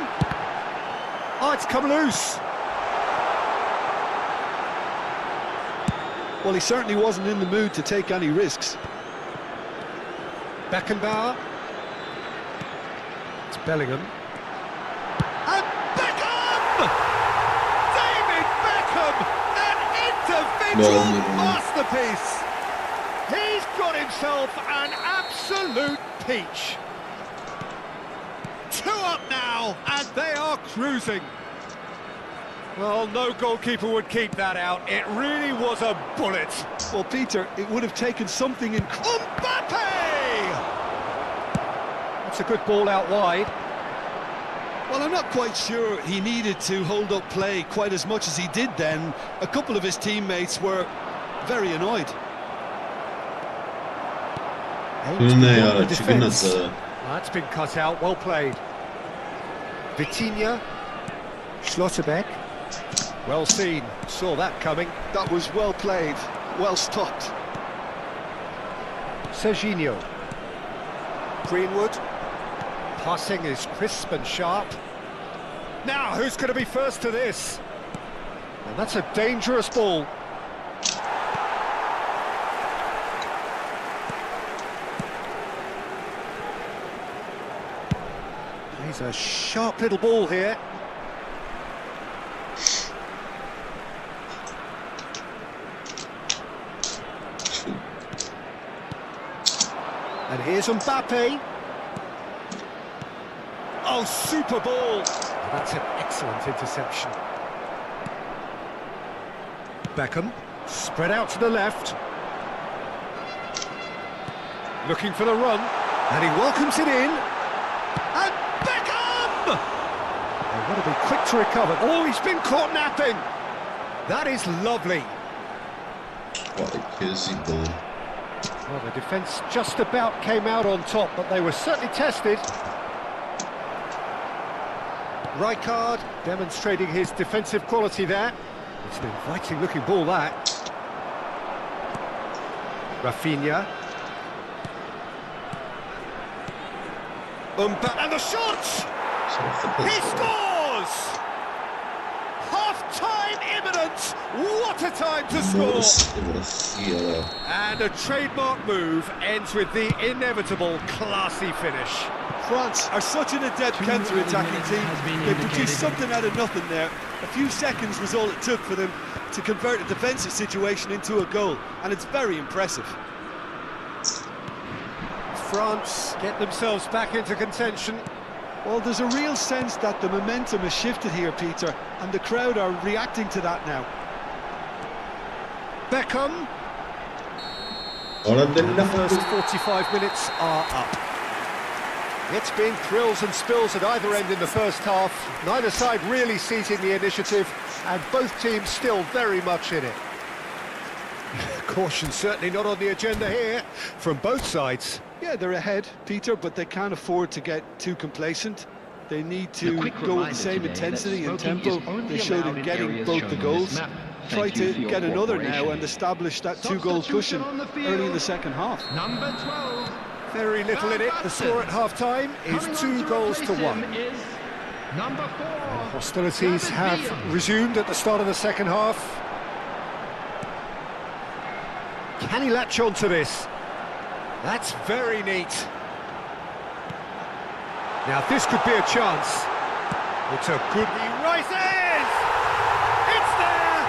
Oh, it's come loose. Well, he certainly wasn't in the mood to take any risks. Beckenbauer. It's Bellingham. And Beckham! David Beckham! An individual masterpiece! He's got himself an absolute peach. 2 up now, and they are cruising. Well, no goalkeeper would keep that out. It really was a bullet. Well, Peter, it would have taken something incredible. Mbappe! That's a good ball out wide. Well, I'm not quite sure he needed to hold up play quite as much as he did then. A couple of his teammates were very annoyed. That's been cut out, well played. Vitinha. Schlotterbeck. Well seen, saw that coming. That was well played, well stopped. Serginho. Greenwood. Passing is crisp and sharp. Now, who's going to be first to this? And that's a dangerous ball. He's a sharp little ball here. And here's Mbappe. Oh, super ball! That's an excellent interception. Beckham, spread out to the left. Looking for the run, and he welcomes it in. And Beckham! They've got to be quick to recover. Oh, he's been caught napping. That is lovely. What a crazy ball. Well, the defence just about came out on top, but they were certainly tested. Rijkaard demonstrating his defensive quality there. It's an inviting looking ball, that. Rafinha. And the shot! He scores! Half-time imminent! What a time to score! And a trademark move ends with the inevitable classy finish. France are such an adept counter-attacking team. They produced something out of nothing there. A few seconds was all it took for them to convert a defensive situation into a goal, and it's very impressive. France get themselves back into contention. Well, there's a real sense that the momentum has shifted here, Peter, and the crowd are reacting to that now. Beckham. The first 45 minutes are up. It's been thrills and spills at either end in the first half. Neither side really seizing the initiative, and both teams still very much in it. Caution certainly not on the agenda here from both sides. Yeah, they're ahead, Peter, but they can't afford to get too complacent. They need to go with the same intensity and tempo they showed in getting both the goals. Try to get another now and establish that two-goal cushion early in the second half. Number 12. Very little in it. The score at half-time is 2-1. Number 4. Hostilities have resumed at the start of the second half. Can he latch on to this? That's very neat. Now this could be a chance. It's a good... He rises! It's there!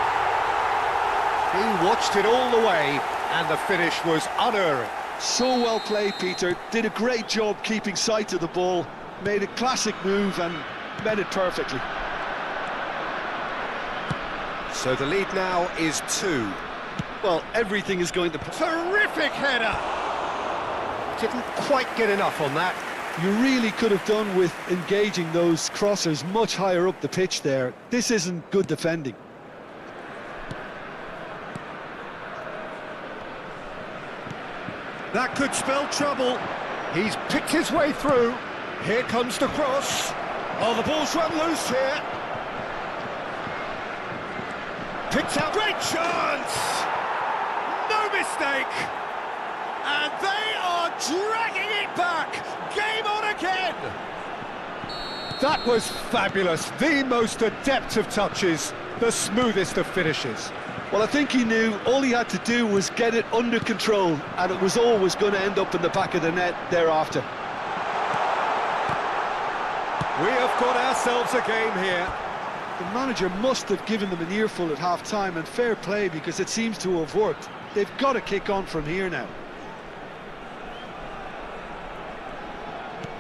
He watched it all the way, and the finish was unerring. So well played, Peter. Did a great job keeping sight of the ball. Made a classic move and met it perfectly. So the lead now is 2. Well, everything is going to... Terrific header! Didn't quite get enough on that. You really could have done with engaging those crossers much higher up the pitch there. This isn't good defending. That could spell trouble. He's picked his way through. Here comes the cross. Oh, the ball's run loose here. Picked out. Great chance! No mistake! And they are dragging it back. Game on again. That was fabulous. The most adept of touches. The smoothest of finishes. Well, I think he knew all he had to do was get it under control, and it was always going to end up in the back of the net thereafter. We have got ourselves a game here. The manager must have given them an earful at half-time, and fair play, because it seems to have worked. They've got to kick on from here now.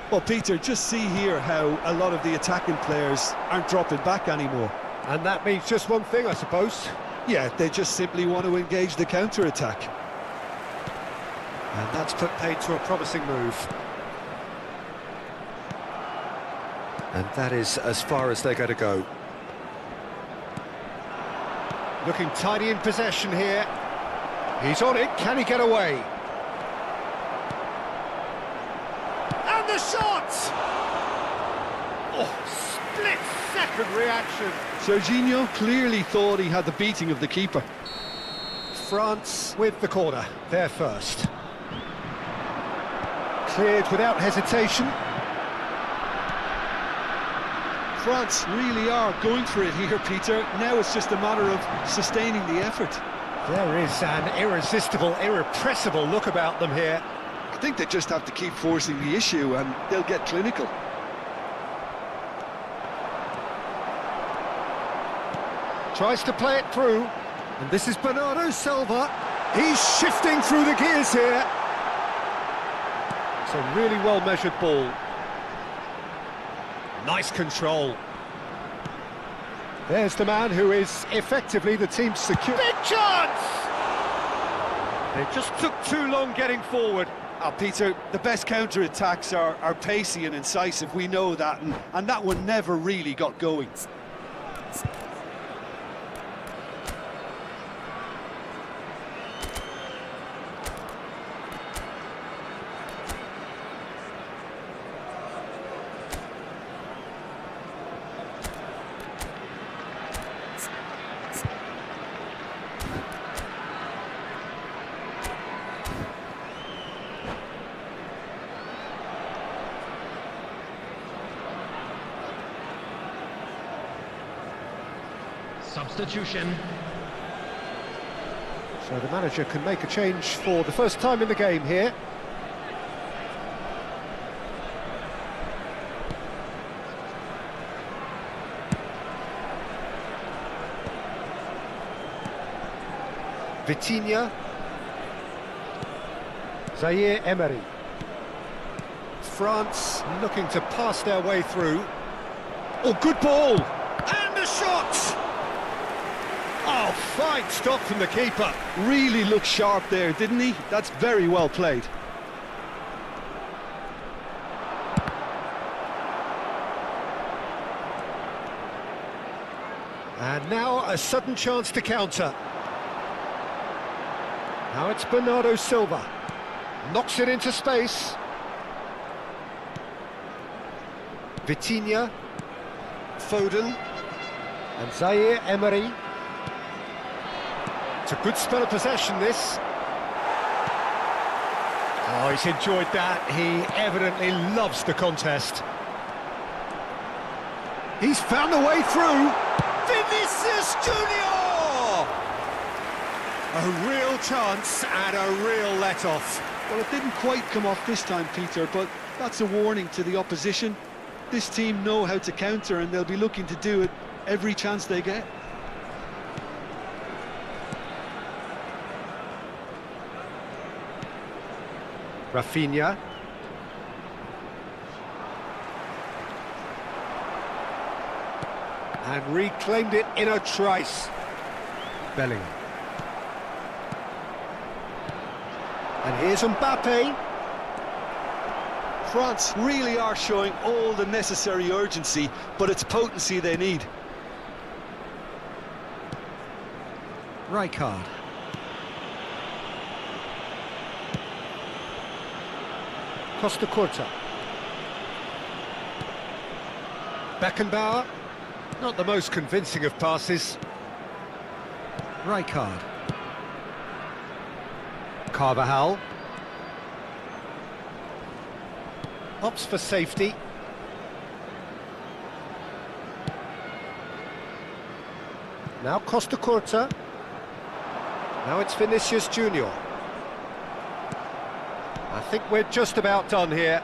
Well, Peter, just see here how a lot of the attacking players aren't dropping back anymore. And that means just one thing, I suppose. Yeah, they just simply want to engage the counter-attack. And that's put paid to a promising move. And that is as far as they're going to go. Looking tidy in possession here. He's on it, can he get away? And the shot! Oh, split-second reaction. Serginho clearly thought he had the beating of the keeper. France with the corner, they're first. Cleared without hesitation. France really are going for it here, Peter. Now it's just a matter of sustaining the effort. There is an irresistible, irrepressible look about them here. I think they just have to keep forcing the issue and they'll get clinical. Tries to play it through, and this is Bernardo Silva. He's shifting through the gears here. It's a really well-measured ball. Nice control. There's the man who is effectively the team's secure. Big chance! They just took too long getting forward. Peter, the best counter-attacks are pacey and incisive, we know that, and that one never really got going. Substitution. So the manager can make a change for the first time in the game here. Vitinha. Zaire Emery. France looking to pass their way through. Oh, good ball! And a shot! Oh, fine stop from the keeper. Really looked sharp there, didn't he? That's very well played. And now a sudden chance to counter. Now it's Bernardo Silva. Knocks it into space. Vitinha. Foden. And Zaire Emery. It's a good spell of possession, this. Oh, he's enjoyed that. He evidently loves the contest. He's found a way through. Vinicius Junior! A real chance and a real let-off. Well, it didn't quite come off this time, Peter, but that's a warning to the opposition. This team know how to counter and they'll be looking to do it every chance they get. Rafinha. And reclaimed it in a trice. Bellingham. And here's Mbappe. France really are showing all the necessary urgency, but it's potency they need. Rijkaard. Costa Curta. Beckenbauer. Not the most convincing of passes. Rijkaard. Carvajal. Opts for safety. Now Costa Curta. Now it's Vinicius Junior. I think we're just about done here.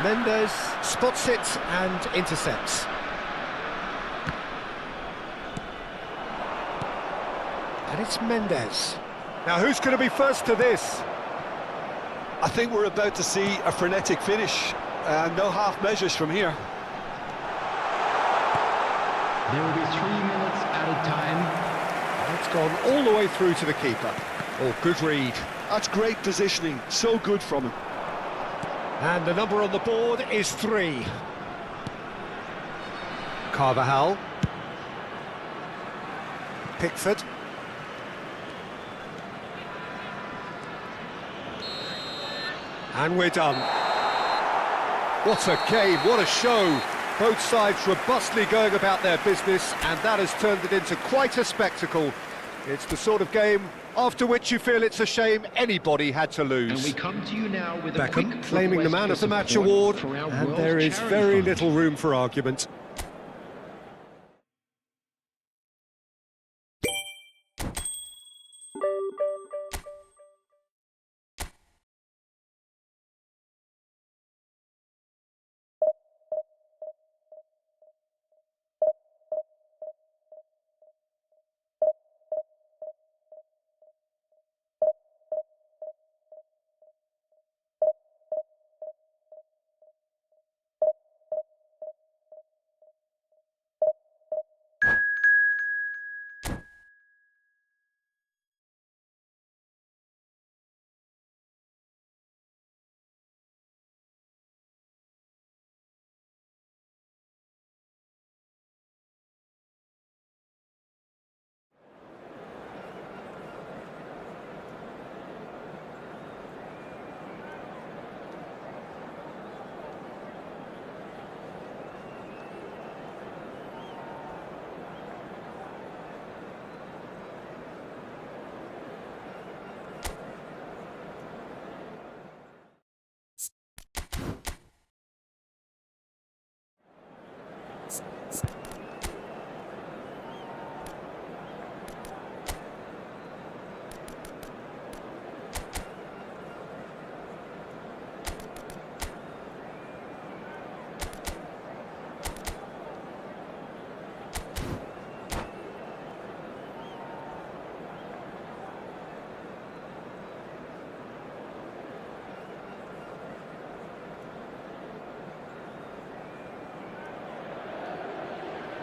Mendes spots it and intercepts. And it's Mendes. Now who's going to be first to this? I think we're about to see a frenetic finish. No half measures from here. There will be 3 minutes added time. It's gone all the way through to the keeper. Oh, good read. That's great positioning, so good from him. And the number on the board is 3. Carvajal. Pickford. And we're done. What a game, what a show. Both sides robustly going about their business, and that has turned it into quite a spectacle. It's the sort of game after which you feel it's a shame anybody had to lose. And we come to you now with a Beckham quick claiming the man of the match support award, for our and World there is Charity very Fund. little room for argument.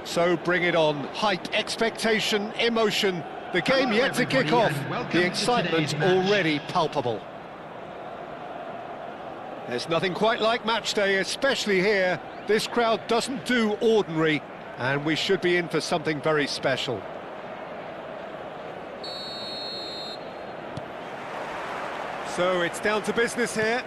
So bring it on. Hype, expectation, emotion. The game Hello, yet to kick everybody, off. and welcome The to excitement today's match. already palpable. There's nothing quite like match day, especially here. This crowd doesn't do ordinary, and we should be in for something very special. So it's down to business here.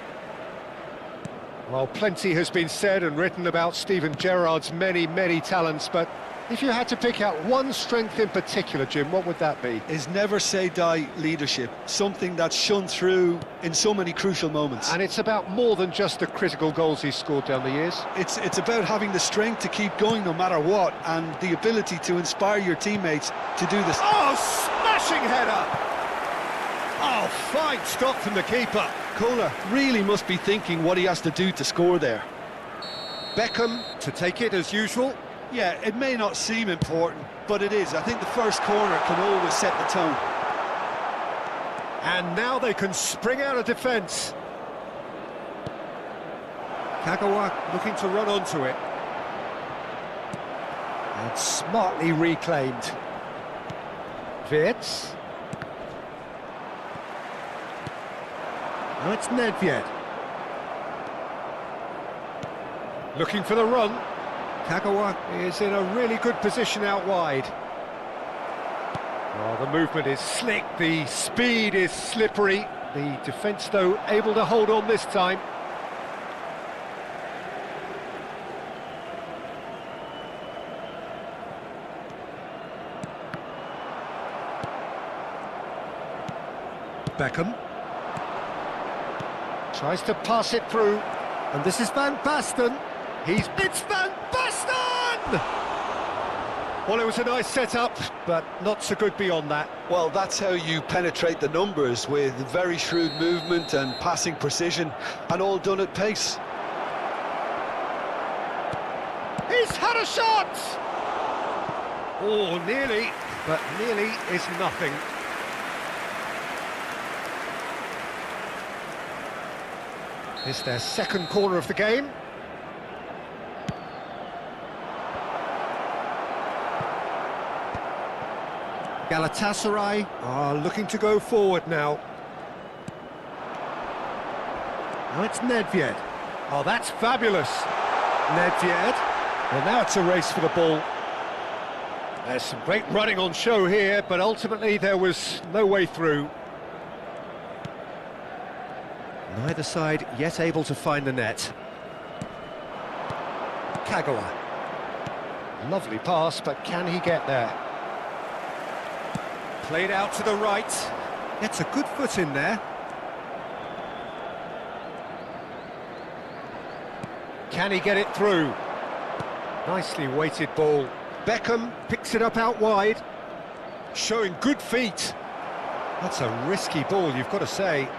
Well, plenty has been said and written about Steven Gerrard's many, many talents, but if you had to pick out one strength in particular, Jim, what would that be? His never-say-die leadership, something that's shone through in so many crucial moments. And it's about more than just the critical goals he's scored down the years. It's about having the strength to keep going no matter what, and the ability to inspire your teammates to do this. Oh, smashing header! Oh, fine stop from the keeper. Kohler really must be thinking what he has to do to score there. Beckham to take it as usual. Yeah, it may not seem important, but it is. I think the first corner can always set the tone. And now they can spring out of defence. Kagawa looking to run onto it. And smartly reclaimed. Wirtz. Now it's Nedved. Looking for the run. Kagawa is in a really good position out wide. Oh, the movement is slick, the speed is slippery. The defence, though, able to hold on this time. Beckham. Tries to pass it through. And this is Van Basten. It's Van Basten! Well, it was a nice setup, but not so good beyond that. Well, that's how you penetrate the numbers, with very shrewd movement and passing precision, and all done at pace. He's had a shot! Oh, nearly, but nearly is nothing. It's their second corner of the game. Galatasaray are looking to go forward now. Now it's Nedved. Oh, that's fabulous. Nedved. Well, now it's a race for the ball. There's some great running on show here, but ultimately there was no way through. Neither side yet able to find the net. Kagawa. Lovely pass, but can he get there? Played out to the right. Gets a good foot in there. Can he get it through? Nicely weighted ball. Beckham picks it up out wide. Showing good feet. That's a risky ball, you've got to say.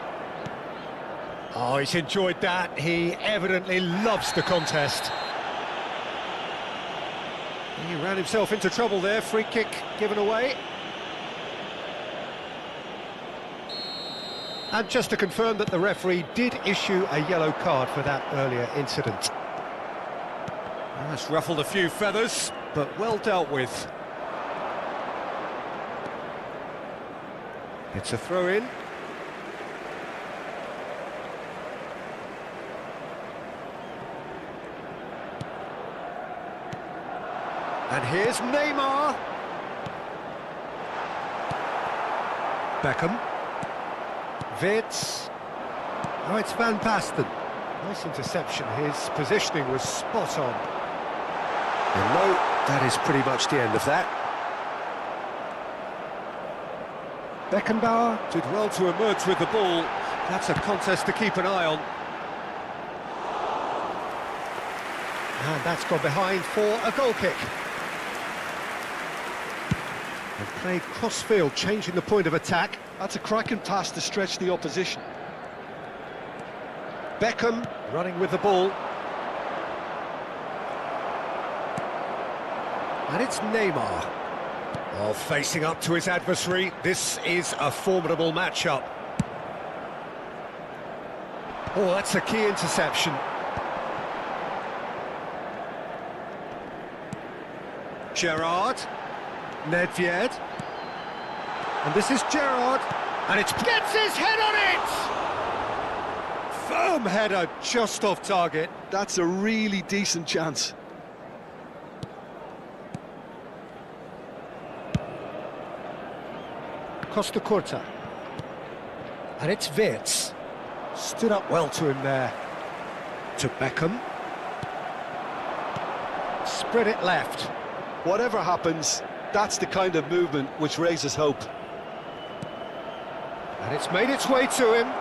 Oh, he's enjoyed that. He evidently loves the contest. He ran himself into trouble there. Free kick given away. And just to confirm that the referee did issue a yellow card for that earlier incident. That's ruffled a few feathers, but well dealt with. It's a throw-in. And here's Neymar. Beckham. Wirtz. Oh, it's Van Basten. Nice interception. His positioning was spot on. And no, that is pretty much the end of that. Beckenbauer did well to emerge with the ball. That's a contest to keep an eye on. And that's gone behind for a goal kick. And played cross-field, changing the point of attack. That's a cracking pass to stretch the opposition. Beckham running with the ball. And it's Neymar. Oh, facing up to his adversary. This is a formidable matchup. Oh, that's a key interception. Gerrard. Nedved. And this is Gerrard. And it gets his head on it! Firm header just off target. That's a really decent chance. Costa Curta. And it's Wirtz. Stood up well to him there. To Beckham. Spread it left. Whatever happens, that's the kind of movement which raises hope. And it's made its way to him.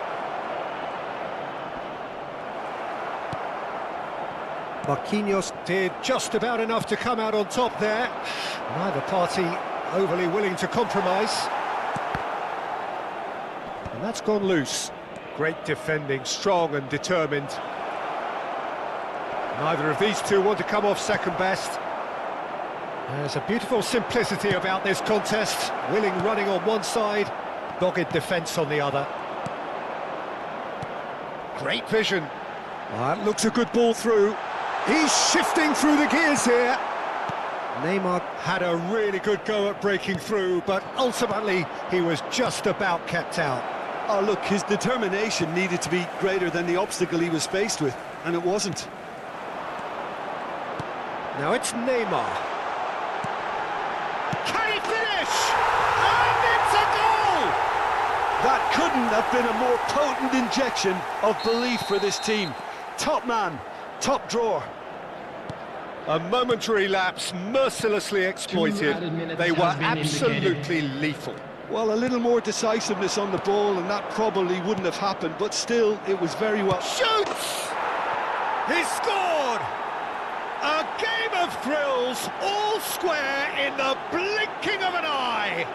Marquinhos did just about enough to come out on top there. Neither party overly willing to compromise. And that's gone loose. Great defending, strong and determined. Neither of these two want to come off second best. There's a beautiful simplicity about this contest. Willing running on one side, dogged defence on the other. Great vision. That looks a good ball through. He's shifting through the gears here. Neymar had a really good go at breaking through, but ultimately he was just about kept out. Oh, look, his determination needed to be greater than the obstacle he was faced with, and it wasn't. Now it's Neymar. Can he finish? And it's a goal! That couldn't have been a more potent injection of belief for this team. Top man, top drawer. A momentary lapse mercilessly exploited. They were absolutely lethal. Well, a little more decisiveness on the ball and that probably wouldn't have happened, but still, it was very well... Shoots! He scored! A game of thrills, all square in the blinking of an eye!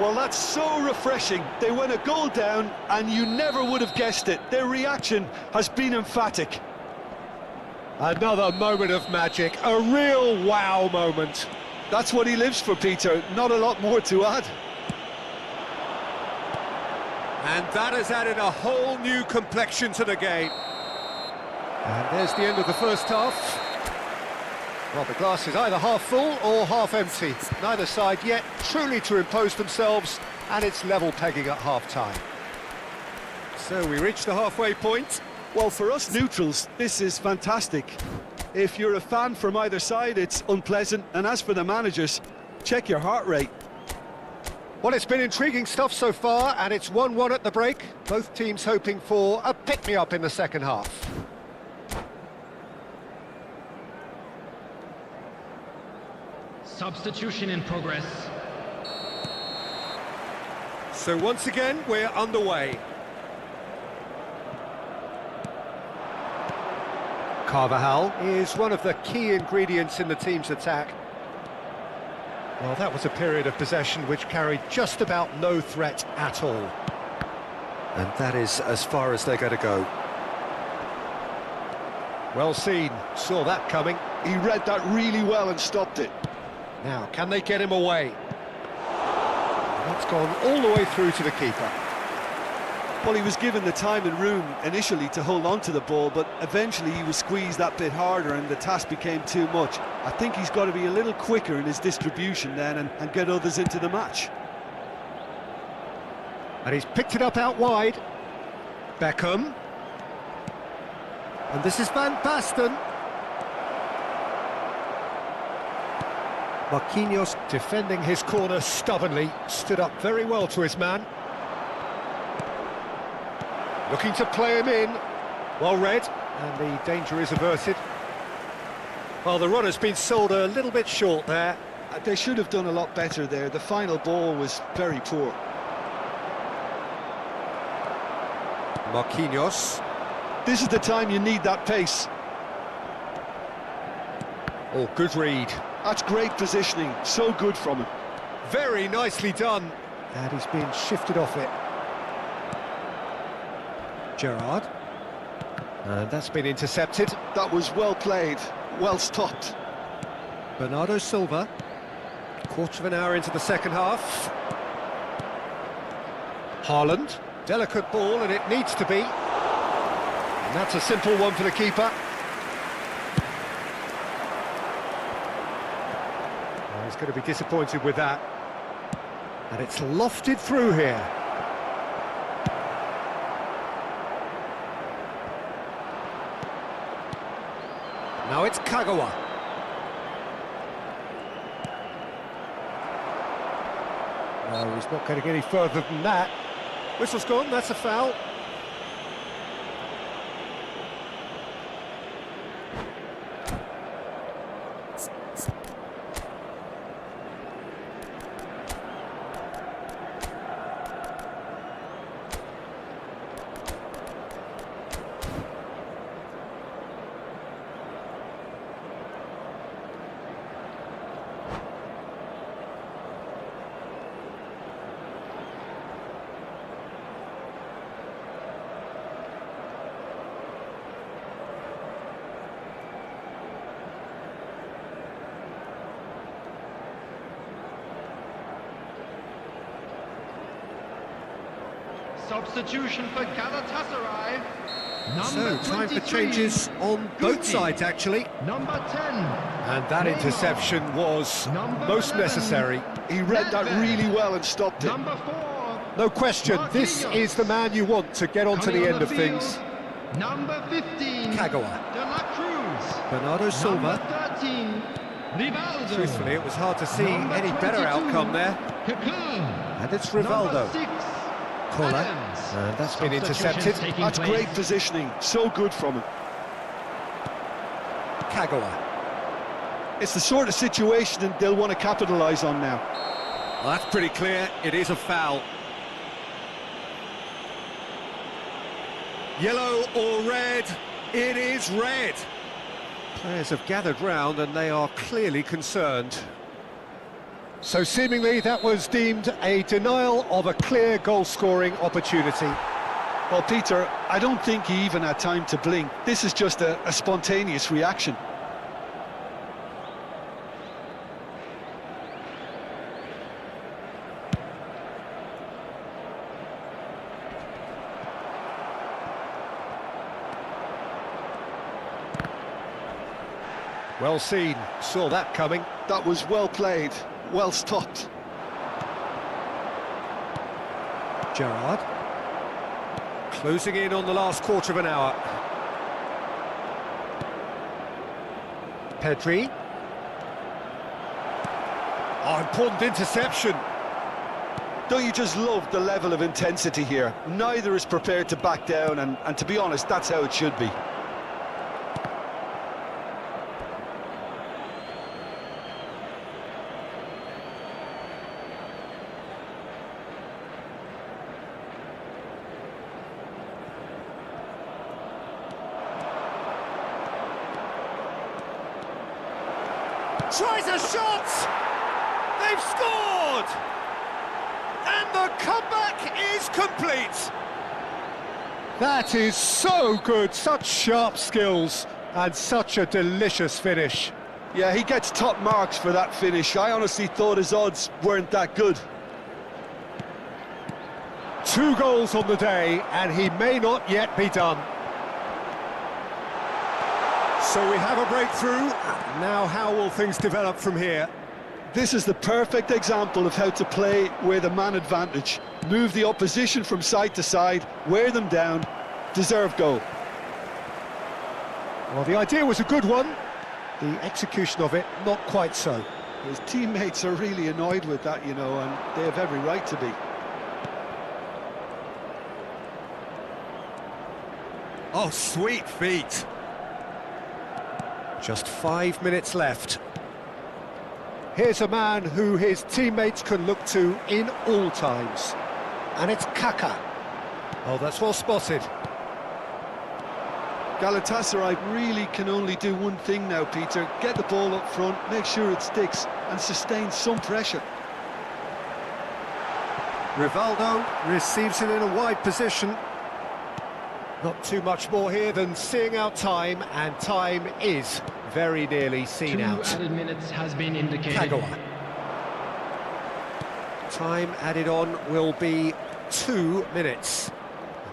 Well, that's so refreshing. They went a goal down and you never would have guessed it. Their reaction has been emphatic. Another moment of magic, a real wow moment. That's what he lives for, Peter. Not a lot more to add. And that has added a whole new complexion to the game. And there's the end of the first half. Well, the glass is either half full or half empty. Neither side yet truly to impose themselves, and it's level pegging at half-time. So we reach the halfway point. Well, for us neutrals, this is fantastic. If you're a fan from either side, it's unpleasant. And as for the managers, check your heart rate. Well, it's been intriguing stuff so far, and it's 1-1 at the break. Both teams hoping for a pick-me-up in the second half. Substitution in progress. So once again, we're underway. Carvajal is one of the key ingredients in the team's attack. Well, that was a period of possession which carried just about no threat at all. And that is as far as they're going to go. Well seen, saw that coming. He read that really well and stopped it. Now, can they get him away? That's gone all the way through to the keeper. Well, he was given the time and room initially to hold on to the ball, but eventually he was squeezed that bit harder and the task became too much. I think he's got to be a little quicker in his distribution then and get others into the match. And he's picked it up out wide. Beckham. And this is Van Basten. Marquinhos defending his corner stubbornly, stood up very well to his man. Looking to play him in. Well read, and the danger is averted. Well, the run has been sold a little bit short there. They should have done a lot better there. The final ball was very poor. Marquinhos. This is the time you need that pace. Oh, good read. That's great positioning, so good from him. Very nicely done. And he's been shifted off it. Gerrard. And that's been intercepted. That was well played, well stopped. Bernardo Silva. Quarter of an hour into the second half. Haaland. Delicate ball, and it needs to be. And that's a simple one for the keeper. Well, he's going to be disappointed with that. And it's lofted through here. Now it's Kagawa. No, he's not going to get any further than that. Whistle's gone, that's a foul. Substitution for Galatasaray. So, time for changes on both sides, actually. Number 10. And that interception was most necessary. He read that really well and stopped it. Number 4. No question, this is the man you want to get onto the end of things. Number 15. Kagawa. De La Cruz. Bernardo Silva. Number 13. Rivaldo. Truthfully, it was hard to see any better outcome there. Kaká. And it's Rivaldo. Number 6. Corner. Adams. And that's been intercepted. That's great positioning, so good from him. Kagawa. It's the sort of situation they'll want to capitalise on now. Well, that's pretty clear, it is a foul. Yellow or red? It is red. Players have gathered round and they are clearly concerned. So seemingly that was deemed a denial of a clear goal-scoring opportunity. Well, Peter, I don't think he even had time to blink. This is just a spontaneous reaction. Well seen, saw that coming. That was well played, well stopped. Gerrard. Closing in on the last quarter of an hour. Pedri. Oh, important interception. Don't you just love the level of intensity here? Neither is prepared to back down, and to be honest, that's how it should be. tries a shot! They've scored! And the comeback is complete! That is so good, such sharp skills and such a delicious finish. Yeah, he gets top marks for that finish. I honestly thought his odds weren't that good. 2 goals on the day, and he may not yet be done. So we have a breakthrough. Now how will things develop from here? This is the perfect example of how to play with a man advantage. Move the opposition from side to side, wear them down, deserve goal. Well, the idea was a good one. The execution of it, not quite so. His teammates are really annoyed with that, you know, and they have every right to be. Oh, sweet feet. Just 5 minutes left. Here's a man who his teammates can look to in all times. And it's Kaka. Oh, that's well spotted. Galatasaray really can only do one thing now, Peter. Get the ball up front, make sure it sticks, and sustain some pressure. Rivaldo receives it in a wide position. Not too much more here than seeing out time, and time is very nearly seen 2 out. added minutes has been indicated. Kagawa. Time added on will be 2 minutes.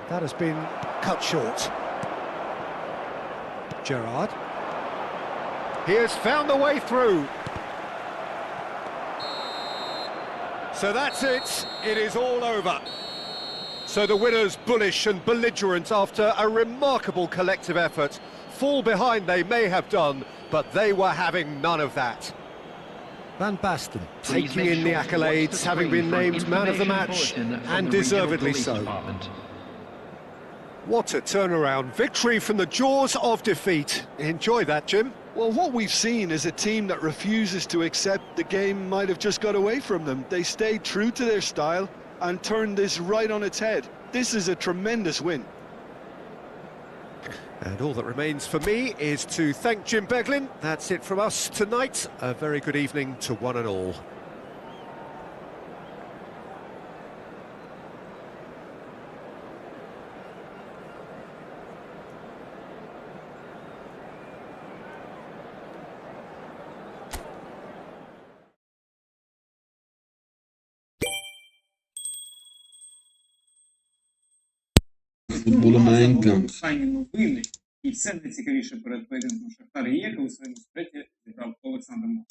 That has been cut short. Gerrard. He has found the way through. So that's it. It is all over. So the winners, bullish and belligerent after a remarkable collective effort. Fall behind they may have done, but they were having none of that. Van Basten taking in the accolades, having been named man of the match, and deservedly so. What a turnaround. Victory from the jaws of defeat. Enjoy that, Jim. Well, what we've seen is a team that refuses to accept the game might have just got away from them. They stayed true to their style and turned this right on its head. This is a tremendous win. And all that remains for me is to thank Jim Beglin. That's it from us tonight. A very good evening to one and all. Футболом на Енганг. Останні новини. І все найцікавіше перед поєдинком Шахтар і Єка у своєму спреті зібрав Олександр Мов.